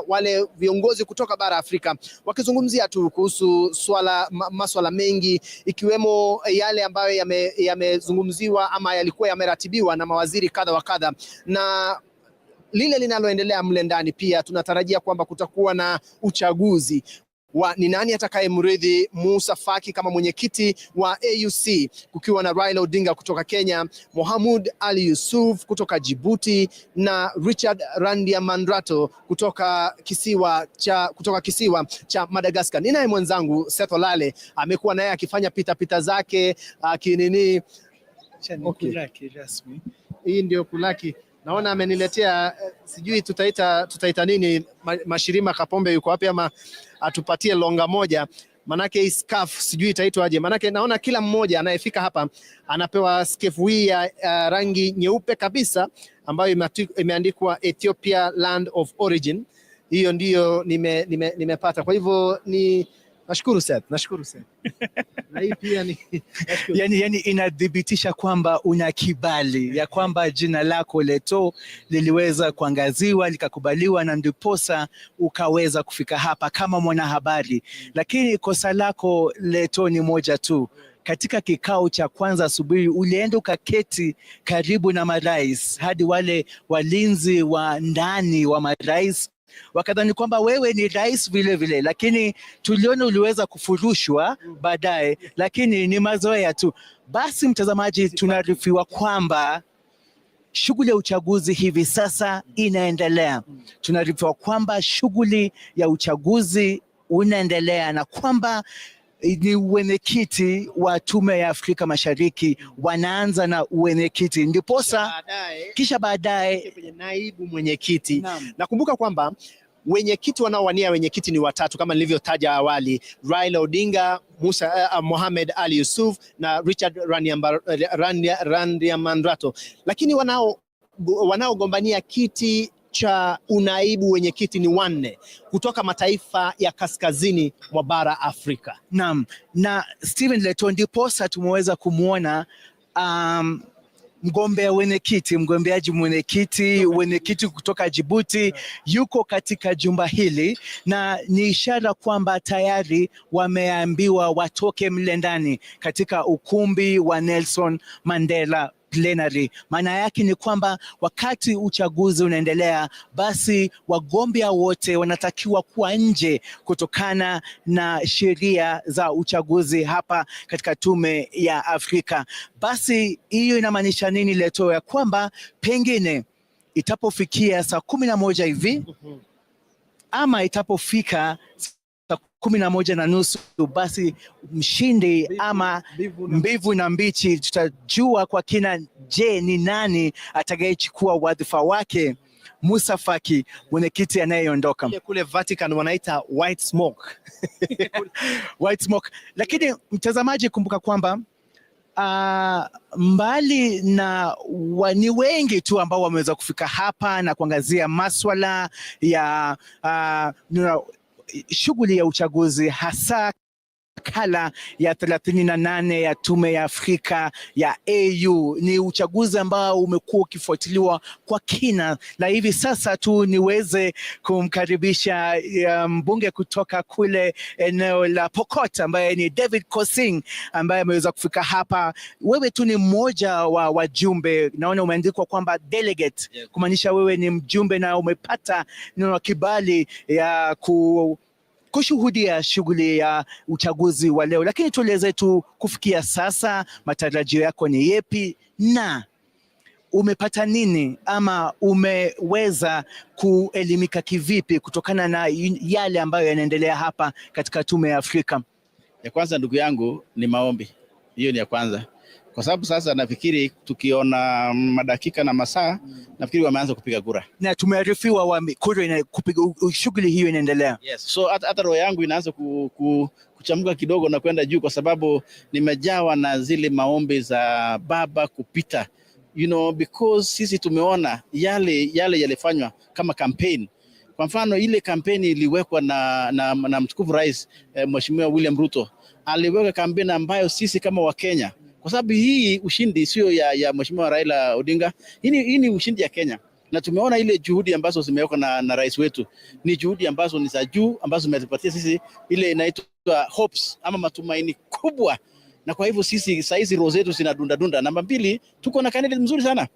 wale viongozi kutoka bara Afrika, wakizungumzia tu kuhusu masuala mengi, ikiwemo yale ambayo yamezungumziwa ama yalikuwa yameratibiwa na mawaziri kadha wa kadha, na lile linaloendelea mle ndani. Pia tunatarajia kwamba kutakuwa na uchaguzi wa ni nani atakayemrithi Musa Faki kama mwenyekiti wa AUC, kukiwa na Raila Odinga kutoka Kenya, Mohamed Ali Yusuf kutoka Djibouti na Richard Randiamandrato kutoka kisiwa cha Madagascar. Ninaye mwenzangu Seth Olale, amekuwa naye akifanya pita zake kinini. Kulaki rasmi. Hii ndio kulaki. Naona ameniletea sijui tutaita nini, Mashirima Kapombe yuko wapi, ama atupatie longa moja, manake scarf sijui itaitwaje, manake naona kila mmoja anayefika hapa anapewa scarf hii ya rangi nyeupe kabisa ambayo imeandikwa Ethiopia Land of Origin. Hiyo ndiyo nimepata. Kwa hivyo nashukuru Seth. Na hii pia ni yani inadhibitisha kwamba una kibali, ya kwamba jina lako Leto liliweza kuangaziwa likakubaliwa, na ndiposa ukaweza kufika hapa kama mwanahabari. Lakini kosa lako Leto ni moja tu. Katika kikao cha kwanza asubuhi ulienda ukaketi karibu na marais, hadi wale walinzi wa ndani wa marais wakadhani kwamba wewe ni rais vile vile, lakini tuliona uliweza kufurushwa baadaye, lakini ni mazoea tu. Basi mtazamaji, tunaarifiwa kwamba shughuli ya uchaguzi hivi sasa inaendelea. Tunaarifiwa kwamba shughuli ya uchaguzi unaendelea na kwamba ni uwenyekiti wa Tume ya Afrika Mashariki wanaanza na uwenyekiti, ndiposa kisha baadaye kwenye naibu mwenyekiti. Nakumbuka kwamba wenyekiti wanaowania wenyekiti ni watatu kama nilivyotaja awali: Raila Odinga, Mohamed Ali Yusuf na Richard Randiamandrato, lakini wanaogombania kiti cha unaibu wenyekiti ni 4 kutoka mataifa ya kaskazini mwa bara Afrika. Naam, na Steven Leto ndiposa tumeweza kumwona mgombeaji mwenyekiti kutoka Djibouti yuko katika jumba hili, na ni ishara kwamba tayari wameambiwa watoke mle ndani katika ukumbi wa Nelson Mandela plenary. Maana yake ni kwamba wakati uchaguzi unaendelea, basi wagombea wote wanatakiwa kuwa nje kutokana na sheria za uchaguzi hapa katika Tume ya Afrika. Basi hiyo inamaanisha nini Leto? Ya kwamba pengine itapofikia saa 11 hivi ama itapofika saa 11:30, basi mshindi ama mbivu na mbichi tutajua kwa kina. Je, ni nani atakayechukua wadhifa wake Musa Faki, mwenyekiti anayeondoka? Kule Vatican wanaita white smoke. White smoke. Lakini mtazamaji, kumbuka kwamba mbali na ni wengi tu ambao wameweza kufika hapa na kuangazia maswala ya shughuli ya uchaguzi, hasa makala ya 38 ya Tume ya Afrika ya AU. Ni uchaguzi ambao umekuwa ukifuatiliwa kwa kina, na hivi sasa tu niweze kumkaribisha mbunge kutoka kule eneo la Pokot ambaye ni David Kosing ambaye ameweza kufika hapa. Wewe tu ni mmoja wa wajumbe, naona umeandikwa kwamba delegate, kumaanisha wewe ni mjumbe na umepata kibali ya kushuhudia shughuli ya uchaguzi wa leo. Lakini tueleze tu kufikia sasa matarajio yako ni yepi na umepata nini ama umeweza kuelimika kivipi kutokana na yale ambayo yanaendelea hapa katika Tume ya Afrika? Ya kwanza ndugu yangu ni maombi. Hiyo ni ya kwanza. Kwa sababu sasa nafikiri tukiona madakika na masaa, nafikiri wameanza kupiga kura. Na tumearifiwa kura kupiga, shughuli hiyo inaendelea. Yes. So hata roho yangu inaanza kuchamuka kidogo na kwenda juu, kwa sababu nimejawa na zile maombi za Baba kupita. Because sisi tumeona yale yalifanywa kama campaign. Kwa mfano ile kampeni iliwekwa na mtukufu Rais Mheshimiwa WilliamRuto. Aliweka kampeni ambayo sisi kama Wakenya, kwa sababu hii ushindi sio ya Mheshimiwa Raila Odinga, hii ni ushindi ya Kenya. Na tumeona ile juhudi ambazo zimewekwa na rais wetu ni juhudi ambazo ni za juu, ambazo zimetupatia sisi ile inaitwa hopes ama matumaini kubwa. Na kwa hivyo sisi saizi roho zetu zinadunda. Namba 2, tuko na candidate mzuri sana.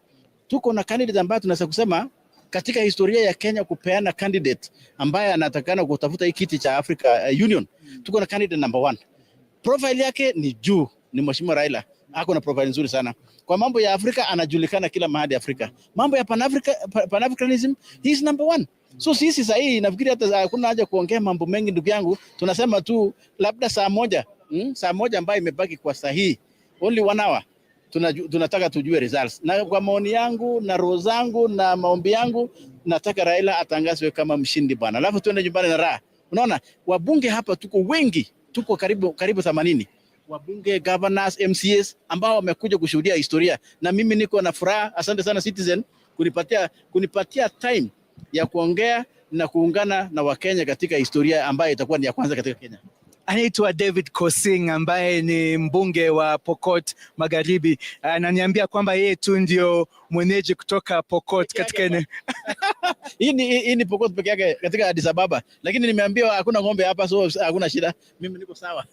Tuko na candidate ambaye tunaweza kusema katika historia ya Kenya kupeana candidate ambaye anatakana kutafuta hii kiti cha Africa Union. Tuko na candidate number 1. Profile yake ni juu, ni Mheshimiwa Raila. Ako na profile nzuri sana. Kwa mambo ya Afrika anajulikana kila mahali Afrika. Mambo ya Pan-Africanism, he is number 1. So sisi sasa hii nafikiri hata hakuna haja kuongea mambo mengi ndugu yangu. Tunasema tu labda saa moja ambayo imebaki kwa sahihi. Only 1 hour. Tunataka tujue results. Na kwa maoni yangu na roho zangu na maombi yangu, nataka Raila atangazwe kama mshindi bwana. Alafu tuende nyumbani na raha. Unaona wabunge hapa tuko wengi, tuko karibu 80. Wabunge, governors, MCAs ambao wamekuja kushuhudia historia, na mimi niko na furaha. Asante sana Citizen kunipatia time ya kuongea na kuungana na Wakenya katika historia ambayo itakuwa ni ya kwanza katika Kenya. Anaitwa David Kosing ambaye ni mbunge wa Pokot Magharibi. Ananiambia kwamba yeye tu ndio mwenyeji kutoka Pokot katika eneo. Hii ni Pokot peke yake katika Addis Ababa. Lakini nimeambiwa hakuna ng'ombe hapa, so hakuna shida. Mimi niko sawa.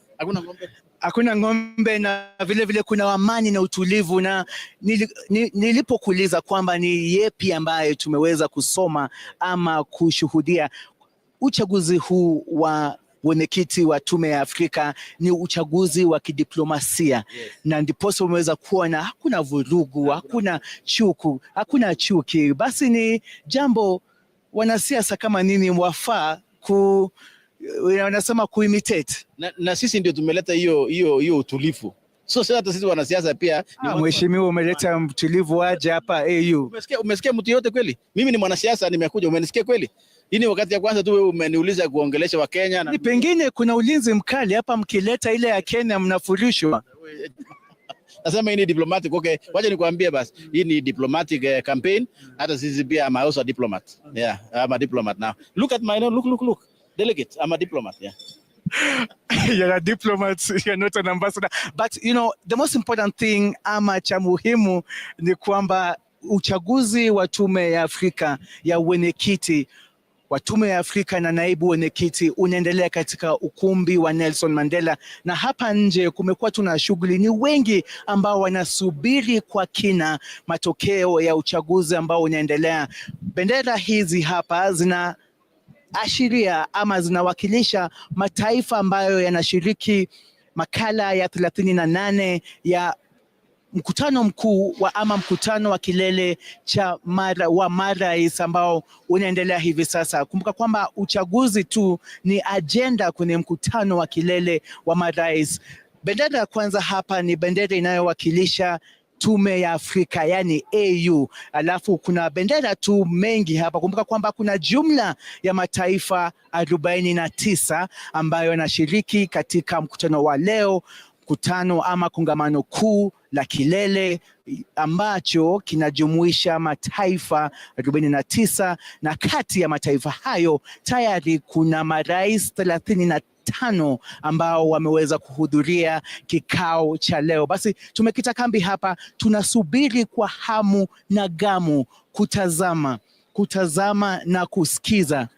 Hakuna ng'ombe na vile kuna amani na utulivu. Na nilipokuuliza kwamba ni yepi ambaye tumeweza kusoma ama kushuhudia uchaguzi huu wa mwenyekiti wa Tume ya Afrika, ni uchaguzi wa kidiplomasia. Yes. Na ndiposa umeweza kuona hakuna vurugu, hakuna chuki. Basi ni jambo wanasiasa kama nini wafaa wanasema kuimitate. Na sisi ndio tumeleta hiyo utulivu. So sasa hata sisi wanasiasa pia mheshimiwa umeleta utulivu aje hapa AU. Umesikia mtu yote kweli? Mimi ni mwanasiasa nimekuja, umenisikia kweli? Hii ni wakati ya kwanza tu wewe umeniuliza kuongelesha wa Kenya ni pengine kuna ulinzi mkali hapa, mkileta ile ya Kenya mnafurushwa. Nasema hii ni diplomatic. Okay, wacha nikwambie basi. Hii ni diplomatic campaign. Hata sisi pia I'm also a diplomat. Yeah, I'm a diplomat now. Look at my name. Look. Delegate, I'm a diplomat, yeah. You're a diplomat, you're not an ambassador. But the most important thing ama cha muhimu ni kwamba uchaguzi wa Tume ya Afrika ya wenyekiti wa Tume ya Afrika na naibu wenyekiti unaendelea katika ukumbi wa Nelson Mandela, na hapa nje kumekuwa tuna shughuli. Ni wengi ambao wanasubiri kwa kina matokeo ya uchaguzi ambao unaendelea. Bendera hizi hapa zina ashiria ama zinawakilisha mataifa ambayo yanashiriki makala ya 38 ya mkutano mkuu ama mkutano wa kilele cha marais ambao unaendelea hivi sasa. Kumbuka kwamba uchaguzi tu ni ajenda kwenye mkutano wa kilele wa marais. Bendera ya kwanza hapa ni bendera inayowakilisha Tume ya Afrika, yani AU. Alafu kuna bendera tu mengi hapa. Kumbuka kwamba kuna jumla ya mataifa 49 ambayo yanashiriki katika mkutano wa leo, mkutano ama kongamano kuu la kilele ambacho kinajumuisha mataifa 49, na kati ya mataifa hayo tayari kuna marais 35 ambao wameweza kuhudhuria kikao cha leo. Basi tumekita kambi hapa, tunasubiri kwa hamu na gamu kutazama na kusikiza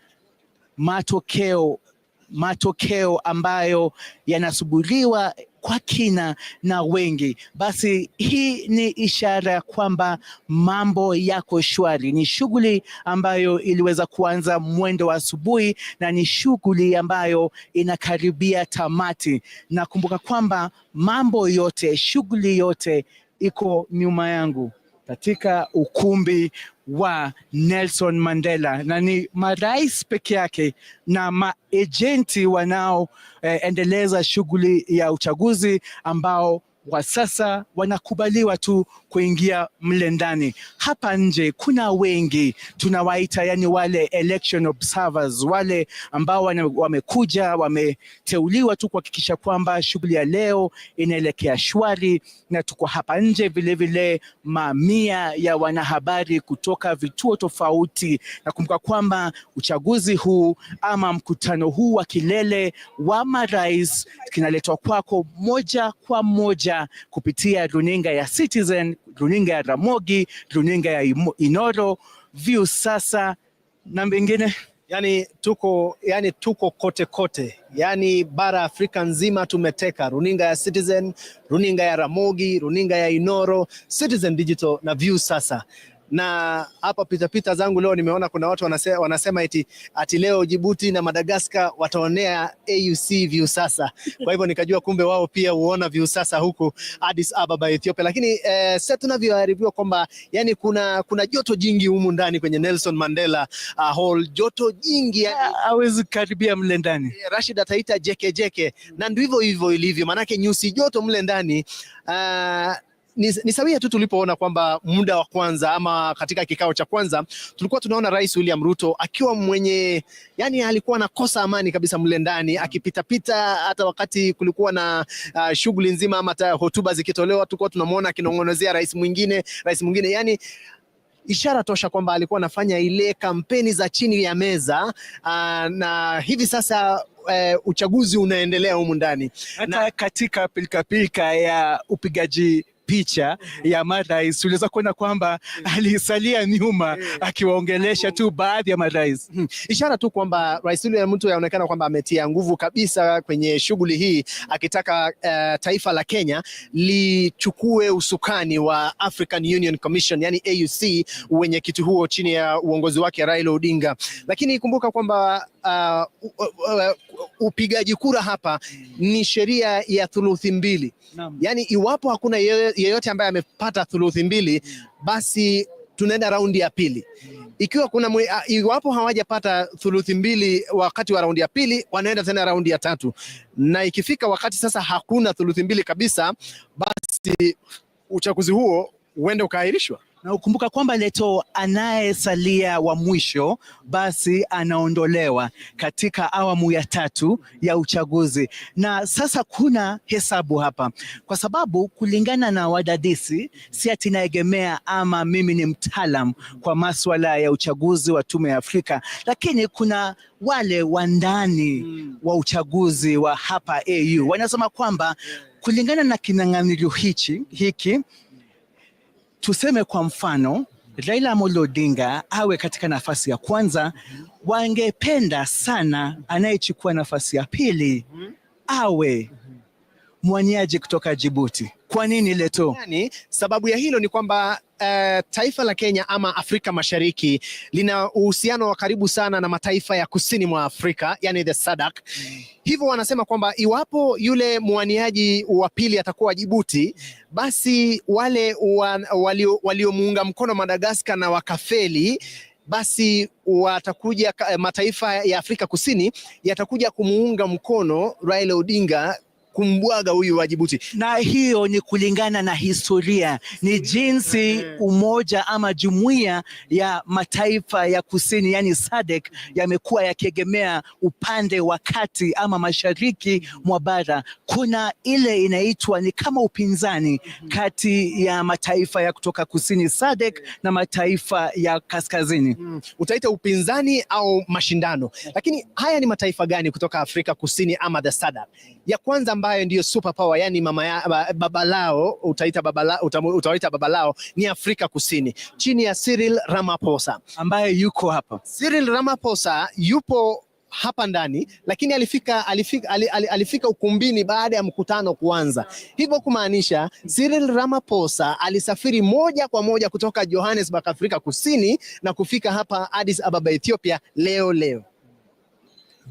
matokeo ambayo yanasubiriwa kwa kina na wengi. Basi hii ni ishara ya kwamba mambo yako shwari. Ni shughuli ambayo iliweza kuanza mwendo wa asubuhi na ni shughuli ambayo inakaribia tamati, na kumbuka kwamba shughuli yote iko nyuma yangu katika ukumbi wa Nelson Mandela, na ni marais peke yake na maejenti wanaoendeleza shughuli ya uchaguzi ambao kwa sasa wanakubaliwa tu kuingia mle ndani. Hapa nje kuna wengi tunawaita, yani wale election observers, wale ambao wamekuja, wameteuliwa tu kuhakikisha kwamba shughuli ya leo inaelekea shwari, na tuko hapa nje vile mamia ya wanahabari kutoka vituo tofauti. Na kumbuka kwamba uchaguzi huu ama mkutano huu wa kilele wa marais kinaletwa kwako moja kwa moja kupitia runinga ya Citizen, runinga ya Ramogi, runinga ya Inoro, View Sasa na mengine. Yani tuko kote. Yani bara Afrika nzima tumeteka runinga ya Citizen, runinga ya Ramogi, runinga ya Inoro, Citizen Digital na View Sasa. Na hapa pita zangu leo nimeona kuna watu wanasema ati leo Djibouti na Madagascar wataonea AUC View Sasa. Kwa hivyo nikajua kumbe wao pia huona View Sasa huku Addis Ababa, Ethiopia. Lakini sasa tunavyoarifiwa kwamba yani kuna joto jingi humu ndani kwenye Nelson Mandela Hall, joto jingi yani hawezi karibia mle ndani. Rashid ataita jeke na ndivyo hivyo ilivyo, manake nyusi joto mle ndani. Ni sawia tu tulipoona kwamba muda wa kwanza ama katika kikao cha kwanza tulikuwa tunaona Rais WilliamRuto akiwa yani alikuwa anakosa amani kabisa mle ndani, akipita hata wakati kulikuwa na shughuli nzima ama hotuba zikitolewa tulikuwa tunamuona akinong'onezea rais mwingine, yani ishara tosha kwamba alikuwa anafanya ile kampeni za chini ya meza. Na hivi sasa uchaguzi unaendelea humu ndani, hata katika pilika ya upigaji picha ya marais uliweza kuona kwamba alisalia nyuma akiwaongelesha tu baadhi ya marais. Ishara tu kwamba Rais WilliamRuto yaonekana kwamba ametia nguvu kabisa kwenye shughuli hii, akitaka taifa la Kenya lichukue usukani wa African Union Commission, yani AUC, wenye kiti huo chini ya uongozi wake Raila Odinga. Lakini kumbuka kwamba upigaji kura hapa ni sheria ya thuluthi mbili. Yani iwapo hakuna yeyote ambaye amepata thuluthi mbili, basi tunaenda raundi ya pili. Iwapo hawajapata thuluthi mbili wakati wa raundi ya pili, wanaenda tena raundi ya tatu. Na ikifika wakati sasa hakuna thuluthi mbili kabisa, basi uchaguzi huo uende ukaahirishwa. Na ukumbuka kwamba Leto anayesalia wa mwisho basi anaondolewa katika awamu ya tatu ya uchaguzi. Na sasa kuna hesabu hapa, kwa sababu kulingana na wadadisi, si ati naegemea ama mimi ni mtaalam kwa masuala ya uchaguzi wa Tume ya Afrika, lakini kuna wale wandani wa uchaguzi wa hapa AU wanasema kwamba kulingana na kinang'anirio hiki tuseme kwa mfano Raila Amolo Odinga awe katika nafasi ya kwanza, wangependa sana anayechukua nafasi ya pili awe mwaniaji kutoka Djibouti. Kwa nini Leto? Sababu ya hilo ni kwamba taifa la Kenya ama Afrika Mashariki lina uhusiano wa karibu sana na mataifa ya kusini mwa Afrika, yani the SADC. Hivyo wanasema kwamba iwapo yule mwaniaji wa pili atakuwa Djibouti, basi wale waliomuunga mkono Madagascar na wakafeli, basi watakuja mataifa ya Afrika Kusini yatakuja kumuunga mkono Raila Odinga kumbwaga huyu wa Djibouti. Na hiyo ni kulingana na historia, ni jinsi umoja ama jumuiya ya mataifa ya kusini yani SADC yamekuwa yakiegemea upande wa kati ama mashariki mwa bara. Kuna ile inaitwa ni kama upinzani kati ya mataifa ya kutoka kusini SADC na mataifa ya kaskazini. Utaita upinzani au mashindano. Lakini haya ni mataifa gani kutoka Afrika Kusini ama the SADC? Ya kwanza ambayo ndiyo superpower, yani baba lao, utaita baba lao ni Afrika Kusini chini ya Cyril Ramaphosa ambaye yuko hapa. Cyril Ramaphosa yupo hapa ndani, lakini alifika ukumbini baada ya mkutano kuanza. Hivyo kumaanisha Cyril Ramaphosa alisafiri moja kwa moja kutoka Johannesburg, Afrika Kusini na kufika hapa Addis Ababa, Ethiopia leo.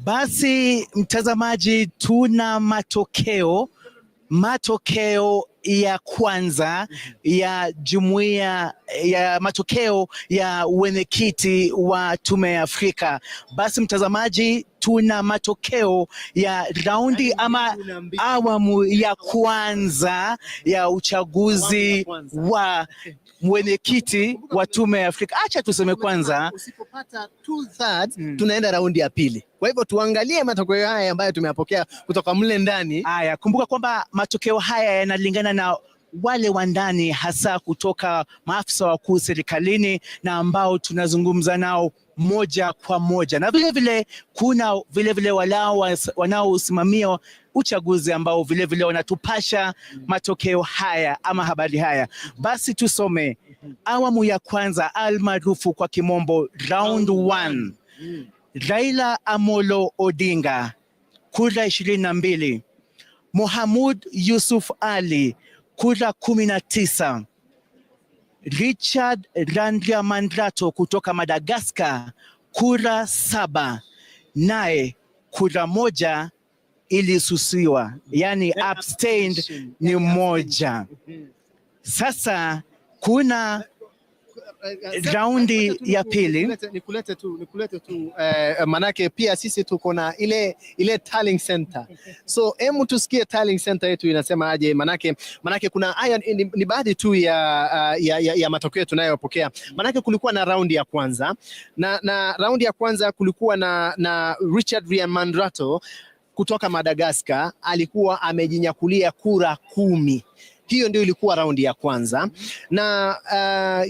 Basi mtazamaji, tuna matokeo ya kwanza ya jumuiya ya matokeo ya wenyekiti wa Tume ya Afrika. Basi mtazamaji, tuna matokeo ya raundi ama awamu ya kwanza ya uchaguzi wa mwenyekiti wa Tume ya Afrika. Acha tuseme kwanza, usipopata 2/3 tunaenda raundi ya pili. Kwa hivyo tuangalie matokeo haya ambayo tumeyapokea kutoka mle ndani. Haya, kumbuka kwamba matokeo haya yanalingana na wale wa ndani, hasa kutoka maafisa wakuu serikalini na ambao tunazungumza nao moja kwa moja, na vile kuna vile wanaosimamia uchaguzi ambao vile wanatupasha matokeo haya ama habari haya. Basi tusome awamu ya kwanza almaarufu kwa kimombo round 1. Raila Amolo Odinga kura 22, Mohamud Yusuf Ali kura 19, Richard Randriamandrato kutoka Madagascar kura 7, naye kura moja ilisusiwa, yani abstained ni moja. Sasa kuna raundi ya pili. Nikulete tu manake pia sisi tuko na ile tallying center. So hemu tusikie tallying center yetu inasema aje, manake kuna haya ni baadhi tu ya matokeo tunayopokea. Manake kulikuwa na raundi ya kwanza na raundi ya kwanza kulikuwa na Richard Randriamandrato kutoka Madagascar, alikuwa amejinyakulia kura 10. Hiyo ndio ilikuwa raundi ya kwanza. Na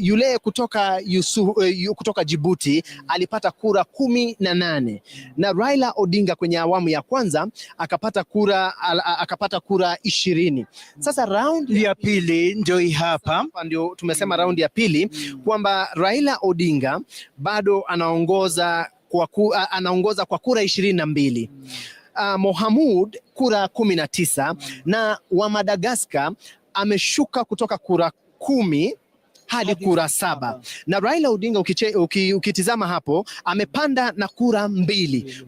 yule kutoka Djibouti alipata kura 18, na Raila Odinga kwenye awamu ya kwanza akapata kura 20. Sasa raundi ya pili ndio hapa ndio tumesema raundi ya pili kwamba Raila Odinga bado anaongoza kwa kura 22. Mohamud kura 19, na wa Madagascar ameshuka kutoka kura 10 hadi kura 7. Na Raila Odinga ukitizama hapo amepanda na kura 2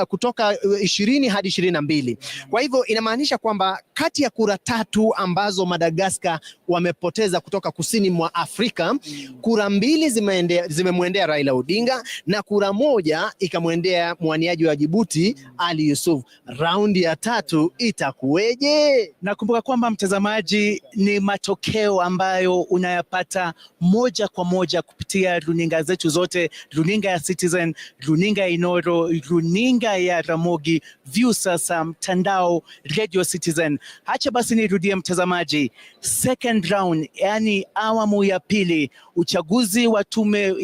kutoka 20 hadi 22. Kwa hivyo inamaanisha kwamba kati ya kura 3 ambazo Madagascar wamepoteza kutoka kusini mwa Afrika, kura 2 zimemwendea Raila Odinga na kura 1 ikamwendea mwaniaji wa Djibouti Ali Yusuf. Raundi ya 3 itakuweje? Nakumbuka kwamba mtazamaji, ni matokeo ambayo unayapata moja kwa moja kupitia runinga zetu zote, runinga ya Citizen, runinga ya Inoro, runinga ya Ramogi, Viusasa, mtandao Radio Citizen. Acha basi nirudie mtazamaji, second round, yani awamu ya pili, uchaguzi wa tume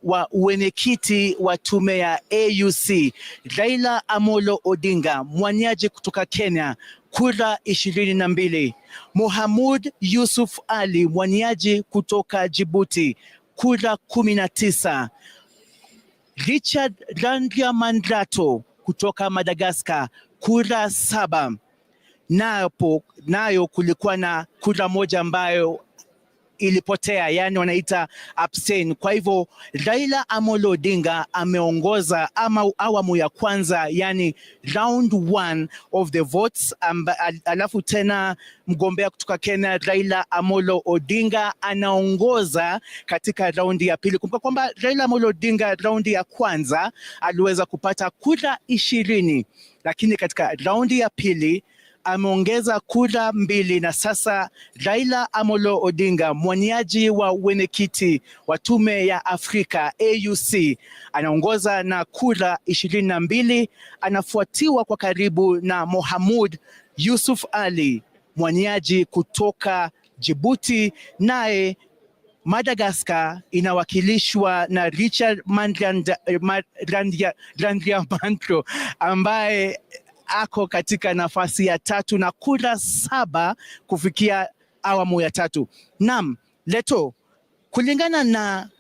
wa wenyekiti wa tume ya AUC. Raila Amolo Odinga mwaniaji kutoka Kenya kura 22, Mohamud Yusuf Ali mwaniaji kutoka Djibouti kura 19, Richard Randriamandrato kutoka Madagascar kura 7. Nayo kulikuwa na kura moja ambayo ilipotea, yani wanaita abstain. Kwa hivyo Raila Amolo Odinga ameongoza awamu ya kwanza, yani round 1 of the votes. Alafu tena mgombea kutoka Kenya Raila Amolo Odinga anaongoza katika raundi ya pili. Kumbuka kwamba Raila Amolo Odinga raundi ya kwanza aliweza kupata kura 20, lakini katika raundi ya pili ameongeza kura 2, na sasa Raila Amolo Odinga, mwaniaji wa wenyekiti wa Tume ya Afrika AUC, anaongoza na kura 22. Anafuatiwa kwa karibu na Mohamud Yusuf Ali, mwaniaji kutoka Djibouti, naye Madagascar inawakilishwa na Richard Randriamandro ambaye ako katika nafasi ya 3 na kura 7 kufikia awamu ya 3. Naam, Leto, kulingana na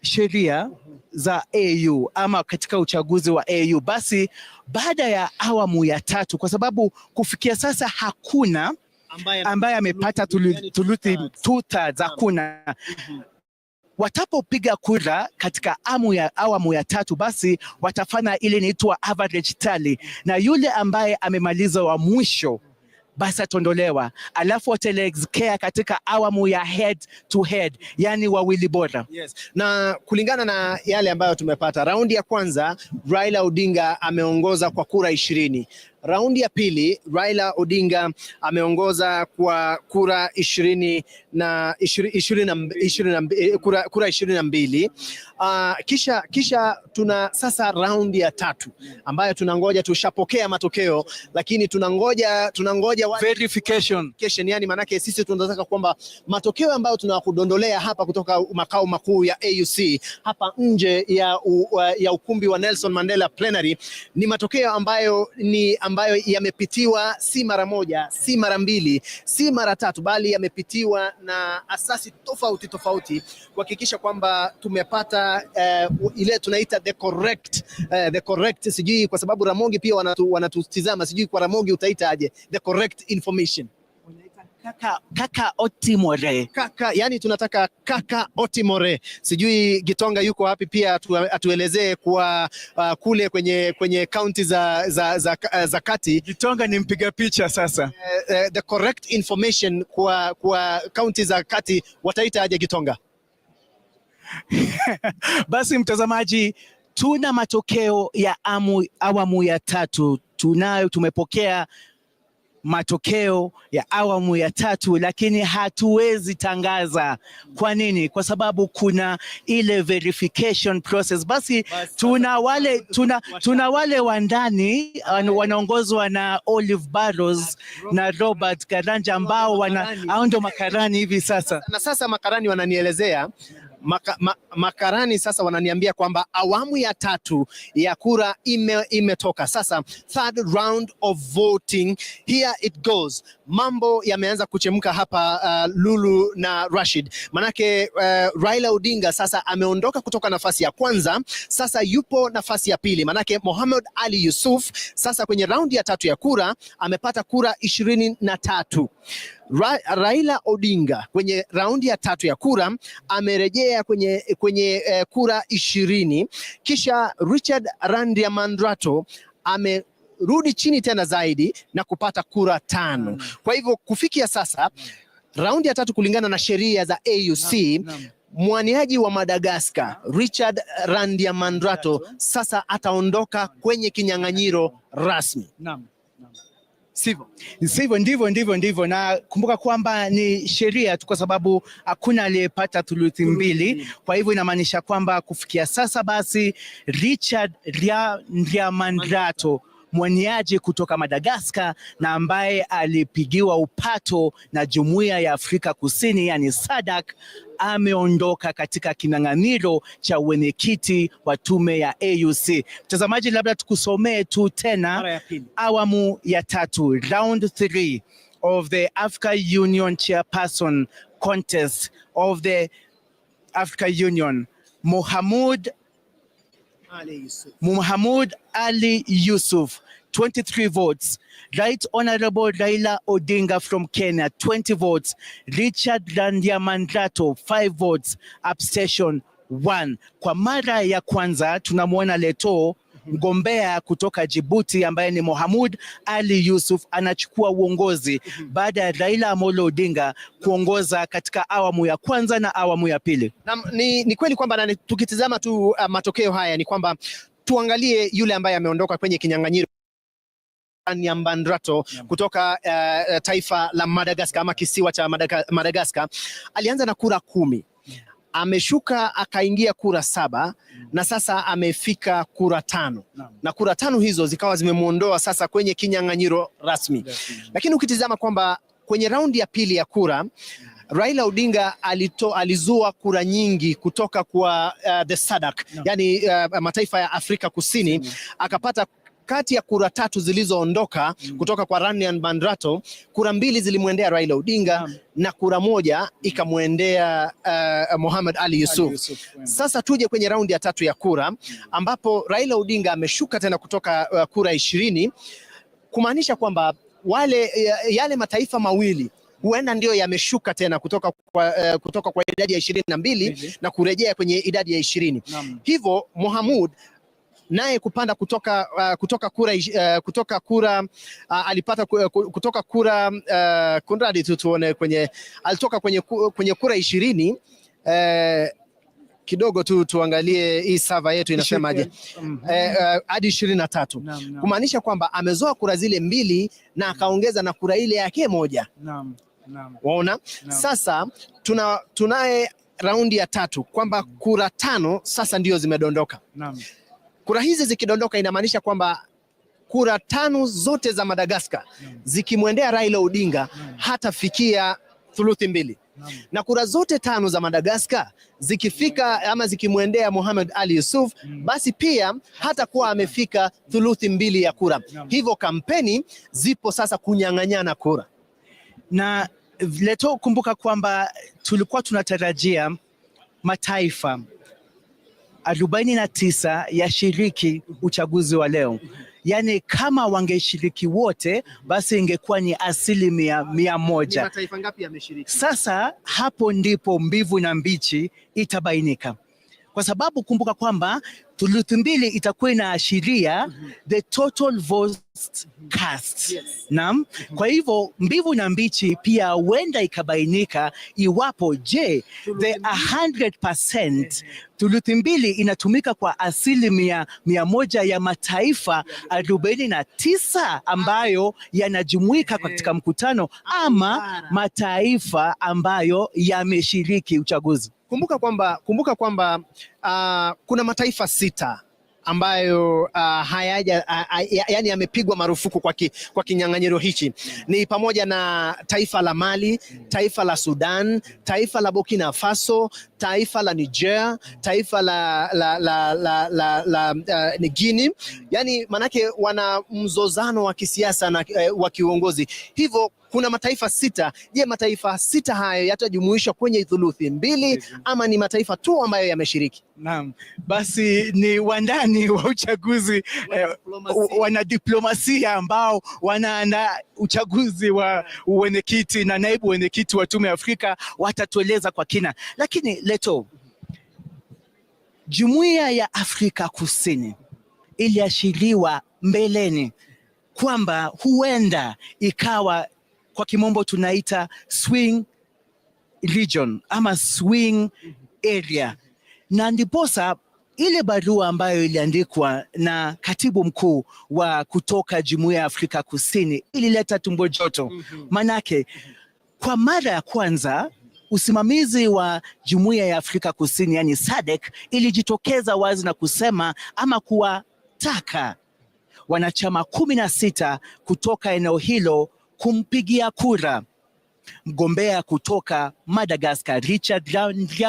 sheria za AU ama katika uchaguzi wa AU, basi baada ya awamu ya 3, kwa sababu kufikia sasa hakuna ambaye amepata thuluthi 2/3, hakuna. Watapopiga kura katika awamu ya 3, basi watafanya ile inaitwa average tally, na yule ambaye amemaliza wa mwisho basi atondolewa, alafu wataelekea katika awamu ya head to head, yani wawili bora. Yes. Na kulingana na yale ambayo tumepata, raundi ya kwanza Raila Odinga ameongoza kwa kura 20. Raundi ya pili Raila Odinga ameongoza kwa kura 22. Kisha tuna sasa raundi ya 3 ambayo tunangoja, tushapokea matokeo, lakini tunangoja verification, yani manake sisi tunataka kwamba matokeo ambayo tunakudondolea hapa kutoka makao makuu ya AUC hapa nje ya ukumbi wa Nelson Mandela Plenary ni matokeo ambayo yamepitiwa si mara moja, si mara 2, si mara 3, bali yamepitiwa na asasi tofauti kuhakikisha kwamba tumepata ile tunaita the correct, sijui kwa sababu Ramogi pia wanatutizama, sijui kwa Ramogi utaita aje, the correct information. Kaka Otimore. Yani tunataka Kaka Otimore. Sijui Gitonga yuko wapi pia atuelezee kwa kule kwenye county za kati. Gitonga ni mpiga picha sasa. The correct information kwa county za kati wataita aje Gitonga? Basi mtazamaji, tuna matokeo ya awamu ya 3. Tumepokea matokeo ya awamu ya 3, lakini hatuwezi tangaza. Kwa nini? Kwa sababu kuna ile verification process. Basi tuna wale wa ndani wanaongozwa na Olive Barrows na Robert Karanja ambao ndo makarani hivi sasa. Na sasa makarani wananielezea makarani sasa wananiambia kwamba awamu ya 3 ya kura imetoka. Sasa third round of voting, here it goes. Mambo yameanza kuchemka hapa Lulu na Rashid. Manake Raila Odinga sasa ameondoka kutoka nafasi ya kwanza, sasa yupo nafasi ya pili. Manake Mohamed Ali Yusuf sasa kwenye raundi ya 3 ya kura amepata kura 23. Raila Odinga kwenye raundi ya 3 ya kura amerejea kwenye kura 20. Kisha Richard Randriamandrato amerudi chini tena zaidi na kupata kura 5. Kwa hivyo kufikia sasa raundi ya 3 kulingana na sheria za AUC, mwaniaji wa Madagascar Richard Randriamandrato sasa ataondoka kwenye kinyang'anyiro rasmi. Sivyo, ndivyo. Na kumbuka kwamba ni sheria tu, kwa sababu hakuna aliyepata thuluthi 2. Kwa hivyo inamaanisha kwamba kufikia sasa basi Richard Randriamandrato, mwaniaji kutoka Madagascar na ambaye alipigiwa upato na Jumuiya ya Afrika Kusini yani SADC, ameondoka katika kinyang'anyiro cha wenyekiti wa tume ya AUC. Mtazamaji, labda tukusomee tu tena awamu ya 3, round 3 of the Africa Union Chairperson contest of the Africa Union. Mohamud Mohamud Ali Yusuf, 23 votes. Right Honorable Raila Odinga from Kenya, 20 votes. Richard Mandrato, 5 votes. Abstention 1. Kwa mara ya kwanza tunamwona Leto mgombea kutoka Djibouti ambaye ni Mohamud Ali Yusuf anachukua uongozi baada ya Raila Amolo Odinga kuongoza katika awamu ya kwanza na awamu ya pili. Ni kweli kwamba tukitizama tu matokeo haya ni kwamba tuangalie yule ambaye ameondoka kwenye kinyang'anyiro Mandrato kutoka taifa la Madagascar ama kisiwa cha Madagascar. Alianza na kura 10. Ameshuka akaingia kura 7 na sasa amefika kura 5. Na kura 5 hizo zikawa zimemuondoa sasa kwenye kinyang'anyiro rasmi. Lakini ukitizama kwamba kwenye raundi ya pili ya kura Raila Odinga alizua kura nyingi kutoka kwa the SADC, yani mataifa ya Afrika Kusini, akapata kati ya kura 3 zilizoondoka kutoka kwa Ranian Mandrato, kura 2 zilimwendea Raila Odinga na kura 1 ikamwendea Mohamud Ali Yusuf. Sasa tuje kwenye raundi ya 3 ya kura ambapo Raila Odinga ameshuka tena kutoka kura 20, kumaanisha kwamba yale mataifa mawili huenda ndio yameshuka tena kutoka kwa idadi ya 22 na kurejea kwenye idadi ya 20. Hivyo Mohamud naye kupanda kutoka kura alipata kutoka kura kunradi tuone alitoka kwenye kura 20 kidogo tuangalie hii sava yetu inasemaje, hadi 23, kumaanisha kwamba amezoa kura zile 2 na akaongeza na kura ile yake 1. Waona? Sasa tunaye raundi ya 3 kwamba kura 5 sasa ndio zimedondoka. Kura hizi zikidondoka inamaanisha kwamba kura 5 zote za Madagascar zikimwendea Raila Odinga hatafikia thuluthi 2. Na kura zote 5 za Madagascar zikifika ama zikimwendea Mohamud Ali Yusuf, basi pia hatakuwa amefika thuluthi 2 ya kura. Hivyo kampeni zipo sasa kunyang'anyana kura. Na Leto, kumbuka kwamba tulikuwa tunatarajia mataifa 49 yashiriki uchaguzi wa leo. Yani kama wangeshiriki wote basi ingekuwa ni 100%. Mataifa ngapi yameshiriki? Sasa hapo ndipo mbivu na mbichi itabainika. Kwa sababu kumbuka kwamba thuluthi 2 itakuwa inaashiria the total votes cast. Naam. Kwa hivyo mbivu na mbichi pia huenda ikabainika iwapo the 100% thuluthi 2 inatumika kwa 100% ya mataifa 49 ambayo yanajumuika katika mkutano ama mataifa ambayo yameshiriki uchaguzi. Kumbuka kwamba kuna mataifa 6 ambayo yani yamepigwa marufuku kwa kinyang'anyiro hichi. Ni pamoja na taifa la Mali, taifa la Sudan, taifa la Burkina Faso, taifa la Niger, taifa la Guinea. Yani manake wana mzozano wa kisiasa na wa kiuongozi. Hivyo kuna mataifa 6. Je, mataifa 6 hayo yatajumuishwa kwenye thuluthi 2 ama ni mataifa tu ambayo yameshiriki? Naam, basi ni wandani wa uchaguzi wana diplomasia ambao wanaandaa uchaguzi wa uwenyekiti na naibu wenyekiti wa Tume ya Afrika, watatueleza kwa kina. Lakini Leto, Jumuiya ya Afrika Kusini iliashiriwa mbeleni kwamba huenda ikawa kwa kimombo tunaita swing region ama swing area, na ndiposa ile barua ambayo iliandikwa na katibu mkuu wa kutoka Jumuiya ya Afrika Kusini ilileta tumbo joto. Manake kwa mara ya kwanza usimamizi wa Jumuiya ya Afrika Kusini yani SADC ilijitokeza wazi na kusema ama kuwataka wanachama 16 kutoka eneo hilo kumpigia kura mgombea kutoka Madagascar Richard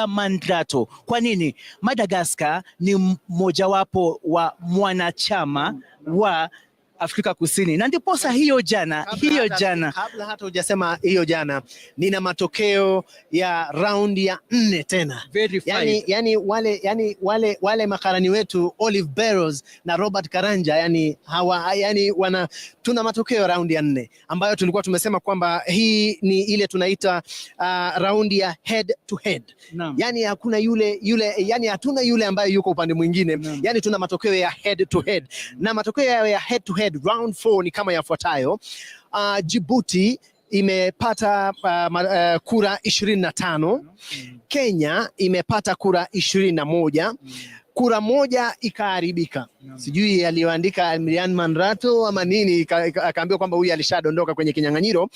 Mandrato. Kwa nini? Madagascar ni mojawapo wa mwanachama wa Afrika Kusini, na ndiposa hiyo jana kabla hata hujasema hiyo jana, nina matokeo ya raundi ya 4 tena. Yani wale makarani wetu Olive Barrows na Robert Karanja, tuna matokeo ya raundi ya 4 ambayo tulikuwa tumesema kwamba hii ni ile tunaita raundi ya head to head. Yani hakuna hatuna yule ambaye yuko upande mwingine. Yani tuna matokeo ya head to head, na matokeo ya head to head round 4 ni kama yafuatayo. Djibouti imepata kura 25. Kenya imepata kura 21. Kura moja ikaharibika. Sijui aliyoandika WilliamRuto ama nini, akaambiwa kwamba huyu alishadondoka kwenye kinyang'anyiro.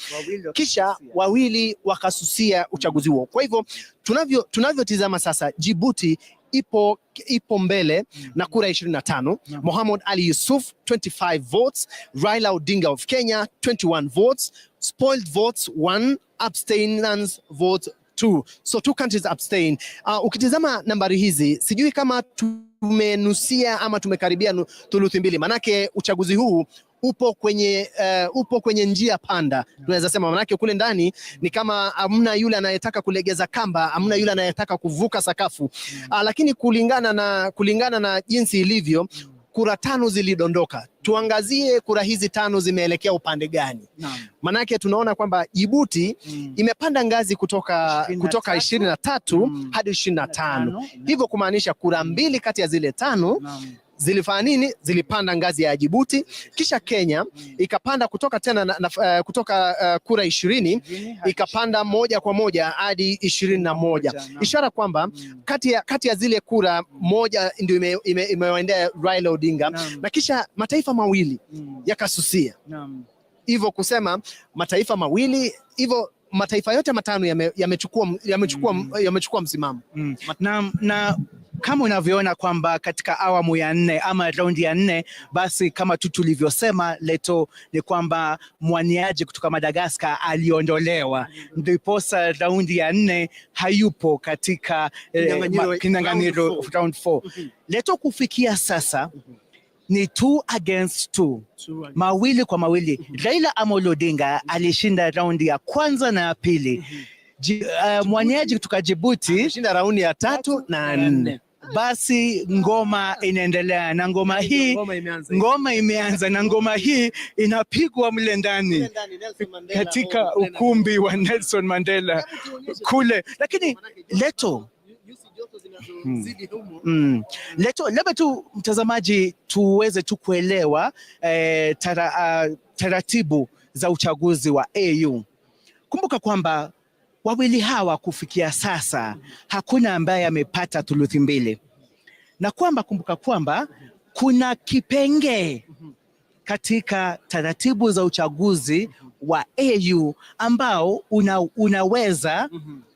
Kisha wawili wakasusia uchaguzi huo. Kwa hivyo tunavyotizama sasa, Djibouti ipo mbele na kura 25. Mohamed Ali Yusuf 25 votes, Raila Odinga of Kenya 21 votes, spoiled votes 1, abstainers vote 2. So 2 countries abstain. Ukitizama nambari hizi, sijui kama tumenusia ama tumekaribia thuluthi mbili, manake uchaguzi huu upo kwenye njia panda, tunaweza sema. Manake kule ndani ni kama hamna yule anayetaka kulegeza kamba, hamna yule anayetaka kuvuka sakafu. Lakini kulingana na jinsi ilivyo, kura 5 zilidondoka. Tuangazie kura hizi 5 zimeelekea upande gani? Manake tunaona kwamba Djibouti imepanda ngazi kutoka 23 hadi 25. Hivyo kumaanisha kura 2 kati ya zile 5 zilifanya nini? Zilipanda ngazi ya Djibouti. Kisha Kenya ikapanda kutoka kutoka kura 20 ikapanda moja kwa moja hadi 21. Ishara kwamba kati ya zile kura moja ndio imewaendea Raila Odinga, na kisha mataifa mawili yakasusia. Hivyo kusema mataifa mawili, hivyo mataifa yote matano yamechukua msimamo. Na kama unavyoona kwamba katika awamu ya 4 ama raundi ya 4, basi kama tu tulivyosema leto ni kwamba mwaniaji kutoka Madagascar aliondolewa, ndiposa raundi ya 4 hayupo katika kinyang'anyiro round 4. Leto kufikia sasa ni 2 against 2, mawili kwa mawili. Raila Amolo Odinga alishinda raundi ya kwanza na ya pili. Mwaniaji kutoka Djibouti alishinda raundi ya 3 na 4. Basi ngoma inaendelea, na ngoma imeanza na ngoma hii inapigwa mle ndani katika ukumbi wa Nelson Mandela kule. Lakini leto labda tu mtazamaji tuweze tu kuelewa taratibu za uchaguzi wa AU. Kumbuka kwamba wawili hawa kufikia sasa hakuna ambaye amepata thuluthi mbili, na kumbuka kwamba kuna kipengee katika taratibu za uchaguzi wa AU ambao unaweza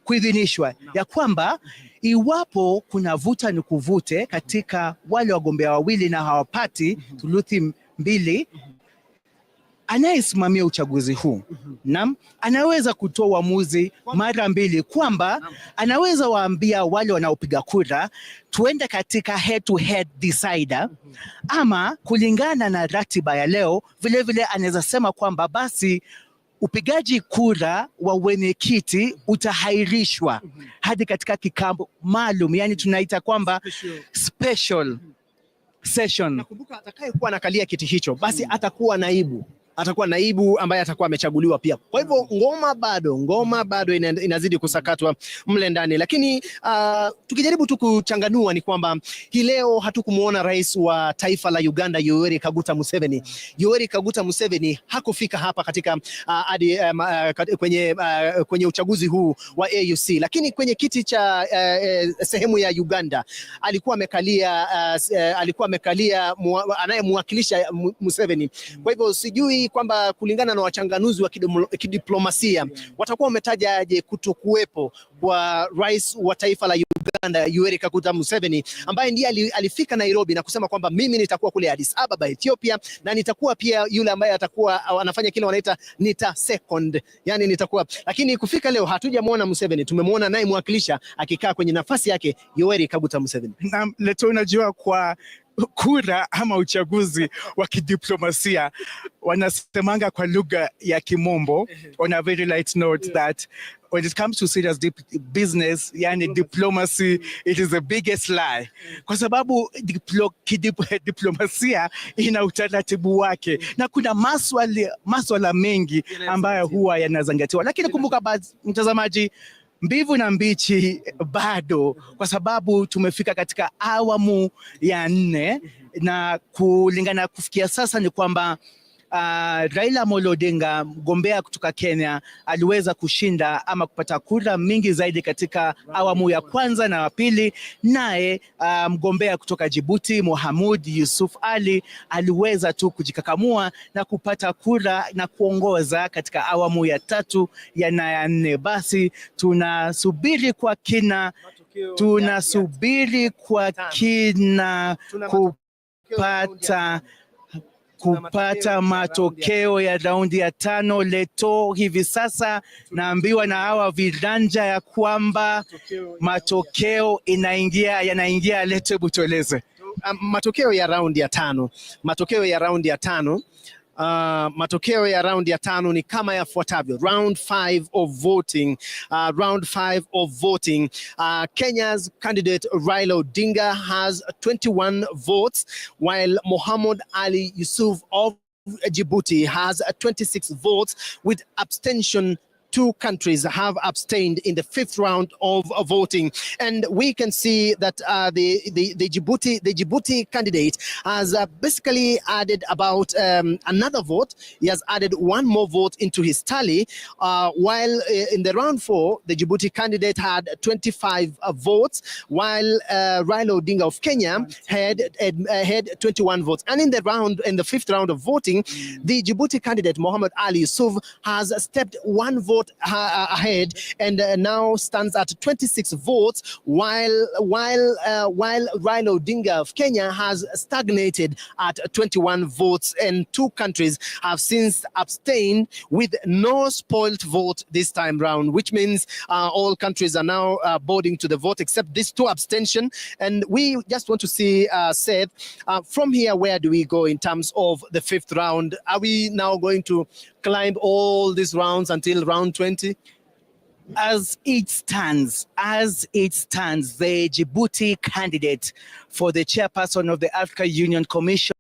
kuidhinishwa, ya kwamba iwapo kuna vuta ni kuvute katika wale wagombea wawili na hawapati thuluthi mbili, anayesimamia uchaguzi huu anaweza kutoa uamuzi mara mbili, kwamba anaweza waambia wale wanaopiga kura tuende katika head to head decider, ama kulingana na ratiba ya leo vile anaweza sema kwamba basi upigaji kura wa wenyekiti utahairishwa hadi katika kikao maalum, yani tunaita kwamba special session. Nakumbuka atakayekuwa anakalia kiti hicho basi atakuwa naibu ambaye atakuwa amechaguliwa pia. Kwa hivyo ngoma bado inazidi kusakatwa mle ndani, lakini tukijaribu tu kuchanganua ni kwamba hii leo hatukumuona rais wa taifa la Uganda Yoweri Kaguta Museveni. Yoweri Kaguta Museveni hakufika hapa katika kwenye uchaguzi huu wa AUC, lakini kwenye kiti cha sehemu ya Uganda alikuwa amekalia anayemwakilisha Museveni. Kwa hivyo sijui kwamba kulingana na wachanganuzi wa kidiplomasia watakuwa wametajaje kutokuwepo kwa rais wa taifa la Uganda Yoweri Kaguta Museveni, ambaye ndiye alifika Nairobi na kusema kwamba mimi nitakuwa kule Addis Ababa Ethiopia, na nitakuwa pia yule ambaye atakuwa anafanya kile wanaita nita second, yani nitakuwa. Lakini kufika leo hatujamwona Museveni, tumemwona naye mwakilisha akikaa kwenye nafasi yake Yoweri Kaguta Museveni. Na leto unajua kwa kura ama uchaguzi wa kidiplomasia. Wanasemanga kwa lugha ya Kimombo, on a very light note, that when it comes to serious business, yani diplomacy, it is the biggest lie. Kwa sababu diplomasia ina utaratibu wake na kuna maswala mengi ambayo huwa yanazingatiwa. Lakini kumbuka mtazamaji, mbivu na mbichi bado, kwa sababu tumefika katika awamu ya 4 na kulingana kufikia sasa ni kwamba Raila Amolo Odinga, mgombea kutoka Kenya, aliweza kushinda ama kupata kura mingi zaidi katika awamu ya kwanza na ya pili. Naye mgombea kutoka Djibouti, Mohamud Yusuf Ali, aliweza tu kujikakamua na kupata kura na kuongoza katika awamu ya 3 na ya 4. Basi tunasubiri kwa kina kupata matokeo ya raundi ya 5 leto. Hivi sasa naambiwa na hawa viranja ya kwamba matokeo yanaingia. Leto, butueleze matokeo ya raundi ya 5. Matokeo ya raundi ya 5 ni kama yafuatavyo. Round 5 of voting. Kenya's candidate Raila Odinga has 21 votes, while Mohammed Ali Yusuf of Djibouti has 26 votes. With abstention, 2 countries have abstained in the 5th round of voting, and we can see that the Djibouti candidate has basically added about another vote. He has added 1 more vote into his tally, while in the round 4, the Djibouti candidate had 25 votes, while Raila Odinga of Kenya had 21 votes. And in the 5th round of voting, the Djibouti candidate Mohammed Ali Yusuf has stepped 1 vote ahead and now stands at 26 votes, while Raila Odinga of Kenya has stagnated at 21 votes, and 2 countries have since abstained with no spoilt vote this time round, which means all countries are now boarding to the vote except these 2 abstention. And we just want to see, Seth, from here, where do we go in terms of the 5th round? Are we now going to climb all these rounds until round 20? As it stands, the Djibouti candidate for the chairperson of the Africa Union Commission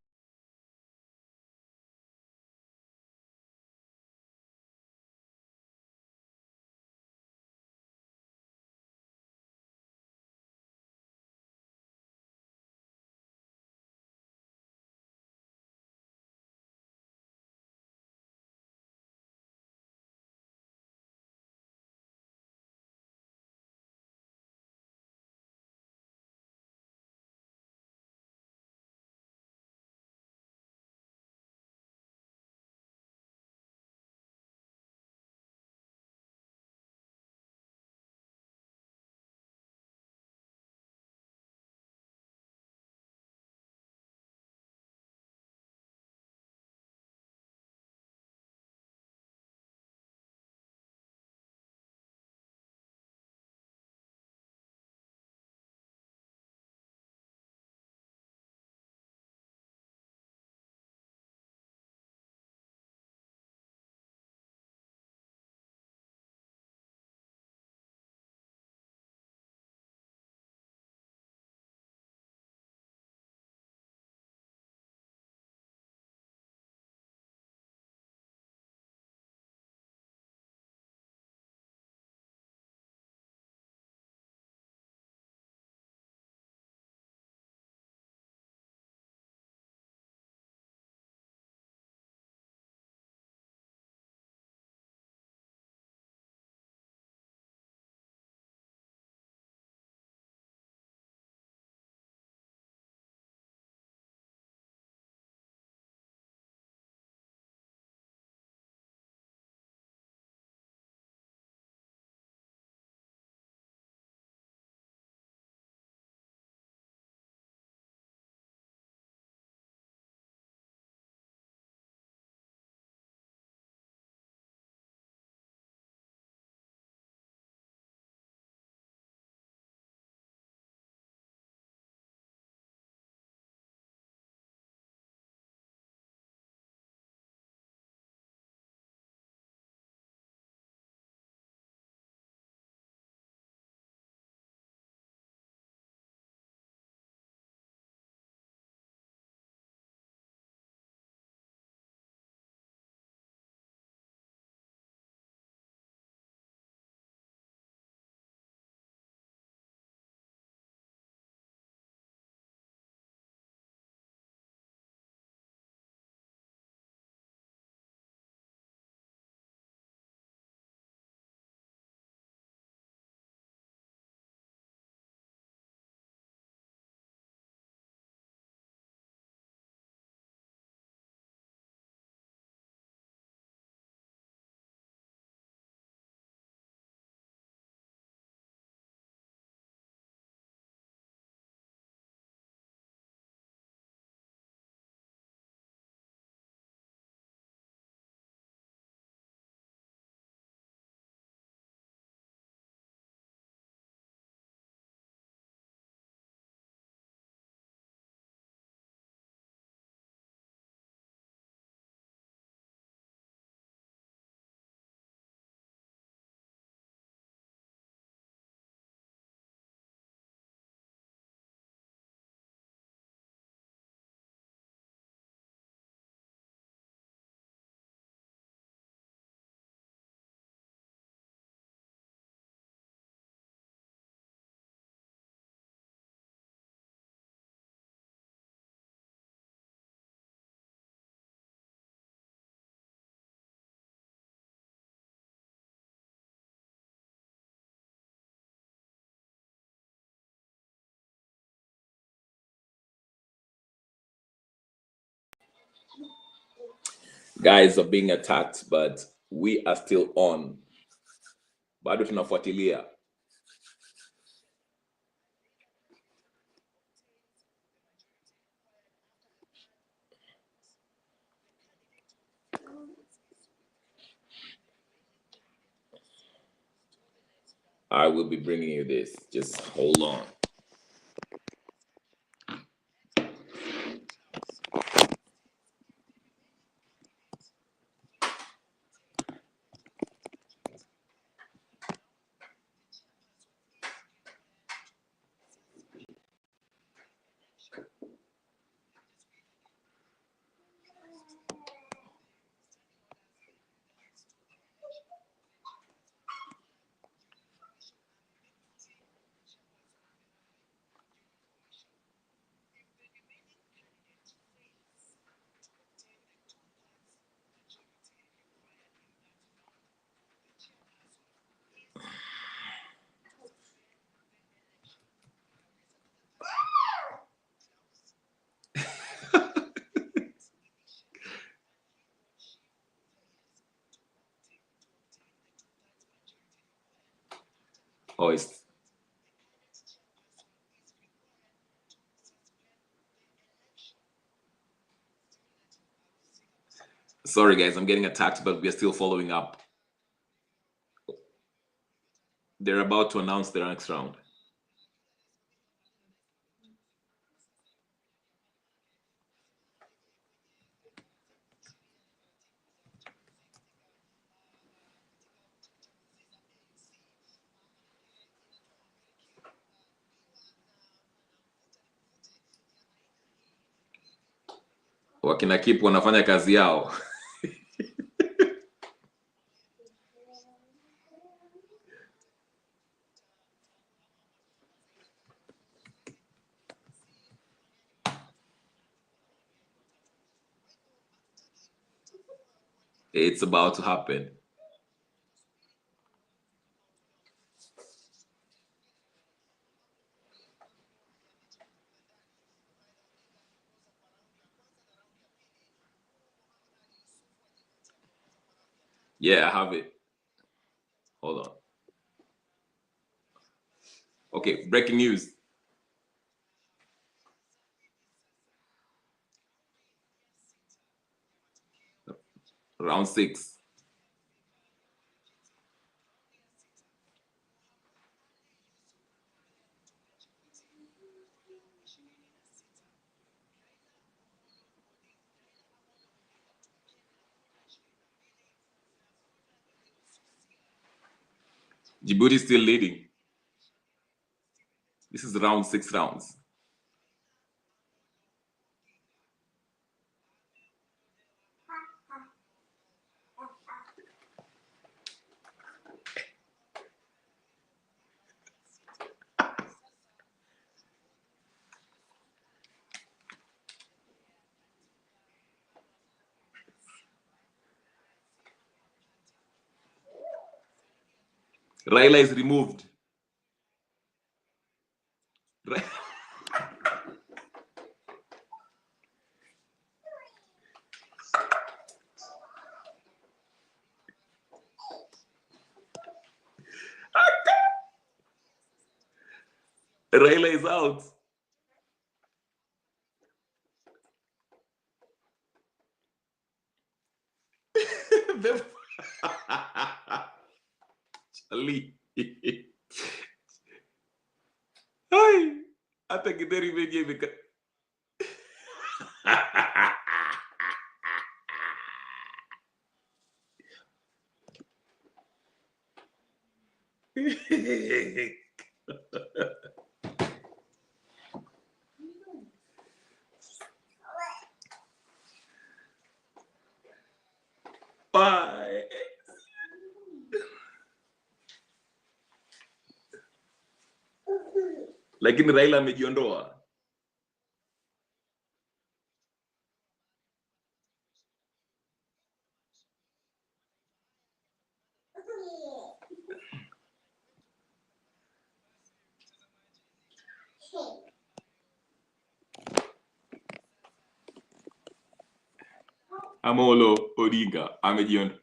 guys are being attacked, but we are still on. Bado tunafuatilia. I will be bringing you this. Just hold on. Oh, it's sorry guys, I'm getting attacked, but we are still following up. They're about to announce their next round. Wakina Kipu wanafanya kazi yao. It's about to happen. Yeah, I have it. Hold on. Okay, breaking news. Round 6. Djibouti is still leading. This is round 6 rounds. Raila is removed. Raila is out. Charlie. Ai, hata Githeri imeingia imeka. Bye. Lakini Raila amejiondoa. Amolo Odinga amejiona.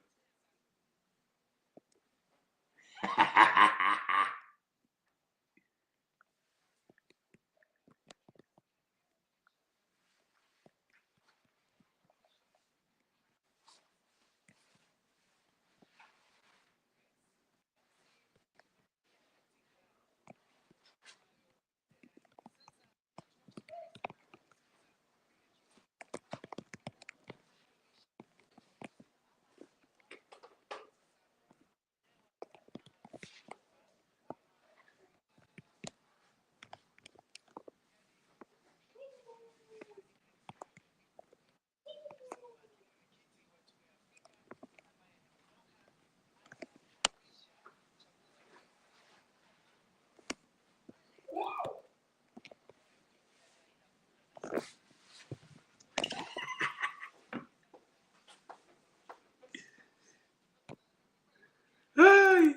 Hey.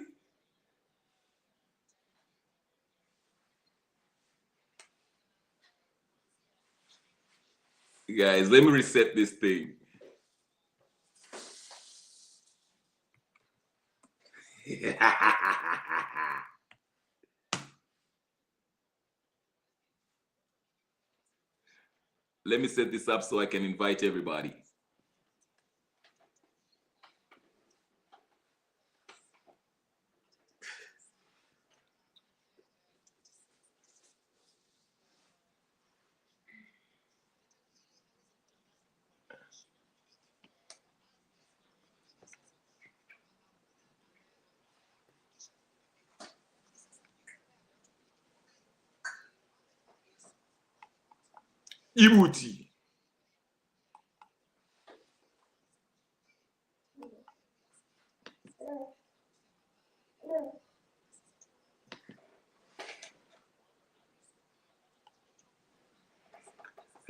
Guys, let me reset this thing. Let me set this up so I can invite everybody. Ibuti.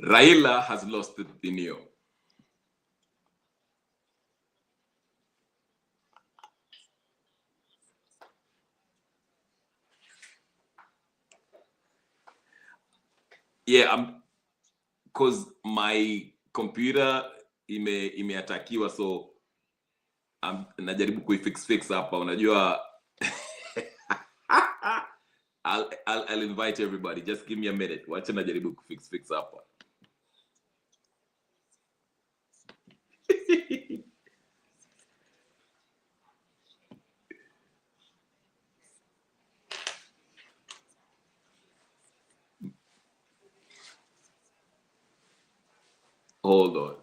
Raila has lost the Neo. Yeah, because my computer imeatakiwa, so najaribu kuifix hapa, unajua. I'll invite everybody. Just give me a minute. Wacha najaribu kufix hapa. Hold on.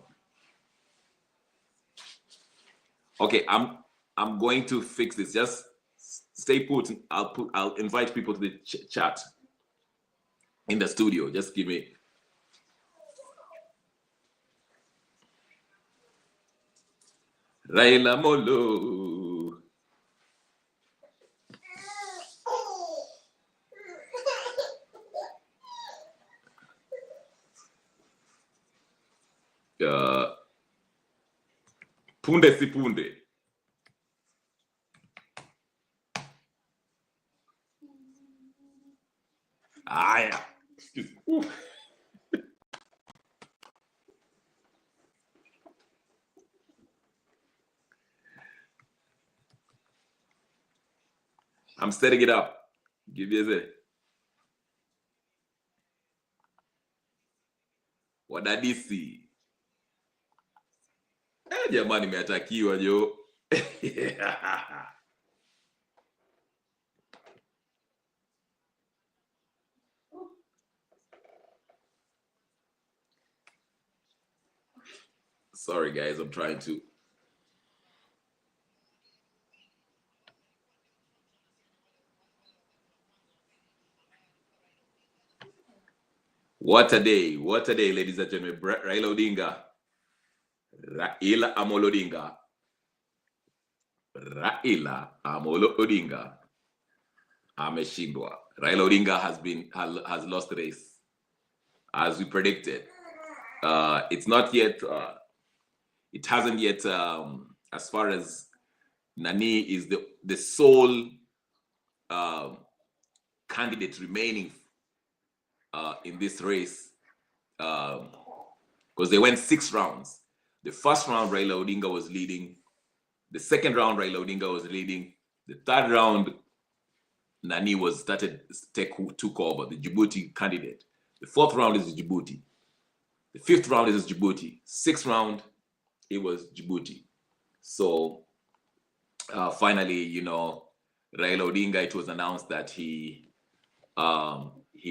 Okay, I'm going to fix this. Just stay put. I'll invite people to the chat in the studio. Just give me. Raila Molo. Punde si punde. Yeah. Excuse me. I'm setting it up. Give you a second. Wadadisi. Jamani nimeatakiwa jo. Sorry guys, I'm trying to. What a day, ladies and gentlemen. Raila Odinga. Raila Amolo Odinga. Raila Amolo Odinga. Ameshindwa. Raila Odinga has lost the race, as we predicted. It's not yet. It hasn't yet. As far as Nani is the sole candidate remaining in this race, because they went 6 rounds. The first round, Raila Odinga was leading. The second round, Raila Odinga was leading. The third round, Nani took over, the Djibouti candidate. The fourth round is Djibouti. The fifth round is Djibouti. Sixth round, it was Djibouti. So finally, you know, Raila Odinga, it was announced that he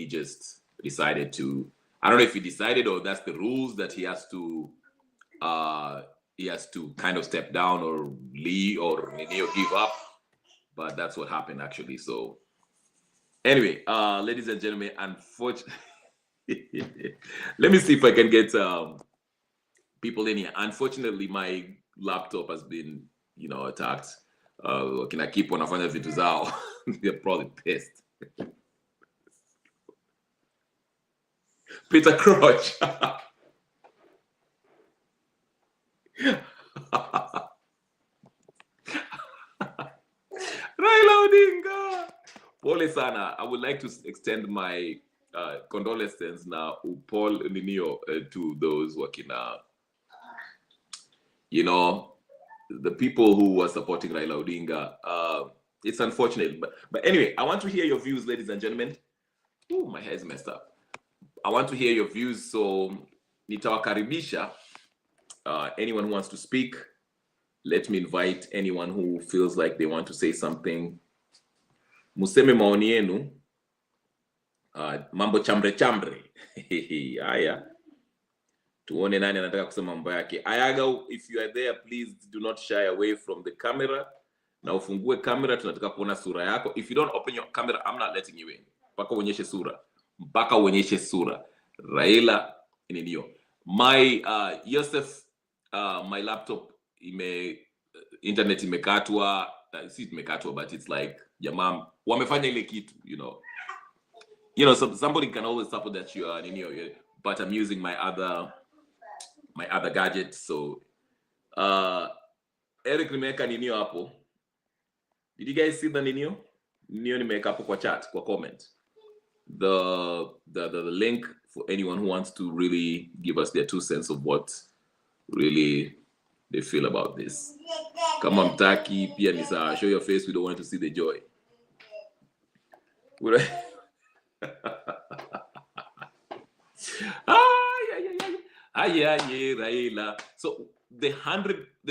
just decided to, I don't know if he decided or that's the rules, that he has to kind of step down or leave or give up. But that's what happened actually. So anyway, ladies and gentlemen, unfortunately, let me see if I can get people in here. Unfortunately, my laptop has been, you know, attacked. Can I keep wanafanya vitu zao? They're probably pissed. Peter Crouch. Raila Odinga. Pole sana. I would like to extend my condolences now, Paul Ninio, to those working, you know, the people who were supporting Raila Odinga. It's unfortunate, but anyway, I want to hear your views, ladies and gentlemen. Oh, my hair is messed up. I want to hear your views, so nitawakaribisha. Anyone who wants to speak, let me invite anyone who feels like they want to say something. Museme maoni yenu. Mambo chambre. Haya. Tuone nani anataka kusema mambo yake. Ayaga, if you are there, please do not shy away from the camera. Na ufungue camera, tunataka kuona sura yako. If you don't open your camera, I'm not letting you in. Mpaka uonyeshe sura. Mpaka uonyeshe sura. Raila Ninio. My Yosef, my laptop internet imekatwa, si imekatwa, but it's like jamaa wamefanya ile kitu, you know. You know, somebody can always support that you are Ninio, but I'm using my other gadget. So Eric nimeweka Ninio hapo. Did you guys see the Ninio? Ninio nimeweka hapo kwa chat, kwa comment. The link for anyone who wants to really give us their 2 cents of what really they feel about this. Kama mtaki pia ni sawa, show your face, we don't want to see the joy. Raila. So the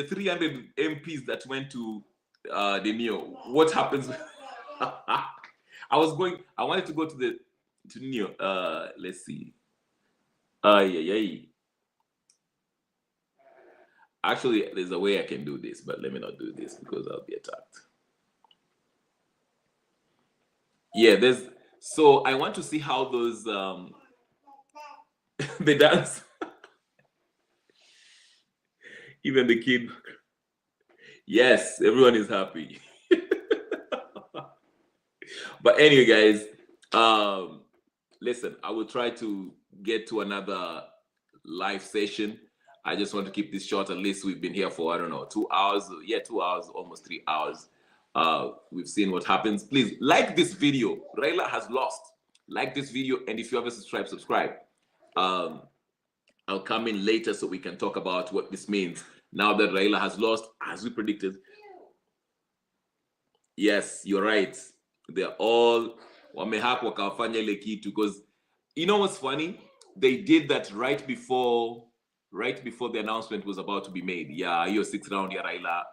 300 MPs that went to the Neo, what happens? I wanted to go to Neo. Let's see. Actually, there's a way I can do this, but let me not do this because I'll be attacked. Yeah, so I want to see how those they dance. Even the kid. Yes, everyone is happy. But anyway, guys, listen, I will try to get to another live session. I just want to keep this short. At least we've been here for, I don't know, 2 hours. Yeah, 2 hours, almost 3 hours. We've seen what happens. Please like this video. Raila has lost. Like this video, and if you haven't subscribe. I'll come in later so we can talk about what this means now that Raila has lost, as we predicted. Yes, you're right. They're all wamehakwa kafanya ile kitu, because you know what's funny? They did that right before the announcement was about to be made. Yeah, your 6th round ya Raila.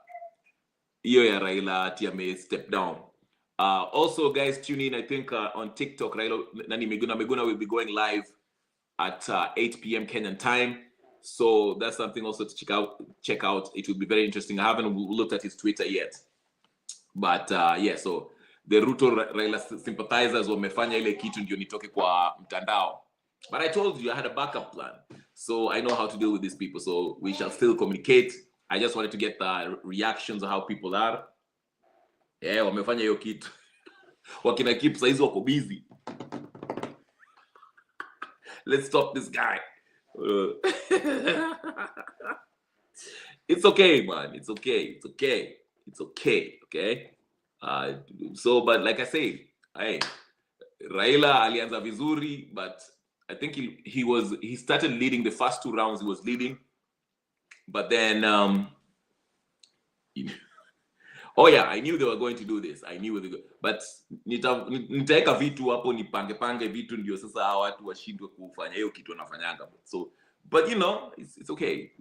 Raila TMA step down. Also, guys, tune in. I think on TikTok, Raila Nani Meguna will be going live at 8 p.m. Kenyan time. So that's something also to check out. It will be very interesting. I haven't looked at his Twitter yet. But yeah, so the Ruto Raila sympathizers wamefanya ile kitu ndio nitoke kwa mtandao. But I told you I had a backup plan. So I know how to deal with these people. So we shall still communicate. I just wanted to get the reactions of how people are. Yeah, wamefanya hiyo kitu. Wakina keep saizi wako busy. Let's stop this guy. It's okay, man. It's okay. Okay? So, but like I say, hey, Raila alianza vizuri, but I think he started leading the first 2 rounds. He was leading, But then, oh yeah, I knew they were going to do this. I knew they were, but nitaweka vitu hapo nipange vitu ndio sasa hawa watu washindwe kufanya hiyo kitu wanafanyanga. So, but you know, it's okay.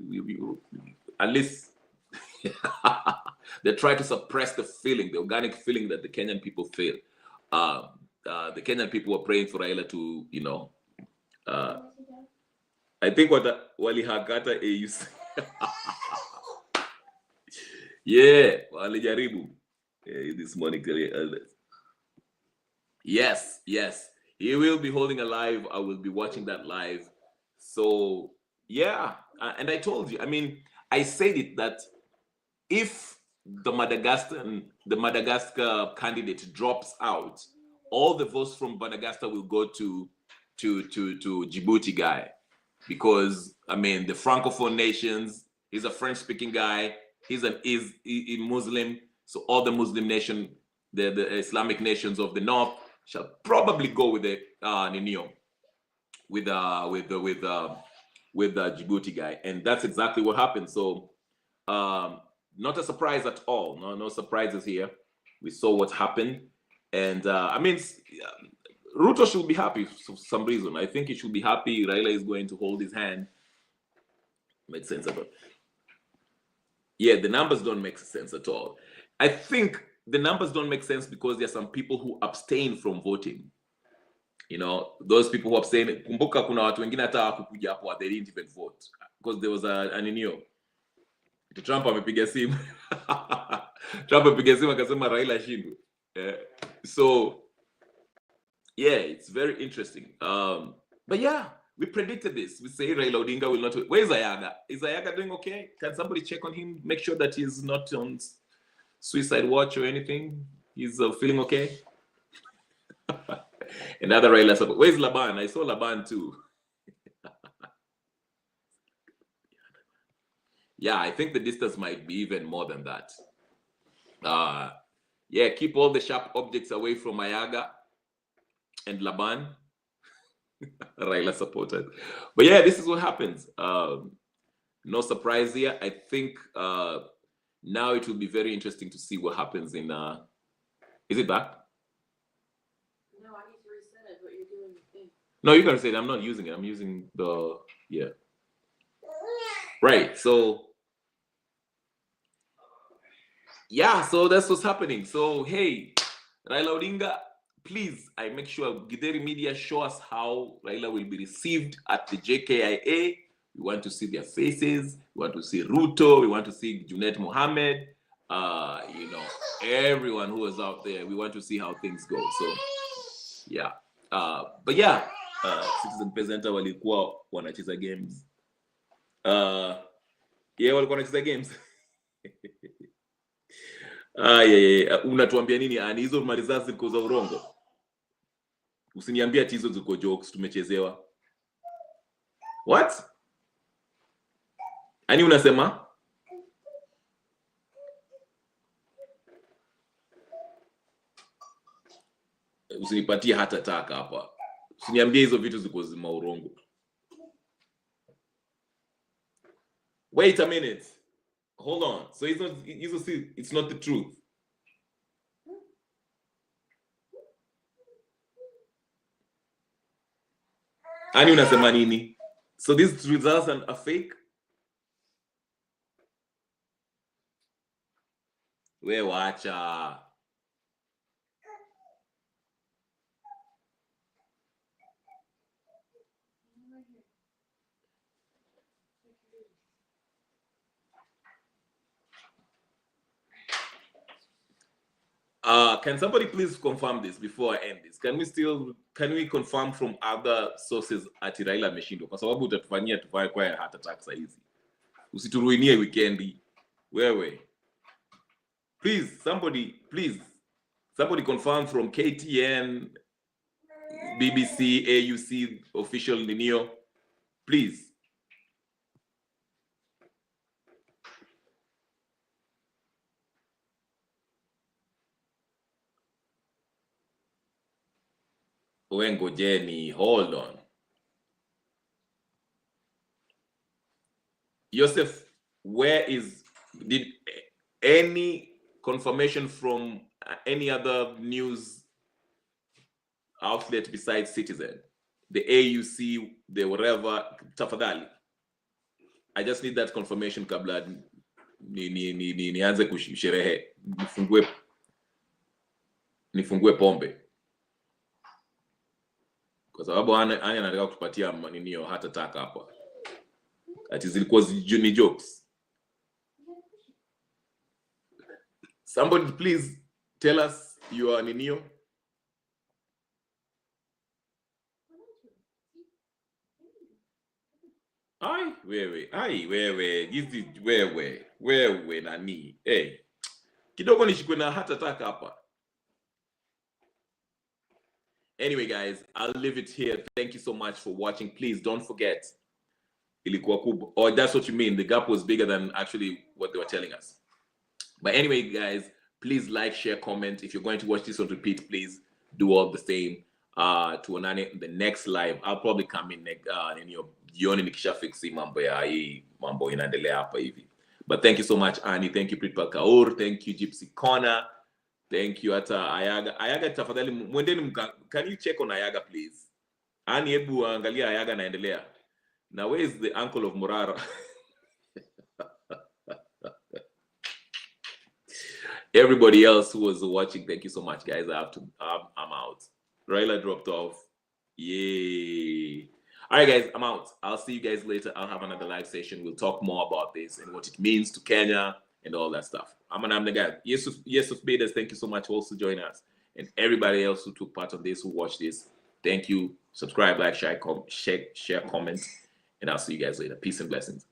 At least they try to suppress the feeling, the organic feeling that the Kenyan people feel. The Kenyan people were praying for Raila to, you know, I think what walihakata AUC. Yeah, walijaribu this morning. Yes, he will be holding a live. I will be watching that live. So yeah, and I told you, I mean, I said it that if the Madagascar candidate drops out, all the votes from Madagascar will go to Djibouti guy, because I mean the Francophone nations. He's a French-speaking guy. He's a Muslim, so all the Muslim nation, the Islamic nations of the north, shall probably go with the Ninio, with the Djibouti guy, and that's exactly what happened. So, not a surprise at all. No surprises here. We saw what happened, and I mean, Ruto should be happy for some reason. I think he should be happy. Raila is going to hold his hand. Makes sense about it. Yeah, the numbers don't make sense at all. I think the numbers don't make sense because there are some people who abstain from voting. You know, those people who abstain. Kumbuka kuna watu wengine hata hawakukuja hapo, they didn't even vote because there was an inio. Trump amepiga simu. Trump amepiga simu akasema Raila ashindwe. So yeah, it's very interesting. But yeah, we predicted this. We say Raila Odinga will not. Where is Ayaga? Is Ayaga doing okay? Can somebody check on him? Make sure that he's not on suicide watch or anything. He's feeling okay. Another Raila support. Where's Laban? I saw Laban too. Yeah, I think the distance might be even more than that. Yeah, keep all the sharp objects away from Ayaga and Laban. Raila supporters. But yeah, this is what happens. No surprise here. I think now it will be very interesting to see what happens in is it back? No, I need to reset it, but you're doing the thing. No, you can say it. I'm not using it. I'm using the right. So yeah, so that's what's happening. So hey, Raila Odinga, please, I make sure Githeri Media show us how Raila will be received at the JKIA. We want to see their faces. We want to see Ruto. We want to see Junet Mohammed. You know, everyone who is out there. We want to see how things go. So, yeah. But yeah, Citizen Presenter walikuwa wanacheza games. Yeah, walikuwa wanacheza games. Yeah. Unatuambia nini? Ani hizo marizazi ziko za urongo. Usiniambia ati hizo ziko jokes tumechezewa. What? Ani unasema? Usinipatie hata taka hapa. Usiniambie hizo vitu ziko za urongo. Wait a minute. Hold on. So it's not the truth. Ani unasema nini? So these results are fake? We wacha. Can somebody please confirm this before I end this? Can we confirm from other sources ati Raila ameshindwa? Kwa sababu utatufanyia tuvae kwa heart attack saa hizi. Usituruinie weekendi. Wewe. Please, somebody confirm from KTN, BBC, AUC, official Ninio. Please. Wengo Jenny, hold on. Joseph, did any confirmation from any other news outlet besides Citizen, the AUC, the whatever, tafadhali? I just need that confirmation kabla nianze kusherehe, nifungue pombe, kwa sababu ani anataka kutupatia maninio hata taka hapa ati zilikuwa ni jokes. Somebody please tell us your ninio. Wewe nani? Hey. Kidogo nishikwe na hata taka hapa. Anyway, guys, I'll leave it here. Thank you so much for watching. Please don't forget, ilikuwa kubwa. Or that's what you mean. The gap was bigger than actually what they were telling us. But anyway, guys, please like, share, comment. If you're going to watch this on repeat, please do all the same. To onane the next live. I'll probably come in jioni nikisha fixi mambo ya hii mambo inaendelea hapa hivi. But thank you so much, Annie. Thank you, Pritpal Kaur. Thank you, Gypsy Corner. Thank you, hata Ayaga tafadhali mwendeni, can you check on Ayaga please? Annie, hebu angalia Ayaga naendelea. Now where is the uncle of Murara? Everybody else who was watching, thank you so much, guys. I'm out. Raila dropped off. Yay. All right, guys, I'm out. I'll see you guys later. I'll have another live session. We'll talk more about this and what it means to Kenya and all that stuff. I'm the guy. Yes, Bedas, thank you so much for also joining us. And everybody else who took part of this, who watched this, thank you. Subscribe, like, share, comment, and I'll see you guys later. Peace and blessings.